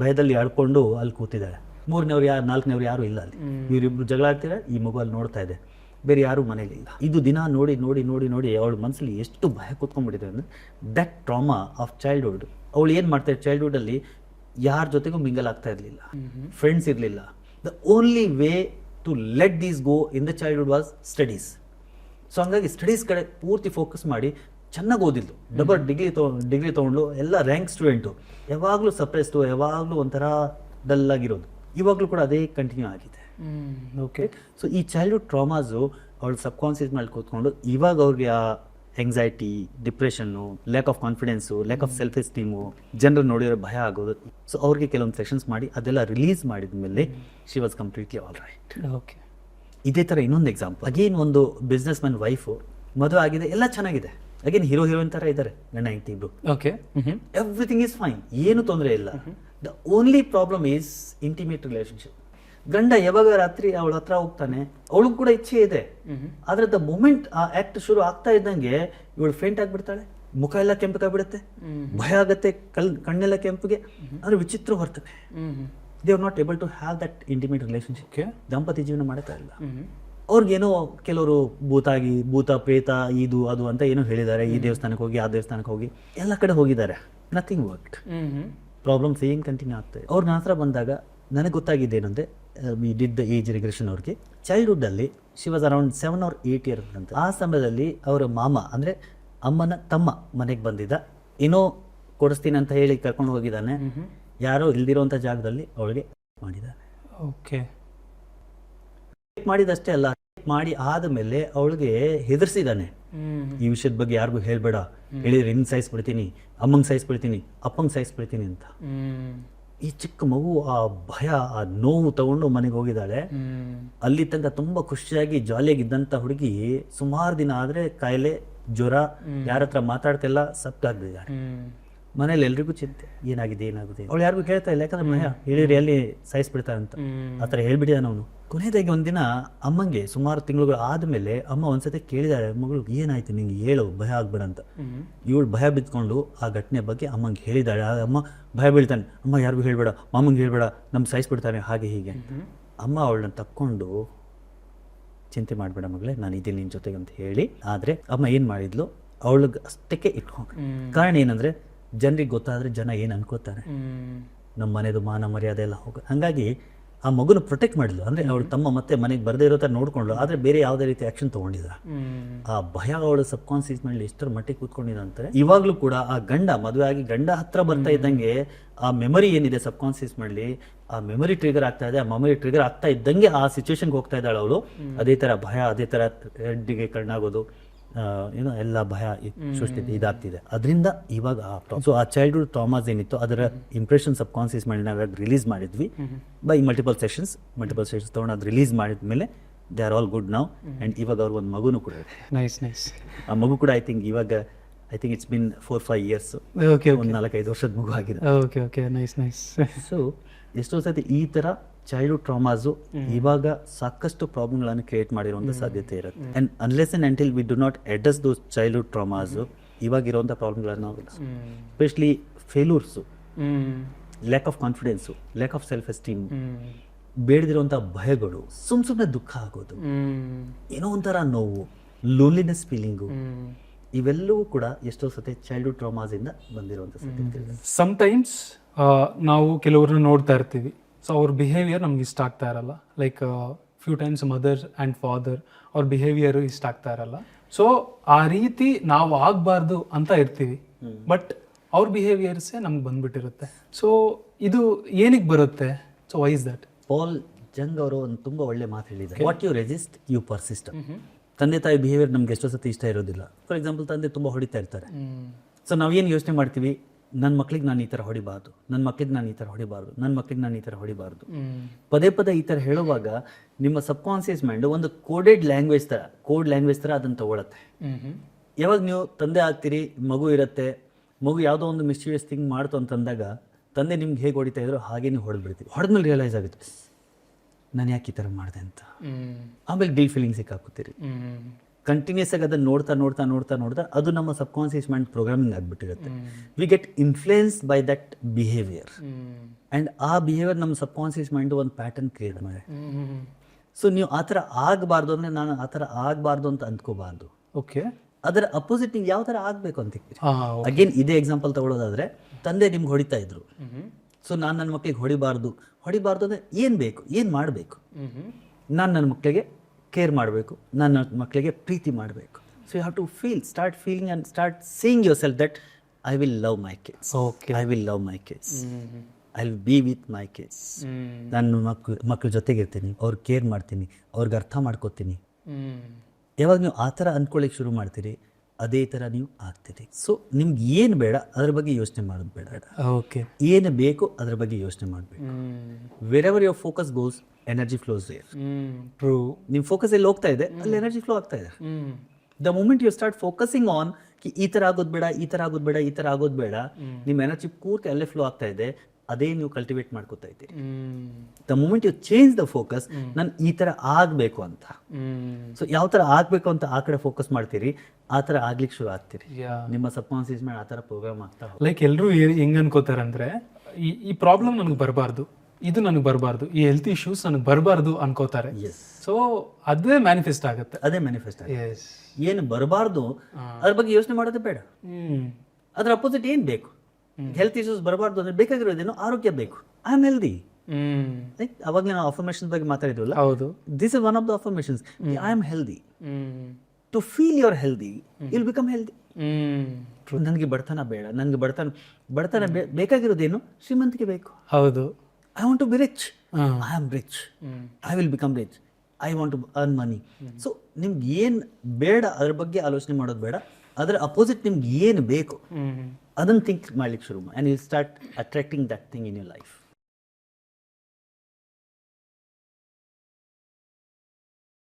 ಭಯದಲ್ಲಿ ಆಡ್ಕೊಂಡು ಅಲ್ಲಿ ಕೂತಿದ್ದಾಳೆ. 3ನೆಯವ್ರು 4ನೆಯವ್ರು ಯಾರು ಇಲ್ಲ ಅಲ್ಲಿ. ಇವರಿಬ್ರು ಜಗಳ ಆಡ್ತಿದ್ದಾರೆ, ಈ ಮಗು ಅಲ್ಲಿ ನೋಡ್ತಾ ಇದೆ, ಬೇರೆ ಯಾರು ಮನೇಲಿ ಇಲ್ಲ. ಇದು ದಿನ ನೋಡಿ ನೋಡಿ ನೋಡಿ ನೋಡಿ ಅವಳ ಮನಸ್ಸಲ್ಲಿ ಎಷ್ಟು ಭಯ ಕೂತ್ಕೊಂಡ್ಬಿಟ್ಟಿದೆ ಅಂದರೆ, ದಟ್ ಟ್ರಾಮಾ ಆಫ್ ಚೈಲ್ಡ್ಹುಡ್. ಅವಳು ಏನು ಮಾಡ್ತಾರೆ, ಚೈಲ್ಡ್ಹುಡ್ಡಲ್ಲಿ ಯಾರ ಜೊತೆಗೂ ಮಿಂಗಲ್ ಆಗ್ತಾ ಇರಲಿಲ್ಲ, ಫ್ರೆಂಡ್ಸ್ ಇರಲಿಲ್ಲ. The only way to let these go in the childhood was studies. So ಹಂಗಾಗಿ ಸ್ಟಡೀಸ್ ಕಡೆ ಪೂರ್ತಿ ಫೋಕಸ್ ಮಾಡಿ ಚೆನ್ನಾಗಿ ಓದಿದ್ದು, ಡಬಲ್ ಡಿಗ್ರಿ ತೊಗೊಂಡು ಎಲ್ಲ ರ್ಯಾಂಕ್ ಸ್ಟೂಡೆಂಟು, ಯಾವಾಗಲೂ ಸಪ್ರೆಸ್ಟು, ಯಾವಾಗಲೂ ಒಂಥರ ಡಲ್ ಆಗಿರೋದು. ಇವಾಗಲೂ ಕೂಡ ಅದೇ ಕಂಟಿನ್ಯೂ ಆಗಿದೆ. ಓಕೆ. ಸೊ ಈ ಚೈಲ್ಡ್ಹುಡ್ ಟ್ರಾಮಾಸು ಅವ್ಳ ಸಬ್ಕಾನ್ಷಿಯಸ್ ಮೇಲೆ ಕೂತ್ಕೊಂಡು ಇವಾಗ ಅವ್ರಿಗೆ ಆ anxiety, depression, lack of confidence, lack of self esteem, ಜನರು ನೋಡಿರೋ ಭಯ ಆಗೋದು. ಸೊ ಅವ್ರಿಗೆ ಕೆಲವೊಂದು ಸೆಷನ್ಸ್ ಮಾಡಿ ಅದೆಲ್ಲ ರಿಲೀಸ್ ಮಾಡಿದ ಮೇಲೆ she was completely all right. Okay. ಇದೇ ಥರ ಇನ್ನೊಂದು ಎಕ್ಸಾಂಪಲ್, ಅಗೇನ್ ಒಂದು ಬಿಸ್ನೆಸ್ ಮ್ಯಾನ್ ವೈಫು, ಮದುವೆ ಆಗಿದೆ, ಎಲ್ಲ ಚೆನ್ನಾಗಿದೆ, ಅಗೇನ್ ಹೀರೋಯಿನ್ ಥರ ಇದ್ದಾರೆ ಗಂಡ ಹೆಂಡತಿ ಇಬ್ರು. ಓಕೆ. ಎವ್ರಿಥಿಂಗ್ ಈಸ್ ಫೈನ್, ಏನು ತೊಂದರೆ ಇಲ್ಲ. The only problem is intimate relationship. ಗಂಡ ಯಾವಾಗ ರಾತ್ರಿ ಅವಳ ಹತ್ರ ಹೋಗ್ತಾನೆ, ಅವಳು ಕೂಡ ಇಚ್ಛೆ ಇದೆ, ಆದ್ರೆ ದ ಮೂಮೆಂಟ್ ಆ ಆಕ್ಟ್ ಶುರು ಆಗ್ತಾ ಇದ್ದಂಗೆ ಇವಳು ಫೇಂಟ್ ಆಗ್ಬಿಡ್ತಾಳೆ, ಮುಖ ಎಲ್ಲ ಕೆಂಪಗಾಗ್ಬಿಡುತ್ತೆ, ಭಯ ಆಗತ್ತೆ, ಕಣ್ಣೆಲ್ಲ ಕೆಂಪಿಗೆ, ಅಂದ್ರೆ ವಿಚಿತ್ರ ಬರ್ತದೆ. They are not able to have that intimate relationship. ದಾಂಪತ್ಯ ಜೀವನ ಮಾಡ್ತಾ ಇಲ್ಲ. ಅವ್ರಿಗೇನೋ ಕೆಲವರು ಭೂತ ಪ್ರೇತ ಇದು ಅದು ಅಂತ ಏನೋ ಹೇಳಿದ್ದಾರೆ, ಈ ದೇವಸ್ಥಾನಕ್ಕೆ ಹೋಗಿ ಆ ದೇವಸ್ಥಾನಕ್ಕೆ ಹೋಗಿ ಎಲ್ಲ ಕಡೆ ಹೋಗಿದ್ದಾರೆ, nothing worked. Problem same continue ಆಗ್ತದೆ. ಅವ್ರ ನನ್ನ ಹತ್ರ ಬಂದಾಗ ನನಗೆ ಗೊತ್ತಾಗಿದ್ದೇನೆಂದರೆ, we did the age regression. ಅವ್ರಿಗೆ ಚೈಲ್ಡ್ಹುಡ್ಡಲ್ಲಿ she was around 7 or 8 years ಅಂತ. ಆ ಸಮಯದಲ್ಲಿ ಅವರ ಮಾಮ ಅಂದರೆ ಅಮ್ಮನ ತಮ್ಮ ಮನೆಗೆ ಬಂದಿದ್ದ, ಏನೋ ಕೊಡಿಸ್ತೀನಿ ಅಂತ ಹೇಳಿ ಕರ್ಕೊಂಡು ಹೋಗಿದ್ದಾನೆ, ಯಾರೋ ಇಲ್ದಿರೋಂಥ ಜಾಗದಲ್ಲಿ ಅವಳಿಗೆ ಮಾಡಿದ್ದಾನೆ. ಓಕೆ. ಮಾಡಿದಷ್ಟೇ ಅಲ್ಲ, ಮಾಡಿ ಆದಮೇಲೆ ಅವಳಿಗೆ ಹೆದರ್ಸಿದ್ದಾನೆ, ಈ ವಿಷಯದ ಬಗ್ಗೆ ಯಾರಿಗೂ ಹೇಳ್ಬೇಡ, ಹೇಳಿದ್ರೆ ನಿನ್ ಸಾಯಿಸ್ಬಿಡ್ತೀನಿ, ಅಮ್ಮಂಗೆ ಸಾಯಿಸ್ಬಿಡ್ತೀನಿ, ಅಪ್ಪಂಗೆ ಸಾಯಿಸ್ಬಿಡ್ತೀನಿ ಅಂತ. ಈ ಚಿಕ್ಕ ಮಗು ಆ ಭಯ, ಆ ನೋವು ತಗೊಂಡು ಮನೆಗೆ ಹೋಗಿದ್ದಾಳೆ. ಅಲ್ಲಿ ತನಕ ತುಂಬಾ ಖುಷಿಯಾಗಿ ಜಾಲಿಯಾಗಿದ್ದಂತ ಹುಡುಗಿ ಸುಮಾರು ದಿನ ಆದ್ರೆ ಕಾಯಿಲೆ, ಜ್ವರ, ಯಾರ ಹತ್ರ ಮಾತಾಡ್ತಿಲ್ಲ, ಸತ್ತಾಗ್ತಿದ್ದಾಳೆ. ಮನೇಲಿ ಎಲ್ರಿಗೂ ಚಿಂತೆ, ಏನಾಗಿದೆ. ಅವಳು ಯಾರಿಗೂ ಹೇಳ್ತಾ ಇಲ್ಲ, ಯಾಕಂದ್ರೆ ಭಯ, ಹೇಳಿದ್ರೆ ಎಲ್ಲಿ ಸಾಯಿಸ್ಬಿಡ್ತಾರೆ ಅಂತ. ಆತರ ಹೇಳ್ಬಿಟ್ಟಿದ್ದಾನೆ ಅವನು. ಕೊನೆಯದಾಗಿ ಒಂದಿನ ಅಮ್ಮಂಗೆ ಸುಮಾರು ತಿಂಗಳುಗಳು ಆದ್ಮೇಲೆ ಅಮ್ಮ ಒಂದ್ಸತಿ ಕೇಳಿದಾಳೆ, ಮಗಳು ಏನಾಯ್ತು ನಿಂಗೆ, ಹೇಳು, ಭಯ ಆಗ್ಬೇಡ ಅಂತ. ಇವಳು ಭಯ ಬಿದ್ಕೊಂಡು ಆ ಘಟನೆ ಬಗ್ಗೆ ಅಮ್ಮಂಗೆ ಹೇಳಿದಾಳೆ. ಅಮ್ಮ ಭಯ ಬೀಳ್ತಾನೆ, ಅಮ್ಮ ಯಾರಿಗೂ ಹೇಳ್ಬೇಡ, ಮಾಮಂಗೆ ಹೇಳ್ಬೇಡ, ನಮ್ಗೆ ಸಾಯಿಸ್ಬಿಡ್ತಾನೆ, ಹಾಗೆ ಹೀಗೆ. ಅಮ್ಮ ಅವಳನ್ನ ತಕ್ಕೊಂಡು, ಚಿಂತೆ ಮಾಡಬೇಡ ಮಗಳೇ, ನಾನು ಇದ್ದೀನಿ ನಿನ್ನ ಜೊತೆಗೆ ಅಂತ ಹೇಳಿ. ಆದ್ರೆ ಅಮ್ಮ ಏನ್ ಮಾಡಿದ್ಲು, ಅವಳಿಗೆ ಅಷ್ಟಕ್ಕೆ ಇಟ್ಕೊಂಡು. ಕಾರಣ ಏನಂದ್ರೆ, ಜನರಿಗೆ ಗೊತ್ತಾದ್ರೆ ಜನ ಏನ್ ಅನ್ಕೋತಾರೆ, ನಮ್ಮ ಮನೆದು ಮಾನ ಮರ್ಯಾದೆ ಎಲ್ಲ ಹೋಗ. ಹಂಗಾಗಿ ಆ ಮಗುನ ಪ್ರೊಟೆಕ್ಟ್ ಮಾಡಿದ್ಲು. ಅಂದ್ರೆ ಅವಳು ತಮ್ಮ ಮತ್ತೆ ಮನೆಗೆ ಬರದೇ ಇರೋ ತರ ನೋಡ್ಕೊಂಡ್ಲು, ಆದ್ರೆ ಬೇರೆ ಯಾವುದೇ ರೀತಿ ಆಕ್ಷನ್ ತಗೊಂಡಿಲ್ಲ. ಆ ಭಯ ಅವಳು ಸಬ್ಕಾನ್ಸಿಯಸ್ ಮೇಲೆ ಎಷ್ಟರ ಮಟ್ಟಿಗೆ ಕೂತ್ಕೊಂಡಿದೆ ಅಂತಾರೆ. ಇವಾಗ್ಲೂ ಕೂಡ ಆ ಗಂಡ ಮದುವೆ ಆಗಿ ಗಂಡ ಹತ್ರ ಬರ್ತಾ ಇದ್ದಂಗೆ ಆ ಮೆಮರಿ ಏನಿದೆ ಸಬ್ಕಾನ್ಸಿಯಸ್ ಮಾಡಿ, ಆ ಮೆಮರಿ ಟ್ರಿಗರ್ ಆಗ್ತಾ ಇದೆ. ಆ ಮೆಮರಿ ಟ್ರಿಗರ್ ಆಗ್ತಾ ಇದ್ದಂಗೆ ಆ ಸಿಚುವೇಶನ್ಗೆ ಹೋಗ್ತಾ ಇದ್ದಾಳೆ ಅವಳು. ಅದೇ ತರ ಭಯ, ಅದೇ ತರ ಹೆಡ್ಡಿಗೆ ಕಣ್ಣಾಗೋದು, ಏನೋ ಎಲ್ಲ ಭಯ ಸೃಷ್ಟಿ ಇದಾಗ್ತಿದೆ. ಅದರಿಂದ ಇವಾಗ ಸೊ ಆ ಚೈಲ್ಡ್ಹುಡ್ ಟ್ರಾಮಾಸ್ ಏನಿತ್ತು ಅದರ ಇಂಪ್ರೆಷನ್ ಸಬ್ಕಾನ್ಸಿಯಸ್ ಮಾಡಿ ನಾವಾಗ ರಿಲೀಸ್ ಮಾಡಿದ್ವಿ ಬೈ ಮಲ್ಟಿಪಲ್ ಸೆಷನ್ಸ್ ತಗೊಂಡು ಅದು ರಿಲೀಸ್ ಮಾಡಿದ್ಮೇಲೆ they are all good now. And ಇವಾಗ ಅವ್ರ ಒಂದು ಮಗುನು ಕೂಡ ಇದೆ. ಆ ಮಗು ಕೂಡ I think it's been 4-5 years. ಒಂದು 4-5 ವರ್ಷದ ಮಗು ಆಗಿದೆ. ಸೊ ಎಷ್ಟೋ ಸತಿ ಈ ತರ ಚೈಲ್ಡ್ಹುಡ್ ಟ್ರಾಮಾಸು ಇವಾಗ ಸಾಕಷ್ಟು ಪ್ರಾಬ್ಲಮ್ಗಳನ್ನು ಕ್ರಿಯೇಟ್ ಮಾಡಿರುವಂಥ ಸಾಧ್ಯತೆ ಇರುತ್ತೆ. And unless and until we do not address those childhood traumas, ಇವಾಗ ಇರುವಂಥ ಪ್ರಾಬ್ಲಮ್ಗಳನ್ನು especially failures, lack of confidence, lack of self esteem, ಬೇಡದಿರುವಂಥ ಭಯಗಳು, ಸುಮ್ಮನೆ ದುಃಖ ಆಗೋದು, ಏನೋ ಒಂಥರ ನೋವು, ಲೋನ್ಲಿನೆಸ್ ಫೀಲಿಂಗು, ಇವೆಲ್ಲವೂ ಕೂಡ ಎಷ್ಟೋ ಸತಿ ಚೈಲ್ಡ್ಹುಡ್ ಟ್ರಾಮಾಸ್ ಇಂದ ಬಂದಿರುವಂಥ ಸಾಧ್ಯತೆ ಇದೆ. ಸಮ್ಟೈಮ್ಸ್ ನಾವು ಕೆಲವ್ರನ್ನ ನೋಡ್ತಾ ಇರ್ತೀವಿ, ಸೊ ಅವ್ರ ಬಿಹೇವಿಯರ್ ನಮ್ಗೆ ಇಷ್ಟ ಆಗ್ತಾ ಇರಲ್ಲ. Like few times mother and father ಅವ್ರ ಬಿಹೇವಿಯರು ಇಷ್ಟ ಆಗ್ತಾ ಇರಲ್ಲ. ಸೊ ಆ ರೀತಿ ನಾವು ಆಗಬಾರ್ದು ಅಂತ ಇರ್ತೀವಿ, ಬಟ್ ಅವ್ರ ಬಿಹೇವಿಯರ್ಸೇ ನಮ್ಗೆ ಬಂದ್ಬಿಟ್ಟಿರುತ್ತೆ. ಸೊ ಇದು ಏನಕ್ಕೆ ಬರುತ್ತೆ? So why is that? Paul Jung ಅವರು ಒಂದು ತುಂಬ ಒಳ್ಳೆ ಮಾತು ಹೇಳಿದ್ದಾರೆ, what you resist you persist. ತಂದೆ ತಾಯಿ ಬಿಹೇವಿಯರ್ ನಮ್ಗೆ ಎಷ್ಟೋ ಸತಿ ಇಷ್ಟ ಇರೋದಿಲ್ಲ. ಫಾರ್ ಎಕ್ಸಾಂಪಲ್, ತಂದೆ ತುಂಬ ಹೊಡಿತಾ ಇರ್ತಾರೆ. ಸೊ ನಾವೇನು ಯೋಚನೆ ಮಾಡ್ತೀವಿ, ನನ್ನ ಮಕ್ಳಿಗೆ ನಾನು ಈ ಥರ ಹೊಡಿಬಾರ್ದು, ನನ್ನ ಮಕ್ಳಿಗೆ ನಾನು ಈ ಥರ ಹೊಡಿಬಾರ್ದು, ನನ್ನ ಮಕ್ಳಿಗೆ ನಾನು ಈ ಥರ ಹೊಡಿಬಾರ್ದು. ಪದೇ ಪದೇ ಈ ಥರ ಹೇಳುವಾಗ ನಿಮ್ಮ ಸಬ್ಕಾನ್ಸಿಯಸ್ ಮೈಂಡ್ ಒಂದು ಕೋಡ್ ಲ್ಯಾಂಗ್ವೇಜ್ ಥರ ಅದನ್ನು ತಗೊಳತ್ತೆ. ಯಾವಾಗ ನೀವು ತಂದೆ ಆಗ್ತೀರಿ, ಮಗು ಇರುತ್ತೆ, ಮಗು ಯಾವುದೋ ಒಂದು ಮಿಸ್ಚೀವಿಯಸ್ ಥಿಂಗ್ ಮಾಡ್ತು ಅಂತಂದಾಗ ತಂದೆ ನಿಮ್ಗೆ ಹೇಗೆ ಹೊಡಿತಾ ಇದ್ರು ಹಾಗೆ ನೀವು ಹೊಡೆದ್ಬಿಡ್ತೀವಿ. ಹೊಡೆದ್ಮೇಲೆ ರಿಯಲೈಸ್ ಆಗುತ್ತೆ, ನಾನು ಯಾಕೆ ಈ ಥರ ಮಾಡಿದೆ ಅಂತ. ಆಮೇಲೆ ಗಿಲ್ಟ್ ಫೀಲಿಂಗ್ ಸಿಕ್ಕಾಕೋತೀರಿ. ಕಂಟಿನ್ಯೂಸ್ ಆಗಿ ಅದನ್ನು ನೋಡ್ತಾ ಅದು ನಮ್ಮ ಸಬ್ಕಾನ್ಸಿಯಸ್ ಮೈಂಡ್ ಪ್ರೋಗ್ರಾಮಿಂಗ್ ಆಗಿಬಿಟ್ಟಿರುತ್ತೆ. We get influenced by that behaviour. And ಆ ಬಿಹೇವಿಯರ್ ನಮ್ಮ ಸಬ್ಕಾನ್ಸಿಯಸ್ ಮೈಂಡ್ ಒಂದು ಪ್ಯಾಟರ್ನ್ ಕ್ರಿಯೇಟ್ ಮಾಡಿ. ಸೊ ನೀವು ಆ ಥರ ಆಗಬಾರ್ದು ಅಂದರೆ ನಾನು ಆ ಥರ ಆಗಬಾರ್ದು ಅಂತ ಅಂದ್ಕೋಬಾರ್ದು. ಓಕೆ, ಅದರ ಅಪೋಸಿಟ್ ನೀವು ಯಾವ ಥರ ಆಗಬೇಕು ಅಂತ. ಅಗೇನ್ ಇದೇ ಎಕ್ಸಾಂಪಲ್ ತಗೊಳ್ಳೋದಾದ್ರೆ, ತಂದೆ ನಿಮ್ಗೆ ಹೊಡಿತಾ ಇದ್ರು, ಸೊ ನಾನು ನನ್ನ ಮಕ್ಕಳಿಗೆ ಹೊಡಿಬಾರ್ದು ಅಂದರೆ ಏನು ಬೇಕು, ಏನು ಮಾಡಬೇಕು? ನಾನು ನನ್ನ ಮಕ್ಕಳಿಗೆ ಕೇರ್ ಮಾಡಬೇಕು, ನನ್ನ ಮಕ್ಕಳಿಗೆ ಪ್ರೀತಿ ಮಾಡಬೇಕು. So you have to start feeling and start seeing yourself that I will love my kids, I will love my kids, I will be with my kids. ನಾನು ಮಕ್ಕಳ ಜೊತೆಗೆ ಇರ್ತೀನಿ, ಅವ್ರು ಕೇರ್ ಮಾಡ್ತೀನಿ, ಅವ್ರಿಗೆ ಅರ್ಥ ಮಾಡ್ಕೋತೀನಿ. ಯಾವಾಗ ನೀವು ಆ ಥರ ಅಂದ್ಕೊಳ್ಳಿಕ್ಕೆ ಶುರು ಮಾಡ್ತೀರಿ, ಅದೇ ಥರ ನೀವು ಆಗ್ತೀರಿ. ಸೊ ನಿಮ್ಗೆ ಏನು ಬೇಡ ಅದ್ರ ಬಗ್ಗೆ ಯೋಚನೆ ಮಾಡೋದು ಬೇಡ. ಓಕೆ, ಏನು ಬೇಕು ಅದ್ರ ಬಗ್ಗೆ ಯೋಚನೆ ಮಾಡಬೇಕು. Wherever your focus goes, energy flows there. True. ನಿಮ್ಮ ಫೋಕಸ್ ಎಲ್ಲಿ ಹೋಗ್ತಾ ಇದೆ, ಅಲ್ಲಿ ಎನರ್ಜಿ ಫ್ಲೋ ಆಗ್ತಾ ಇದೆ. The moment you start focusing on ಈ ಥರ ಆಗೋದು ಬೇಡ, ಈ ಥರ ಆಗೋದು ಬೇಡ, ಈ ಥರ ಆಗೋದು ಬೇಡ, ನಿಮ್ಮ ಎನರ್ಜಿ ಪೂರ್ತಿ ಅಲ್ಲೇ ಫ್ಲೋ ಆಗ್ತಾ ಇದೆ, ಅದೇ ನೀವು ಕಲ್ಟಿವೇಟ್ ಮಾಡ್ಕೋತಾ ಇದ್ದೀರಿ. The moment you change the focus, ನಾನು ಈ ಥರ ಆಗಬೇಕು ಅಂತ, ಸೊ ಯಾವ ಥರ ಆಗಬೇಕು ಅಂತ ಆ ಕಡೆ ಫೋಕಸ್ ಮಾಡ್ತೀರಿ, ಆ ಥರ ಆಗ್ಲಿಕ್ಕೆ ಶುರು ಆಗ್ತೀರಿ. ನಿಮ್ಮ ಸಬ್ಕಾನ್ಸಿಯಸ್ ಮೇಲೆ ಆ ಥರ ಪ್ರೋಗ್ರಾಮ್ ಆಗ್ತಾ ಲೈಕ್ ಎಲ್ಲರೂ ಹೆಂಗ್ ಅನ್ಕೋತಾರಂದ್ರೆ ಈ ಪ್ರಾಬ್ಲಮ್ ನನಗೆ ಬರಬಾರ್ದು, ಇದು ನನಗೆ ಬರಬಾರ್ದು, ಈ ಹೆಲ್ತ್ ಇಶ್ಯೂಸ್ ನನಗೆ ಬರಬಾರ್ದು ಅನ್ಕೋತಾರೆ. ಸೊ ಅದೇ ಮ್ಯಾನಿಫೆಸ್ಟ್ ಆಗುತ್ತೆ. ಅದೇ ಮ್ಯಾನಿಫೆಸ್ಟ್ ಆಗುತ್ತೆ. ಏನು ಬರಬಾರ್ದು ಅದ್ರ ಬಗ್ಗೆ ಯೋಚನೆ ಮಾಡೋದೇ ಬೇಡ. ಅದ್ರ ಅಪೋಸಿಟ್ ಏನು ಬೇಕು, ಹೆಲ್ತ್ ಇಶ್ಯೂಸ್ ಬರಬಾರ್ದು ಅಂದ್ರೆ ಬೇಕಾಗಿರೋದೇನು, ಆರೋಗ್ಯ ಬೇಕು. I am healthy. ಅವಾಗ ನಾವು ಅಫರ್ಮೇಷನ್ಸ್ ಬಗ್ಗೆ ಮಾತಾಡಿದ್ವಲ್ಲ, ಹೌದು, this is one of the affirmations. I am healthy. To feel your healthy, will become healthy. ನನಗೆ ಬಡತನ ಬೇಡ, ನನಗೆ ಬಡತನ ಬೇಕಾಗಿರೋದೇನು, ಶ್ರೀಮಂತಿಕೆ ಬೇಕು. ಹೌದು. I want to be rich, I am rich, I will become rich, I want to earn money. So ನಿಮ್ಗೆ ಏನು ಬೇಡ ಅದ್ರ ಬಗ್ಗೆ ಆಲೋಚನೆ ಮಾಡೋದು ಬೇಡ, ಅದರ ಅಪೋಸಿಟ್ ನಿಮ್ಗೆ ಏನು ಬೇಕು ಅದನ್ನು ಥಿಂಕ್ ಮಾಡ್ಲಿಕ್ಕೆ ಶುರು ಮಾಡಿ, and you start attracting that thing in your life.